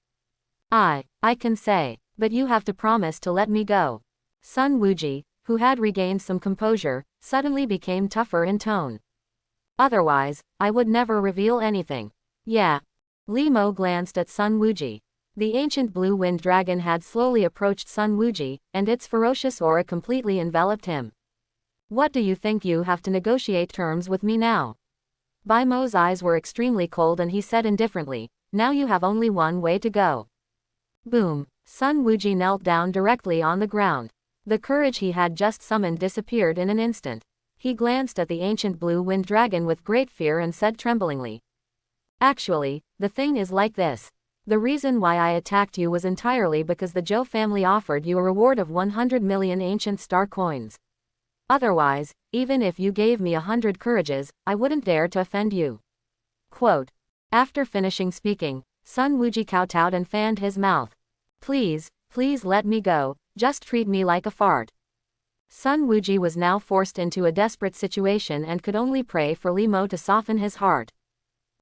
I can say, but you have to promise to let me go. Sun Wuji, who had regained some composure, suddenly became tougher in tone. Otherwise, I would never reveal anything. Yeah. Li Mo glanced at Sun Wuji. The ancient blue wind dragon had slowly approached Sun Wuji, and its ferocious aura completely enveloped him. What do you think? You have to negotiate terms with me now? Bai Mo's eyes were extremely cold and he said indifferently, now you have only one way to go. Boom. Sun Wuji knelt down directly on the ground. The courage he had just summoned disappeared in an instant. He glanced at the ancient blue wind dragon with great fear and said tremblingly, actually, the thing is like this. The reason why I attacked you was entirely because the Zhou family offered you a reward of 100 million ancient star coins. Otherwise, even if you gave me 100 courages, I wouldn't dare to offend you. Quote. After finishing speaking, Sun Wuji kowtowed and fanned his mouth. Please, please let me go, just treat me like a fart. Sun Wuji was now forced into a desperate situation and could only pray for Li Mo to soften his heart.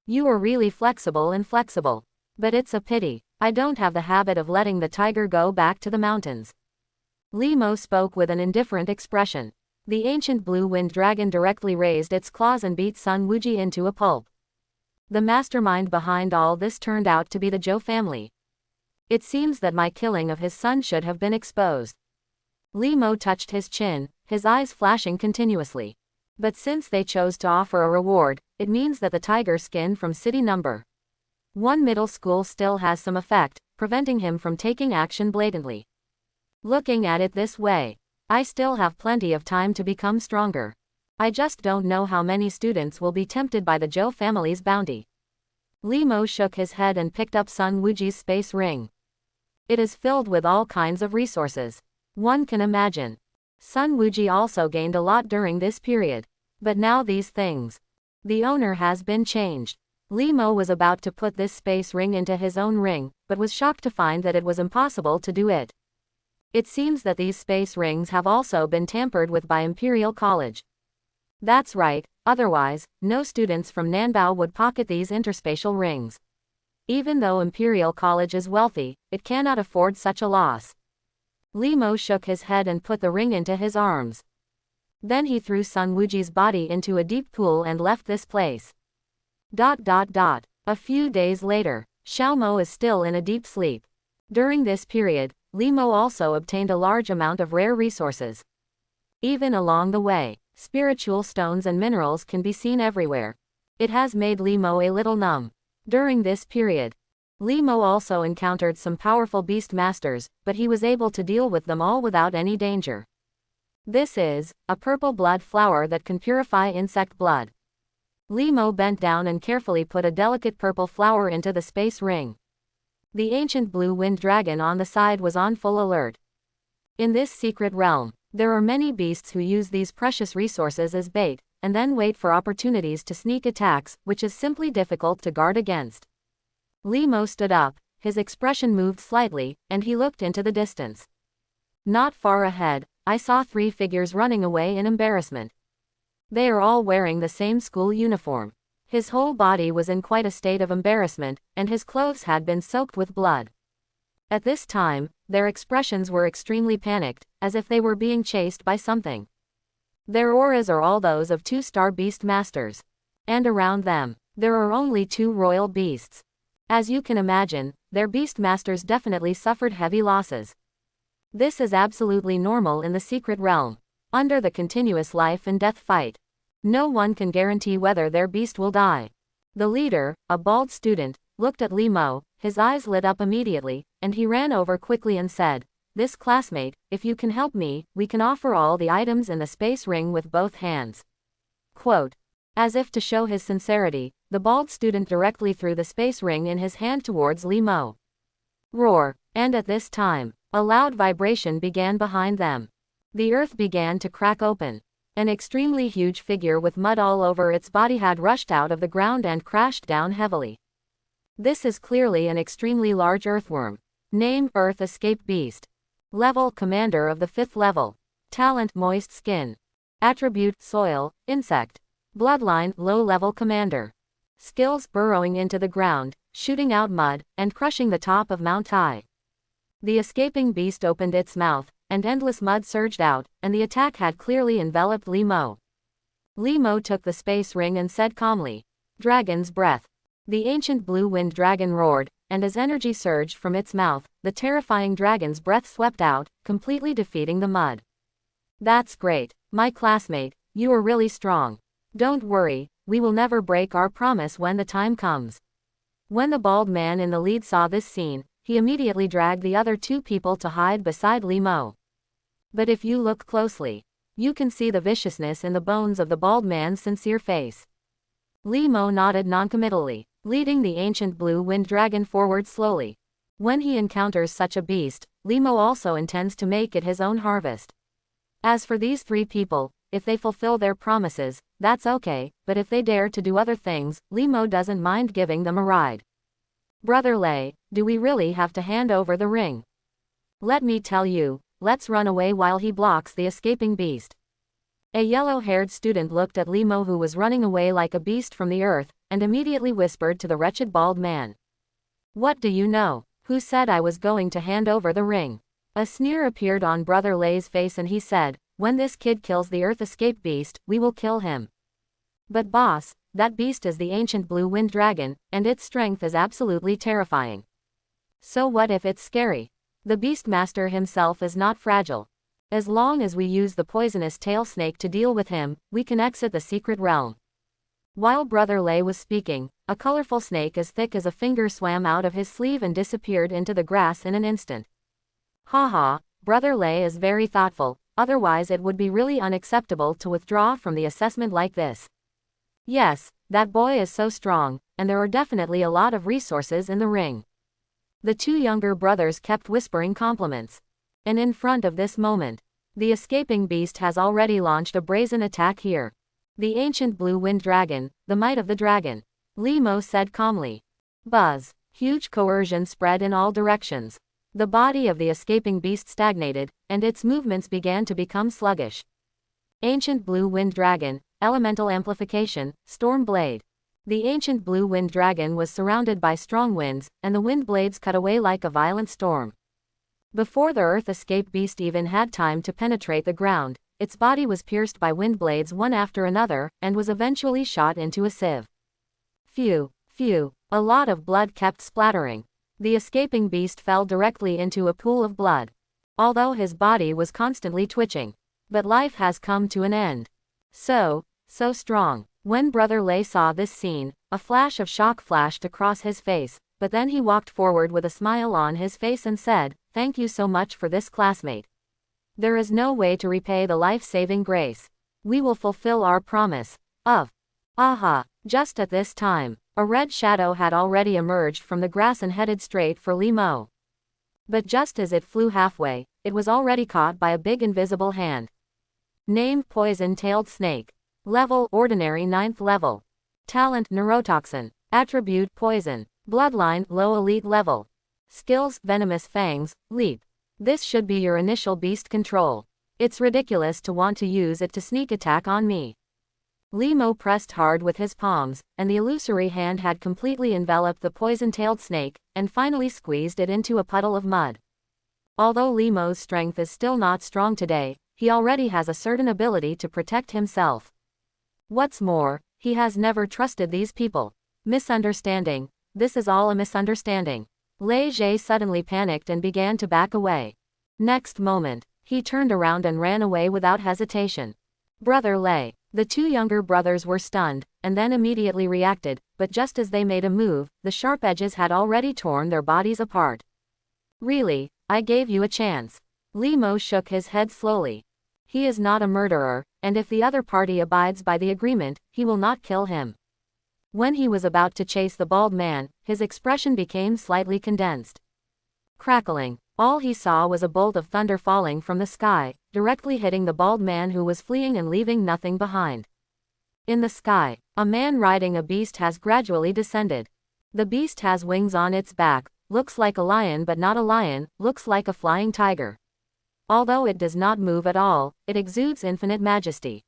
You are really flexible. But it's a pity, I don't have the habit of letting the tiger go back to the mountains. Li Mo spoke with an indifferent expression. The ancient blue wind dragon directly raised its claws and beat Sun Wuji into a pulp. The mastermind behind all this turned out to be the Zhou family. It seems that my killing of his son should have been exposed. Li Mo touched his chin, his eyes flashing continuously. But since they chose to offer a reward, it means that the tiger skin from city number 1 middle school still has some effect, preventing him from taking action blatantly. Looking at it this way, I still have plenty of time to become stronger. I just don't know how many students will be tempted by the Zhou family's bounty. Li Mo shook his head and picked up Sun Wuji's space ring. It is filled with all kinds of resources. One can imagine. Sun Wuji also gained a lot during this period. But now these things. The owner has been changed. Li Mo was about to put this space ring into his own ring, but was shocked to find that it was impossible to do it. It seems that these space rings have also been tampered with by Imperial College. That's right, otherwise, no students from Nanbao would pocket these interspatial rings. Even though Imperial College is wealthy, it cannot afford such a loss. Li Mo shook his head and put the ring into his arms. Then he threw Sun Wuji's body into a deep pool and left this place. A few days later, Xiao Mo is still in a deep sleep. During this period, Li Mo also obtained a large amount of rare resources. Even along the way, spiritual stones and minerals can be seen everywhere. It has made Li Mo a little numb. During this period, Li Mo also encountered some powerful beast masters, but he was able to deal with them all without any danger. This is a purple blood flower that can purify insect blood. Li Mo bent down and carefully put a delicate purple flower into the space ring. The ancient blue wind dragon on the side was on full alert. In this secret realm, there are many beasts who use these precious resources as bait, and then wait for opportunities to sneak attacks, which is simply difficult to guard against. Li Mo stood up, his expression moved slightly, and he looked into the distance. Not far ahead, I saw 3 figures running away in embarrassment. They are all wearing the same school uniform. His whole body was in quite a state of embarrassment, and his clothes had been soaked with blood. At this time, their expressions were extremely panicked, as if they were being chased by something. Their auras are all those of 2-star beast masters. And around them, there are only 2 royal beasts. As you can imagine, their beast masters definitely suffered heavy losses. This is absolutely normal in the secret realm. Under the continuous life and death fight, no one can guarantee whether their beast will die. The leader, a bald student, looked at Li Mo, his eyes lit up immediately, and he ran over quickly and said, "This classmate, if you can help me, we can offer all the items in the space ring with both hands." Quote. As if to show his sincerity, the bald student directly threw the space ring in his hand towards Li Mo. Roar. And at this time, a loud vibration began behind them. The earth began to crack open. An extremely huge figure with mud all over its body had rushed out of the ground and crashed down heavily. This is clearly an extremely large earthworm. Name: Earth Escape Beast. Level: Commander of the 5th level. Talent: Moist Skin. Attribute: Soil, Insect. Bloodline: Low-level Commander. Skills: Burrowing into the ground, shooting out mud, and crushing the top of Mount Tai. The escaping beast opened its mouth, and endless mud surged out, and the attack had clearly enveloped Li Mo. Li Mo took the space ring and said calmly, "Dragon's breath." The ancient blue wind dragon roared, and as energy surged from its mouth, the terrifying dragon's breath swept out, completely defeating the mud. That's great, my classmate, you are really strong. Don't worry, we will never break our promise when the time comes. When the bald man in the lead saw this scene, he immediately dragged the other two people to hide beside Li Mo. But if you look closely, you can see the viciousness in the bones of the bald man's sincere face. Li Mo nodded noncommittally, leading the ancient blue wind dragon forward slowly. When he encounters such a beast, Li Mo also intends to make it his own harvest. As for these three people, if they fulfill their promises, that's okay, but if they dare to do other things, Li Mo doesn't mind giving them a ride. Brother Lei, do we really have to hand over the ring? Let me tell you, let's run away while he blocks the escaping beast. A yellow-haired student looked at Li Mo, who was running away like a beast from the earth, and immediately whispered to the wretched bald man. What do you know? Who said I was going to hand over the ring? A sneer appeared on Brother Lei's face and he said, when this kid kills the earth escape beast, we will kill him. But boss, that beast is the ancient blue wind dragon, and its strength is absolutely terrifying. So what if it's scary? The beastmaster himself is not fragile. As long as we use the poisonous tail snake to deal with him, we can exit the secret realm. While Brother Lei was speaking, a colorful snake as thick as a finger swam out of his sleeve and disappeared into the grass in an instant. Haha, Brother Lei is very thoughtful, otherwise it would be really unacceptable to withdraw from the assessment like this. Yes, that boy is so strong, and there are definitely a lot of resources in the ring. The two younger brothers kept whispering compliments. And in front of this moment, the escaping beast has already launched a brazen attack here. The ancient blue wind dragon, the might of the dragon, Li Mo said calmly. Buzz, huge coercion spread in all directions. The body of the escaping beast stagnated, and its movements began to become sluggish. Ancient blue wind dragon, elemental amplification, storm blade. The ancient blue wind dragon was surrounded by strong winds, and the wind blades cut away like a violent storm. Before the earth escape beast even had time to penetrate the ground, its body was pierced by wind blades one after another, and was eventually shot into a sieve. Phew, phew, a lot of blood kept splattering. The escaping beast fell directly into a pool of blood. Although his body was constantly twitching. But life has come to an end. So strong. When Brother Lei saw this scene, a flash of shock flashed across his face, but then he walked forward with a smile on his face and said, thank you so much for this, classmate. There is no way to repay the life-saving grace. We will fulfill our promise. Aha! Just at this time, a red shadow had already emerged from the grass and headed straight for Li Mo. But just as it flew halfway, it was already caught by a big invisible hand. Name: Poison-tailed snake. Level: Ordinary 9th level. Talent: Neurotoxin. Attribute: Poison. Bloodline: Low elite level. Skills: Venomous Fangs, Leap. This should be your initial beast control. It's ridiculous to want to use it to sneak attack on me. Li Mo pressed hard with his palms, and the illusory hand had completely enveloped the poison-tailed snake, and finally squeezed it into a puddle of mud. Although Li Mo's strength is still not strong today, he already has a certain ability to protect himself. What's more, he has never trusted these people. Misunderstanding. This is all a misunderstanding. Lei Jie suddenly panicked and began to back away. Next moment, he turned around and ran away without hesitation. Brother Lei. The two younger brothers were stunned, and then immediately reacted, but just as they made a move, the sharp edges had already torn their bodies apart. Really, I gave you a chance. Li Mo shook his head slowly. He is not a murderer, and if the other party abides by the agreement, he will not kill him. When he was about to chase the bald man, his expression became slightly condensed. Crackling. All he saw was a bolt of thunder falling from the sky, directly hitting the bald man who was fleeing and leaving nothing behind. In the sky, a man riding a beast has gradually descended. The beast has wings on its back, looks like a lion but not a lion, looks like a flying tiger. Although it does not move at all, it exudes infinite majesty.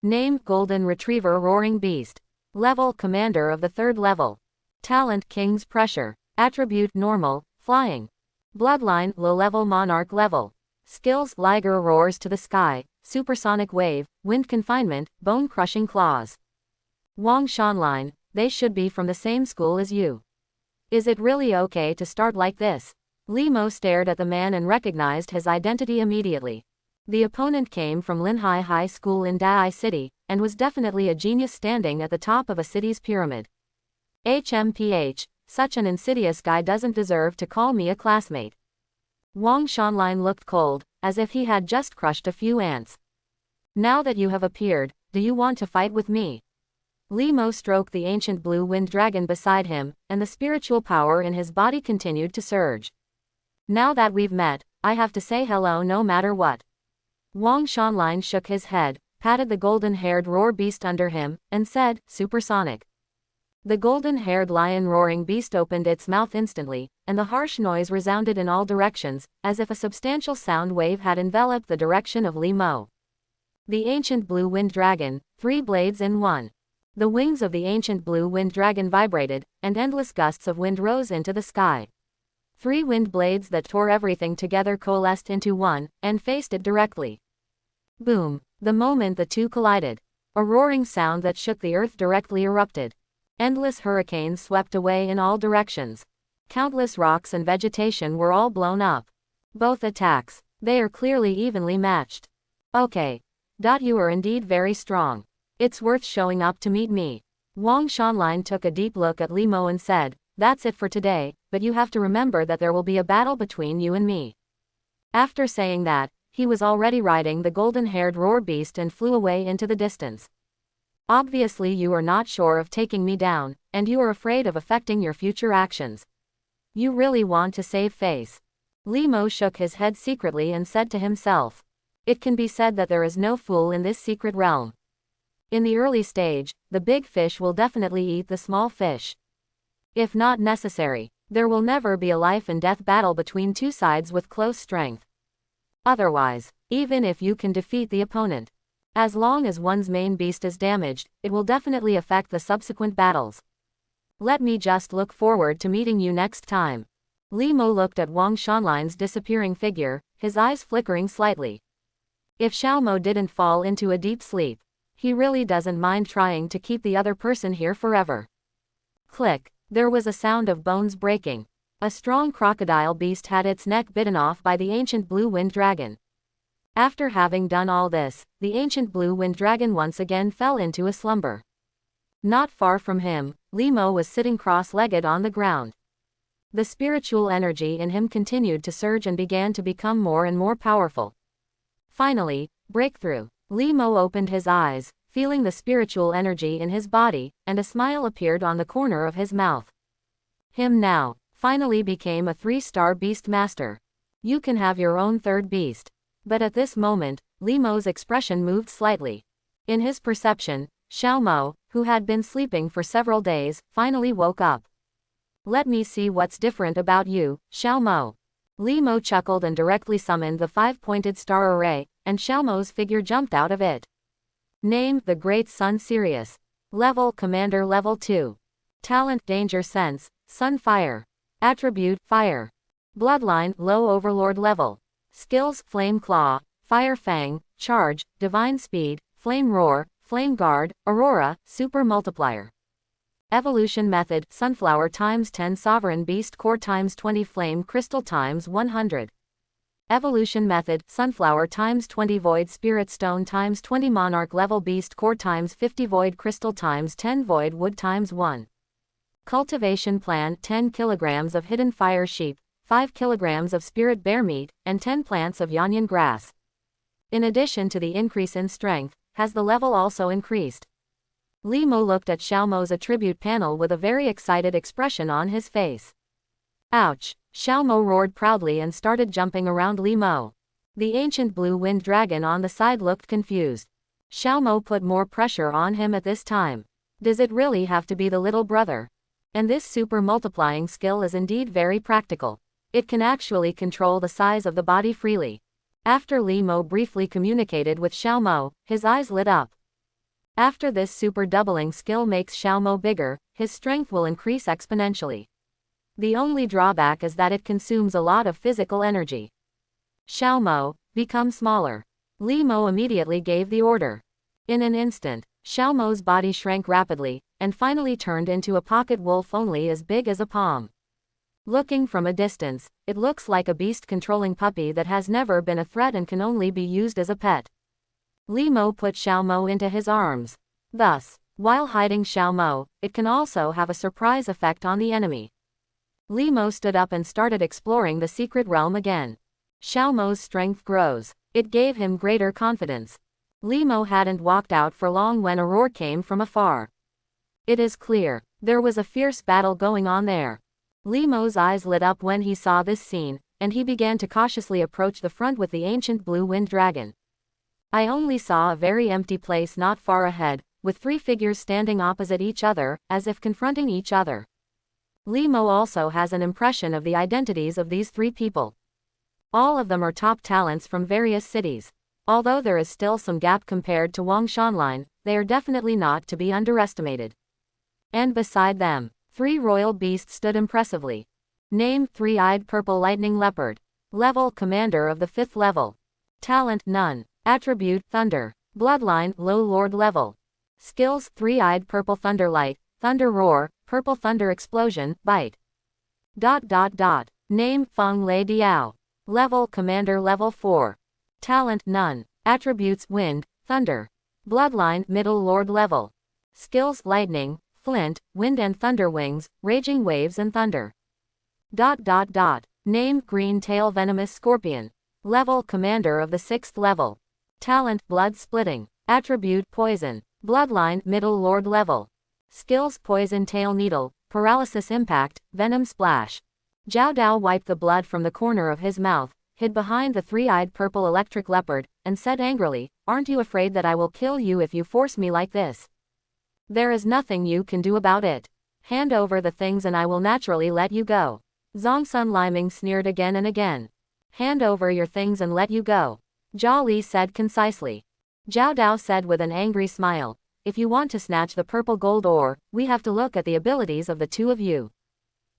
Name: Golden Retriever Roaring Beast. Level: Commander of the 3rd level. Talent: King's Pressure. Attribute: Normal, Flying. Bloodline: Low-level Monarch level. Skills: Liger Roars to the Sky, Supersonic Wave, Wind Confinement, Bone-Crushing Claws. Wang Shanline, they should be from the same school as you. Is it really okay to start like this? Li Mo stared at the man and recognized his identity immediately. The opponent came from Linhai High School in Dai City, and was definitely a genius standing at the top of a city's pyramid. HMPH, such an insidious guy doesn't deserve to call me a classmate. Wang Shanlin looked cold, as if he had just crushed a few ants. Now that you have appeared, do you want to fight with me? Li Mo stroked the ancient blue wind dragon beside him, and the spiritual power in his body continued to surge. Now that we've met, I have to say hello no matter what. Wang Shanlin shook his head, patted the golden-haired roar beast under him, and said, supersonic. The golden-haired lion roaring beast opened its mouth instantly, and the harsh noise resounded in all directions, as if a substantial sound wave had enveloped the direction of Li Mo. The ancient blue wind dragon, 3 blades in 1. The wings of the ancient blue wind dragon vibrated, and endless gusts of wind rose into the sky. 3 wind blades that tore everything together coalesced into one, and faced it directly. Boom! The moment the two collided, a roaring sound that shook the earth directly erupted. Endless hurricanes swept away in all directions. Countless rocks and vegetation were all blown up. Both attacks, they are clearly evenly matched. Okay. You are indeed very strong. It's worth showing up to meet me. Wang Shanlin took a deep look at Li Mo and said, that's it for today, but you have to remember that there will be a battle between you and me. After saying that, he was already riding the golden-haired roar beast and flew away into the distance. Obviously you are not sure of taking me down, and you are afraid of affecting your future actions. You really want to save face. Li Mo shook his head secretly and said to himself. It can be said that there is no fool in this secret realm. In the early stage, the big fish will definitely eat the small fish. If not necessary, there will never be a life and death battle between two sides with close strength. Otherwise, even if you can defeat the opponent, as long as one's main beast is damaged, it will definitely affect the subsequent battles. Let me just look forward to meeting you next time. Li Mo looked at Wang Shanlin's disappearing figure, his eyes flickering slightly. If Xiao Mo didn't fall into a deep sleep, he really doesn't mind trying to keep the other person here forever. Click. There was a sound of bones breaking. A strong crocodile beast had its neck bitten off by the ancient blue wind dragon. After having done all this, the ancient blue wind dragon once again fell into a slumber. Not far from him, Li Mo was sitting cross-legged on the ground. The spiritual energy in him continued to surge and began to become more and more powerful. Finally, breakthrough. Li Mo opened his eyes, feeling the spiritual energy in his body, and a smile appeared on the corner of his mouth. Him now, finally became a 3-star beast master. You can have your own third beast. But at this moment, Li Mo's expression moved slightly. In his perception, Xiao Mo, who had been sleeping for several days, finally woke up. Let me see what's different about you, Xiao Mo. Li Mo chuckled and directly summoned the 5-pointed star array, and Xiao Mo's figure jumped out of it. Name, the Great Sun Sirius. Level, Commander Level 2. Talent, Danger Sense, Sun Fire. Attribute, Fire. Bloodline, Low Overlord Level. Skills, Flame Claw, Fire Fang, Charge, Divine Speed, Flame Roar, Flame Guard, Aurora, Super Multiplier. Evolution Method, Sunflower × 10 Sovereign Beast Core × 20 Flame Crystal × 100. Evolution Method, Sunflower × 20 Void Spirit Stone × 20 Monarch Level Beast Core × 50 Void Crystal × 10 Void Wood × 1. Cultivation Plan, 10 kilograms of Hidden Fire Sheep, 5 kilograms of Spirit Bear Meat, and 10 plants of Yanyan Grass. In addition to the increase in strength, has the level also increased? Li Mo looked at Xiao Mo's attribute panel with a very excited expression on his face. Ouch! Xiao Mo roared proudly and started jumping around Li Mo. The ancient blue wind dragon on the side looked confused. Xiao Mo put more pressure on him at this time. Does it really have to be the little brother? And this super multiplying skill is indeed very practical. It can actually control the size of the body freely. After Li Mo briefly communicated with Xiao Mo, his eyes lit up. After this super doubling skill makes Xiao Mo bigger, his strength will increase exponentially. The only drawback is that it consumes a lot of physical energy. Xiao Mo, become smaller. Li Mo immediately gave the order. In an instant, Xiao Mo's body shrank rapidly, and finally turned into a pocket wolf only as big as a palm. Looking from a distance, it looks like a beast-controlling puppy that has never been a threat and can only be used as a pet. Li Mo put Xiao Mo into his arms. Thus, while hiding Xiao Mo, it can also have a surprise effect on the enemy. Li Mo stood up and started exploring the secret realm again. Xiao Mo's strength grows. It gave him greater confidence. Li Mo hadn't walked out for long when a roar came from afar. It is clear, there was a fierce battle going on there. Li Mo's eyes lit up when he saw this scene, and he began to cautiously approach the front with the ancient blue wind dragon. I only saw a very empty place not far ahead, with 3 figures standing opposite each other, as if confronting each other. Li Mo also has an impression of the identities of these 3 people. All of them are top talents from various cities. Although there is still some gap compared to Wang Shanline, they are definitely not to be underestimated. And beside them, 3 royal beasts stood impressively. Name: Three-Eyed Purple Lightning Leopard. Level: Commander of the 5th level. Talent: None. Attribute: Thunder. Bloodline: Low Lord level. Skills: Three-Eyed Purple Thunder Light, Thunder Roar, Purple Thunder Explosion, Bite. Name: Feng Lei Diao. Level: Commander level 4. Talent: None. Attributes: Wind, Thunder. Bloodline: Middle Lord level. Skills: Lightning, Flint, Wind and Thunder Wings, Raging Waves and Thunder. Name: Green Tail Venomous Scorpion. Level: Commander of the 6th level. Talent: Blood Splitting. Attribute: Poison. Bloodline: Middle Lord level. Skills: Poison Tail Needle, Paralysis Impact, Venom Splash. Zhao Dao wiped the blood from the corner of his mouth, hid behind the 3-eyed purple electric leopard, and said angrily, "Aren't you afraid that I will kill you if you force me like this? There is nothing you can do about it. Hand over the things and I will naturally let you go." Zhang Sun Liming sneered again and again. "Hand over your things and let you go," Zhao Li said concisely. Zhao Dao said with an angry smile, "If you want to snatch the purple gold ore, we have to look at the abilities of the 2 of you."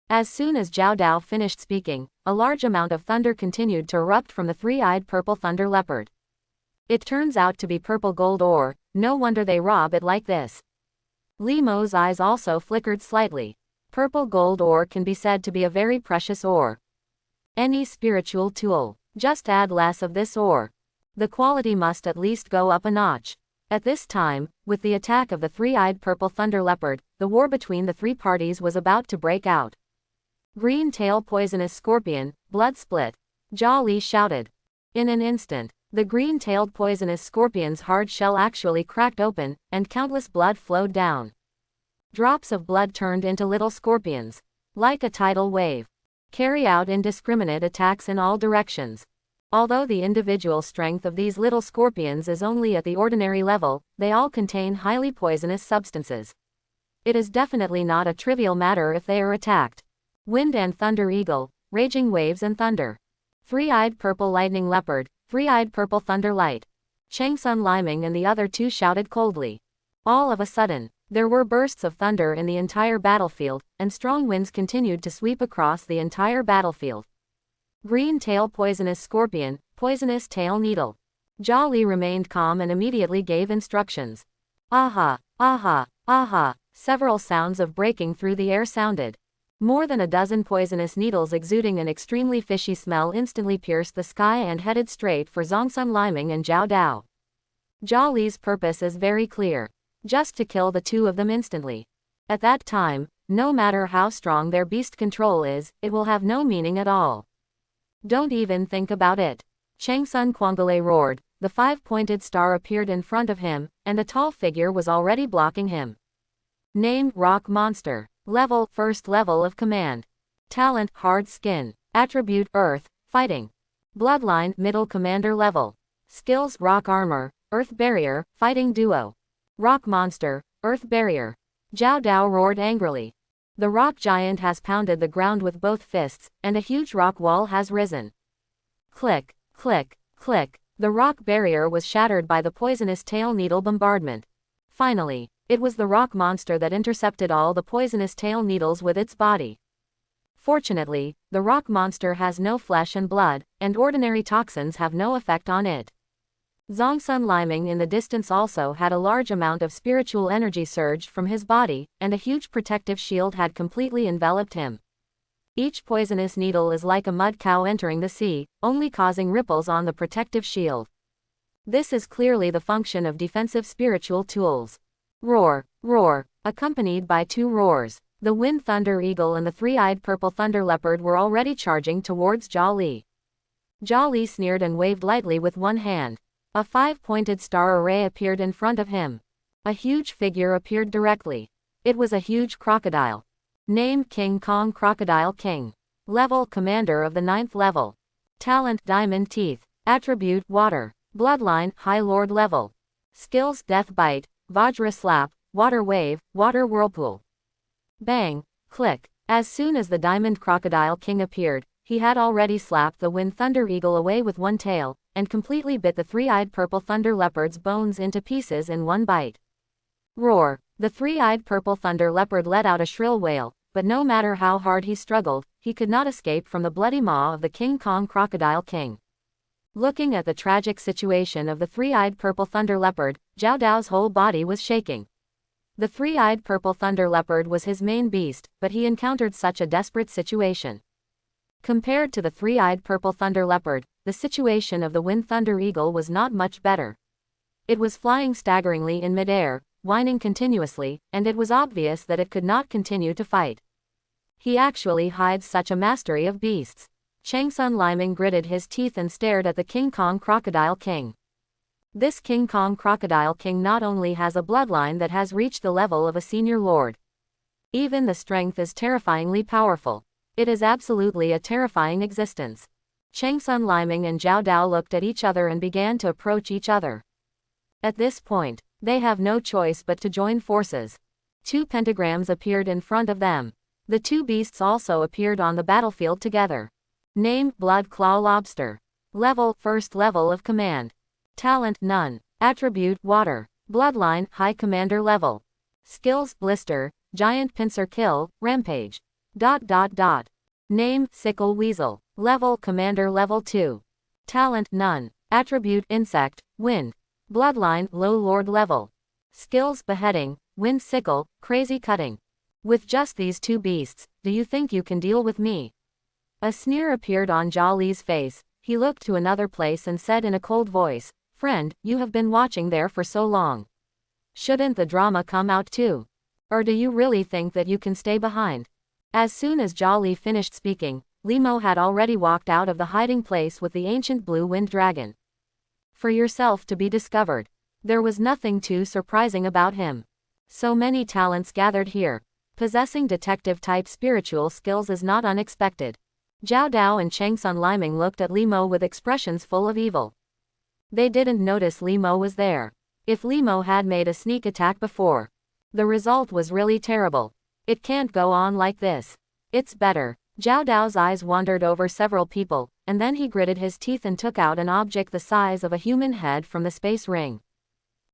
As soon as Zhao Dao finished speaking, a large amount of thunder continued to erupt from the 3-eyed purple thunder leopard. It turns out to be purple gold ore, no wonder they rob it like this. Li Mo's eyes also flickered slightly. Purple gold ore can be said to be a very precious ore. Any spiritual tool, just add less of this ore. The quality must at least go up a notch. At this time, with the attack of the 3-eyed purple thunder leopard, the war between the 3 parties was about to break out. "Green Tail Poisonous Scorpion, Blood Split," Zhao Li shouted. In an instant, the green-tailed poisonous scorpion's hard shell actually cracked open, and countless blood flowed down. Drops of blood turned into little scorpions. Like a tidal wave, carry out indiscriminate attacks in all directions. Although the individual strength of these little scorpions is only at the ordinary level, they all contain highly poisonous substances. It is definitely not a trivial matter if they are attacked. Wind and Thunder Eagle, Raging Waves and Thunder. 3-eyed Purple Lightning Leopard, 3-eyed Purple Thunder Light. Chang Sun Liming and the other 2 shouted coldly. All of a sudden, there were bursts of thunder in the entire battlefield, and strong winds continued to sweep across the entire battlefield. Green Tail Poisonous Scorpion, Poisonous Tail Needle. Zhao Li remained calm and immediately gave instructions. Aha, aha, aha, several sounds of breaking through the air sounded. More than a dozen poisonous needles exuding an extremely fishy smell instantly pierced the sky and headed straight for Zhongsun Liming and Zhao Dao. Zhao Li's purpose is very clear. Just to kill the 2 of them instantly. At that time, no matter how strong their beast control is, it will have no meaning at all. Don't even think about it. Changsun Quanglei roared. The 5-pointed star appeared in front of him, and a tall figure was already blocking him. Name: Rock Monster. Level: 1st level of command. Talent: Hard Skin. Attribute: Earth, Fighting. Bloodline: Middle Commander level. Skills: Rock Armor, Earth Barrier, Fighting Duo. Rock Monster, Earth Barrier. Zhao Dao roared angrily. The rock giant has pounded the ground with both fists, and a huge rock wall has risen. Click, click, click. The rock barrier was shattered by the poisonous tail needle bombardment. Finally, it was the rock monster that intercepted all the poisonous tail needles with its body. Fortunately, the rock monster has no flesh and blood, and ordinary toxins have no effect on it. Zhongsun Liming in the distance also had a large amount of spiritual energy surged from his body, and a huge protective shield had completely enveloped him. Each poisonous needle is like a mud cow entering the sea, only causing ripples on the protective shield. This is clearly the function of defensive spiritual tools. Roar, roar, accompanied by two roars. The Wind Thunder Eagle and the three-eyed purple thunder leopard were already charging towards Jia Li. Jia Li sneered and waved lightly with one hand. A five-pointed star array appeared in front of him. A huge figure appeared directly. It was a huge crocodile. Name King Kong Crocodile King. Level Commander of the 9th level. Talent Diamond Teeth. Attribute Water. Bloodline High Lord level. Skills Death Bite, Vajra Slap, Water Wave, Water Whirlpool. Bang, click. As soon as the Diamond Crocodile King appeared, he had already slapped the Wind Thunder Eagle away with one tail, and completely bit the three-eyed purple thunder leopard's bones into pieces in one bite. Roar. The three-eyed purple thunder leopard let out a shrill wail, but no matter how hard he struggled, he could not escape from the bloody maw of the King Kong Crocodile King. Looking at the tragic situation of the three-eyed purple thunder leopard, Zhao Dao's whole body was shaking. The three-eyed purple thunder leopard was his main beast, but he encountered such a desperate situation. Compared to the three-eyed purple thunder leopard, the situation of the Wind Thunder Eagle was not much better. It was flying staggeringly in midair, whining continuously, and it was obvious that it could not continue to fight. He actually hides such a mastery of beasts. Chang Sun Liming gritted his teeth and stared at the King Kong Crocodile King. This King Kong Crocodile King not only has a bloodline that has reached the level of a senior lord. Even the strength is terrifyingly powerful. It is absolutely a terrifying existence. Chang Sun Liming and Zhao Dao looked at each other and began to approach each other. At this point, they have no choice but to join forces. Two pentagrams appeared in front of them. The two beasts also appeared on the battlefield together. Name Blood Claw Lobster. Level First Level of Command. Talent None. Attribute Water. Bloodline High Commander level. Skills Blister, Giant Pincer Kill, Rampage. Name Sickle Weasel. Level Commander level 2. Talent None. Attribute Insect, Wind. Bloodline Low Lord level. Skills Beheading, Wind Sickle, Crazy Cutting. With just these two beasts, do you think you can deal with me? A sneer appeared on Jia Li's face. He looked to another place and said in a cold voice, "Friend, you have been watching there for so long. Shouldn't the drama come out too? Or do you really think that you can stay behind?" As soon as Jia Li finished speaking, Li Mo had already walked out of the hiding place with the ancient blue wind dragon. For yourself to be discovered. There was nothing too surprising about him. So many talents gathered here. Possessing detective-type spiritual skills is not unexpected. Zhao Dao and Chang Sun Liming looked at Li Mo with expressions full of evil. They didn't notice Li Mo was there. If Li Mo had made a sneak attack before, the result was really terrible. It can't go on like this. It's better. Zhao Dao's eyes wandered over several people, and then he gritted his teeth and took out an object the size of a human head from the space ring.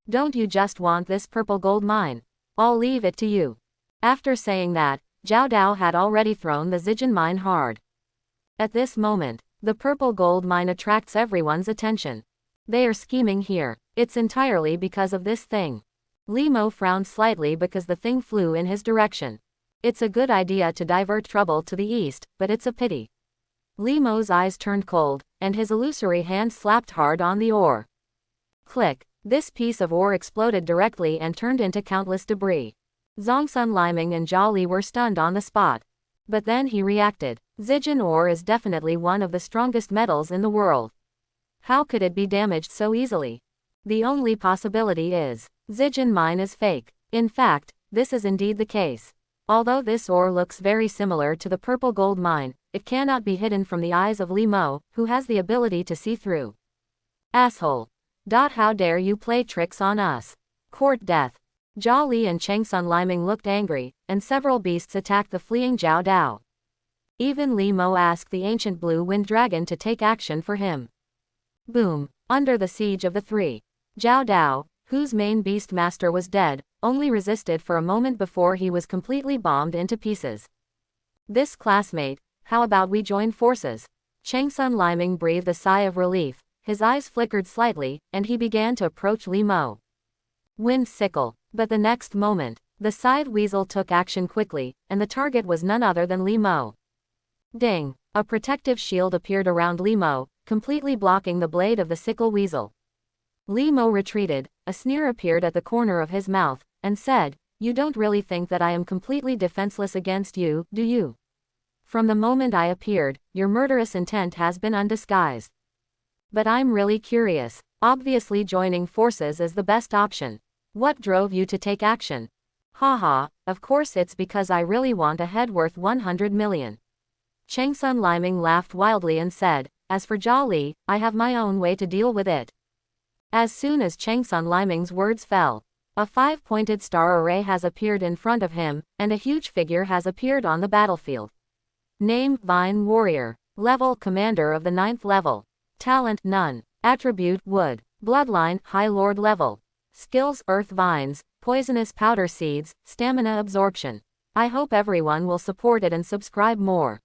Don't you just want this purple gold mine? I'll leave it to you. After saying that, Zhao Dao had already thrown the Zijin mine hard. At this moment, the purple gold mine attracts everyone's attention. They are scheming here. It's entirely because of this thing. Li Mo frowned slightly because the thing flew in his direction. It's a good idea to divert trouble to the east, but it's a pity. Li Mo's eyes turned cold, and his illusory hand slapped hard on the ore. Click. This piece of ore exploded directly and turned into countless debris. Zongsun Liming and Jia Li were stunned on the spot. But then he reacted. Zijin ore is definitely one of the strongest metals in the world. How could it be damaged so easily? The only possibility is, Zijin mine is fake. In fact, this is indeed the case. Although this ore looks very similar to the purple gold mine, it cannot be hidden from the eyes of Li Mo, who has the ability to see through. Asshole. How dare you play tricks on us? Court death. Jia Li and Chang Sun Liming looked angry, and several beasts attacked the fleeing Zhao Dao. Even Li Mo asked the ancient blue wind dragon to take action for him. Boom. Under the siege of the three. Zhao Dao, whose main beast master was dead, only resisted for a moment before he was completely bombed into pieces. This classmate, how about we join forces? Chang Sun Liming breathed a sigh of relief, his eyes flickered slightly, and he began to approach Li Mo. Wind sickle. But the next moment, the scythe weasel took action quickly, and the target was none other than Li Mo. Ding! A protective shield appeared around Limo, completely blocking the blade of the sickle weasel. Limo retreated, a sneer appeared at the corner of his mouth, and said, "You don't really think that I am completely defenseless against you, do you? From the moment I appeared, your murderous intent has been undisguised. But I'm really curious. Obviously joining forces is the best option. What drove you to take action?" "Haha, of course it's because I really want a head worth 100 million. Changsun Liming laughed wildly and said, "As for Jia Li, I have my own way to deal with it." As soon as Changsun Liming's words fell, a 5-pointed star array has appeared in front of him, and a huge figure has appeared on the battlefield. Name, Vine Warrior. Level, Commander of the 9th level. Talent, None. Attribute, Wood. Bloodline, High Lord level. Skills, Earth Vines, Poisonous Powder Seeds, Stamina Absorption. I hope everyone will support it and subscribe more.